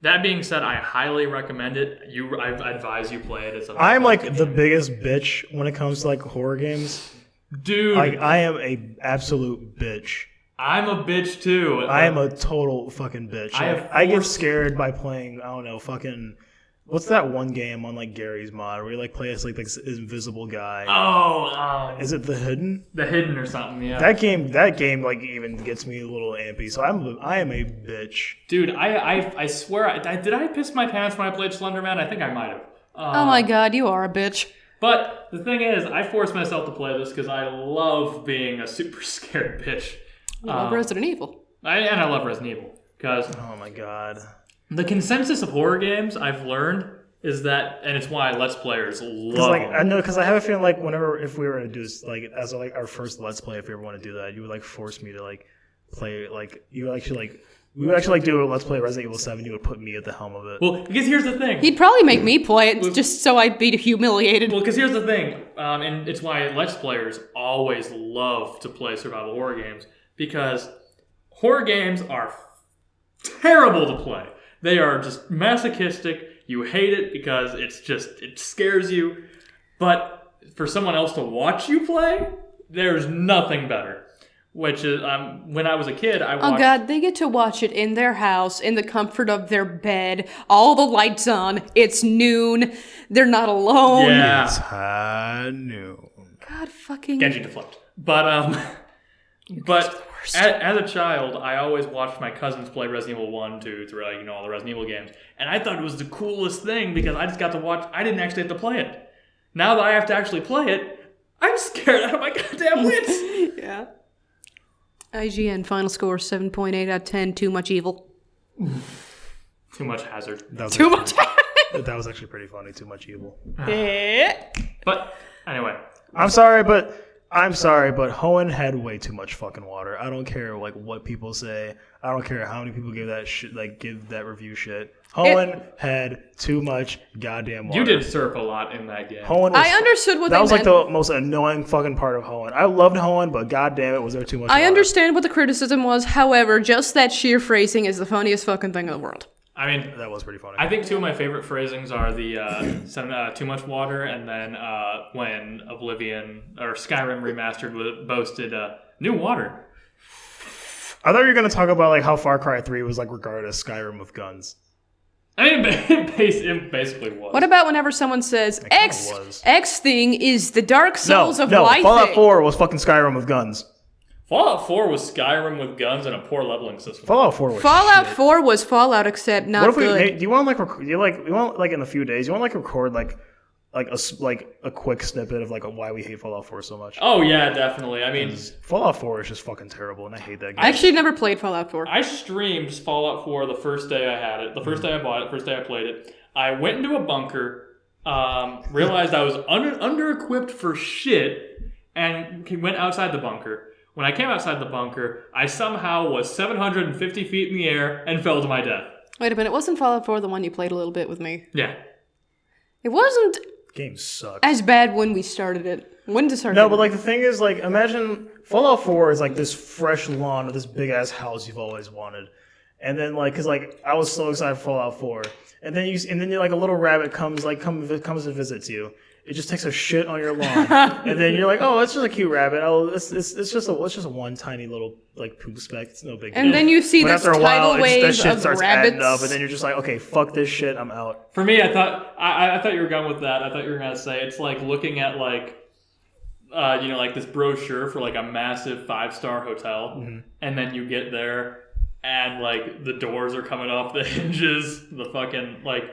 That being said, I highly recommend it. I advise you play it. I'm like the biggest bitch when it comes to like horror games. Dude, Like I am a absolute bitch. I'm a bitch too. I am a total fucking bitch. I get scared by playing, I don't know, fucking... What's that one game on like Gary's mod where you like play as like this invisible guy? Oh, is it The Hidden? The Hidden or something? Yeah. That game like even gets me a little ampy. So I am a bitch. Dude, I swear, did I piss my pants when I played Slender Man? I think I might have. Oh my god, you are a bitch. But the thing is, I forced myself to play this because I love being a super scared bitch. I love Resident Evil. And I love Resident Evil because Oh my god. the consensus of horror games I've learned is that, and it's why Let's Players love Like them. I know, because I have a feeling like if we were to do this, like as like our first Let's Play, if we ever want to do that, you would like force me to like play like we would actually do a Let's Play Resident Evil 7. You would put me at the helm of it. Well, because here's the thing. He'd probably make me play it just so I'd be humiliated. Well, because here's the thing, and it's why Let's Players always love to play survival horror games, because horror games are terrible to play. They are just masochistic. You hate it because it scares you. But for someone else to watch you play, there's nothing better. Which is, when I was a kid, I watched... Oh god, they get to watch it in their house, in the comfort of their bed, all the lights on, it's noon, they're not alone. Yeah. It's high noon. God fucking... Genji deflect. But as a child, I always watched my cousins play Resident Evil 1, 2, 3, all the Resident Evil games. And I thought it was the coolest thing because I just got to watch... I didn't actually have to play it. Now that I have to actually play it, I'm scared out of my goddamn wits. Yeah. IGN final score 7.8 out of 10. Too much evil. Too much hazard. Too much. That was actually pretty funny. Too much evil. But anyway, I'm sorry, but Hoenn had way too much fucking water. I don't care like what people say. I don't care how many people give that shit, like give that review shit. Hoenn had too much goddamn water. you did surf a lot in that game. Hoenn was, I understood what that they was like meant. the most annoying fucking part of Hoenn. I loved Hoenn, but goddamn it, was there too much water. I understand what the criticism was. However, just that sheer phrasing is the funniest fucking thing in the world. I mean, That was pretty funny. I think two of my favorite phrasings are the too much water, and then when Oblivion or Skyrim remastered boasted new water. I thought you were gonna talk about like how Far Cry 3 was like regarded as Skyrim with guns. I mean, it basically was. What about whenever someone says kinda X was. X thing is the Dark Souls of no, Y Fallout thing? 4 was fucking Skyrim with guns. Fallout 4 was Skyrim with guns and a poor leveling system. Fallout 4 was Fallout shit. 4 was Fallout except not What if good. do you want like you want like in a few days? You want like record like a quick snippet of like why we hate Fallout 4 so much? Oh yeah, definitely. I mean, Fallout 4 is just fucking terrible, and I hate that game. I actually never played Fallout 4. I streamed Fallout 4 the first day I had it, the first day I bought it, first day I played it. I went into a bunker, realized I was under-equipped for shit, and went outside the bunker. When I came outside the bunker, I somehow was 750 feet in the air and fell to my death. Wait a minute, wasn't Fallout 4 the one you played a little bit with me? Yeah. It wasn't Game sucks. as bad when we started it. When did it start? No, but like the thing is, like imagine Fallout 4 is like this fresh lawn of this big ass house you've always wanted, and then like, cause like I was so excited for Fallout 4, and then you're like a little rabbit comes and visits you. It just takes a shit on your lawn, and then you're like, oh, it's just a cute rabbit. Oh, it's just one tiny little like poop speck. It's no big deal. And then you see But this after a while, tidal wave that shit of starts rabbits. adding up, and then you're just like, okay, fuck this shit, I'm out. For me, I thought you were going with that. I thought you were going to say it's like looking at like, like this brochure for like a massive 5-star hotel, and then you get there, and like the doors are coming off the hinges, the fucking like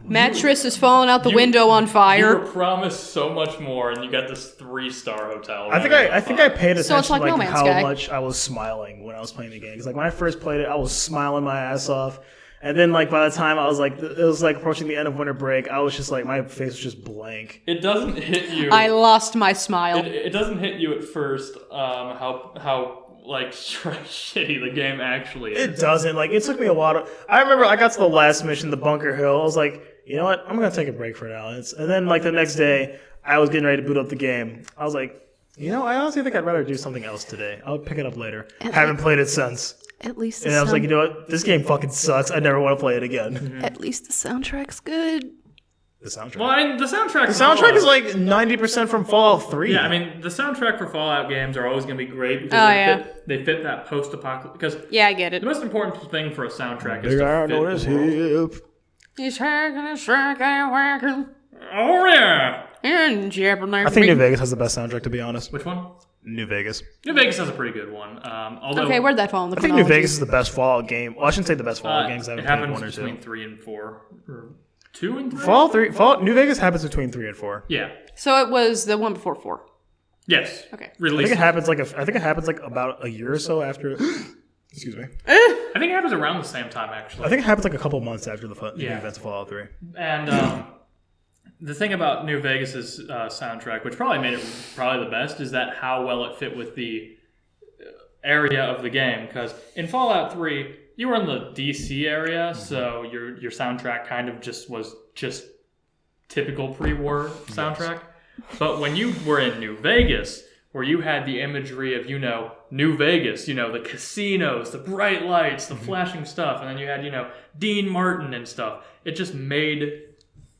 mattress is falling out the window on You fire. were promised so much more, and you got this 3-star hotel. I think I paid attention So it's like to No like Man's how Sky. much I was smiling when I was playing the game. Because like when I first played it, I was smiling my ass off. And then like by the time I was like, it was like approaching the end of winter break, I was just like, my face was just blank. It doesn't hit you. I lost my smile. It doesn't hit you at first. How like shitty the game actually is. It doesn't. Like it took me a while to. I remember I got to the last mission, the Bunker Hill. I was like, you know what? I'm gonna take a break for now. And then like the next day, I was getting ready to boot up the game. I was like, you know, I honestly think I'd rather do something else today. I'll pick it up later. Haven't played it since. At least And I was like, you know what? This game fucking sucks. I never want to play it again. At least the soundtrack's good. The soundtrack. Well, I mean, the soundtrack. The soundtrack is like 90% from Fallout 3. Yeah, I mean, the soundtrack for Fallout games are always going to be great because they fit that post-apocalyptic. Because Yeah, I get it. the most important thing for a soundtrack is Big to iron fit on the his world. hip. He's hacking and striking and whacking. Oh yeah. And jabbing. I think New Vegas has the best soundtrack, to be honest. Which one? New Vegas. New Vegas has a pretty good one. Although Okay, where'd that fall in the I think New chronology? Vegas is the best Fallout game. Well, I shouldn't say the best Fallout game because I it haven't played happens 1 or 2. between 3 and 4, or 2 and 3. Fallout New Vegas happens between 3 and 4. Yeah. So it was the one before 4. Yes. Okay. I think Release. it happens like about a year or so after. Excuse me. I think it happens around the same time actually. I think it happens like a couple months after the Yeah. events of Fallout 3. And the thing about New Vegas's soundtrack, which probably made it probably the best, is that how well it fit with the area of the game. Because in Fallout 3, you were in the DC area, so your soundtrack kind of was just typical pre-war soundtrack. But when you were in New Vegas, where you had the imagery of, New Vegas, the casinos, the bright lights, the flashing stuff, and then you had, Dean Martin and stuff, it just made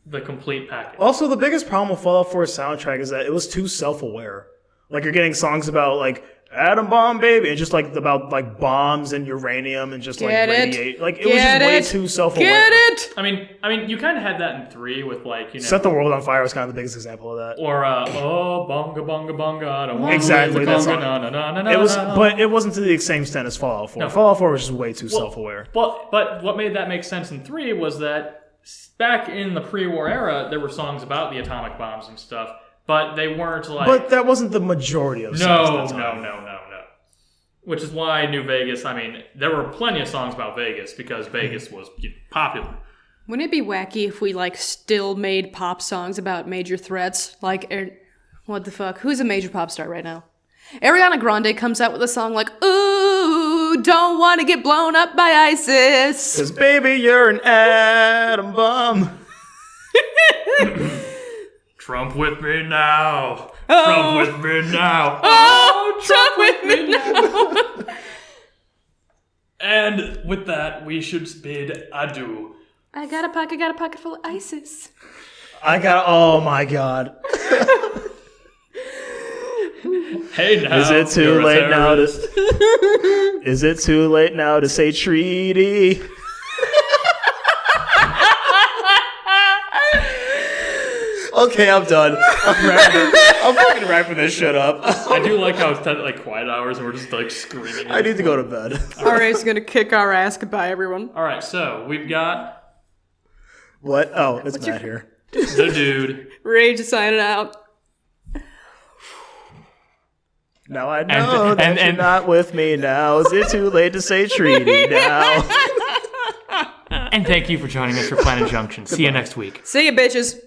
the complete package. Also, the biggest problem with Fallout 4's soundtrack is that it was too self-aware. Like, you're getting songs about, like, atom bomb, baby, and just, like, about, like, bombs and uranium and just, like, Get it. radiate. Like, it was just way too self-aware. Get it? I mean, you kind of had that in 3 with, like, Set the World on Fire was kind of the biggest example of that. or oh bonga bonga bonga, I don't want Exactly, to that conga, song. na, na, na, na, It was, na. but it wasn't to the same extent as Fallout 4. No. Fallout 4 was just way too self-aware. But what made that make sense in 3 was that back in the pre-war era, there were songs about the atomic bombs and stuff, but they weren't like. But that wasn't the majority of songs at the time. No. Which is why New Vegas. I mean, there were plenty of songs about Vegas because Vegas was popular. Wouldn't it be wacky if we, still made pop songs about major threats? What the fuck? Who's a major pop star right now? Ariana Grande comes out with a song like, ooh, don't want to get blown up by ISIS. Cause baby, you're an atom bomb. Trump with me now. Trump with me now. Oh, Trump with me now. And with that, we should bid adieu. I got a pocket full of ISIS. Oh my god. Hey now. Is it too you're a late now to terrorist. Is it too late now to say treaty? Okay, I'm done. I'm fucking wrapping this shit up. I do like how it's quiet hours and we're just screaming. I need to go to bed. RA's gonna kick our ass. Goodbye, everyone. All right, so we've got What? Oh, it's Matt here. the dude. Rage is signing out. Now I know that you're and- not with me now. Is it too late to say treaty now? And thank you for joining us for Planet Junction. See you next week. See ya, bitches.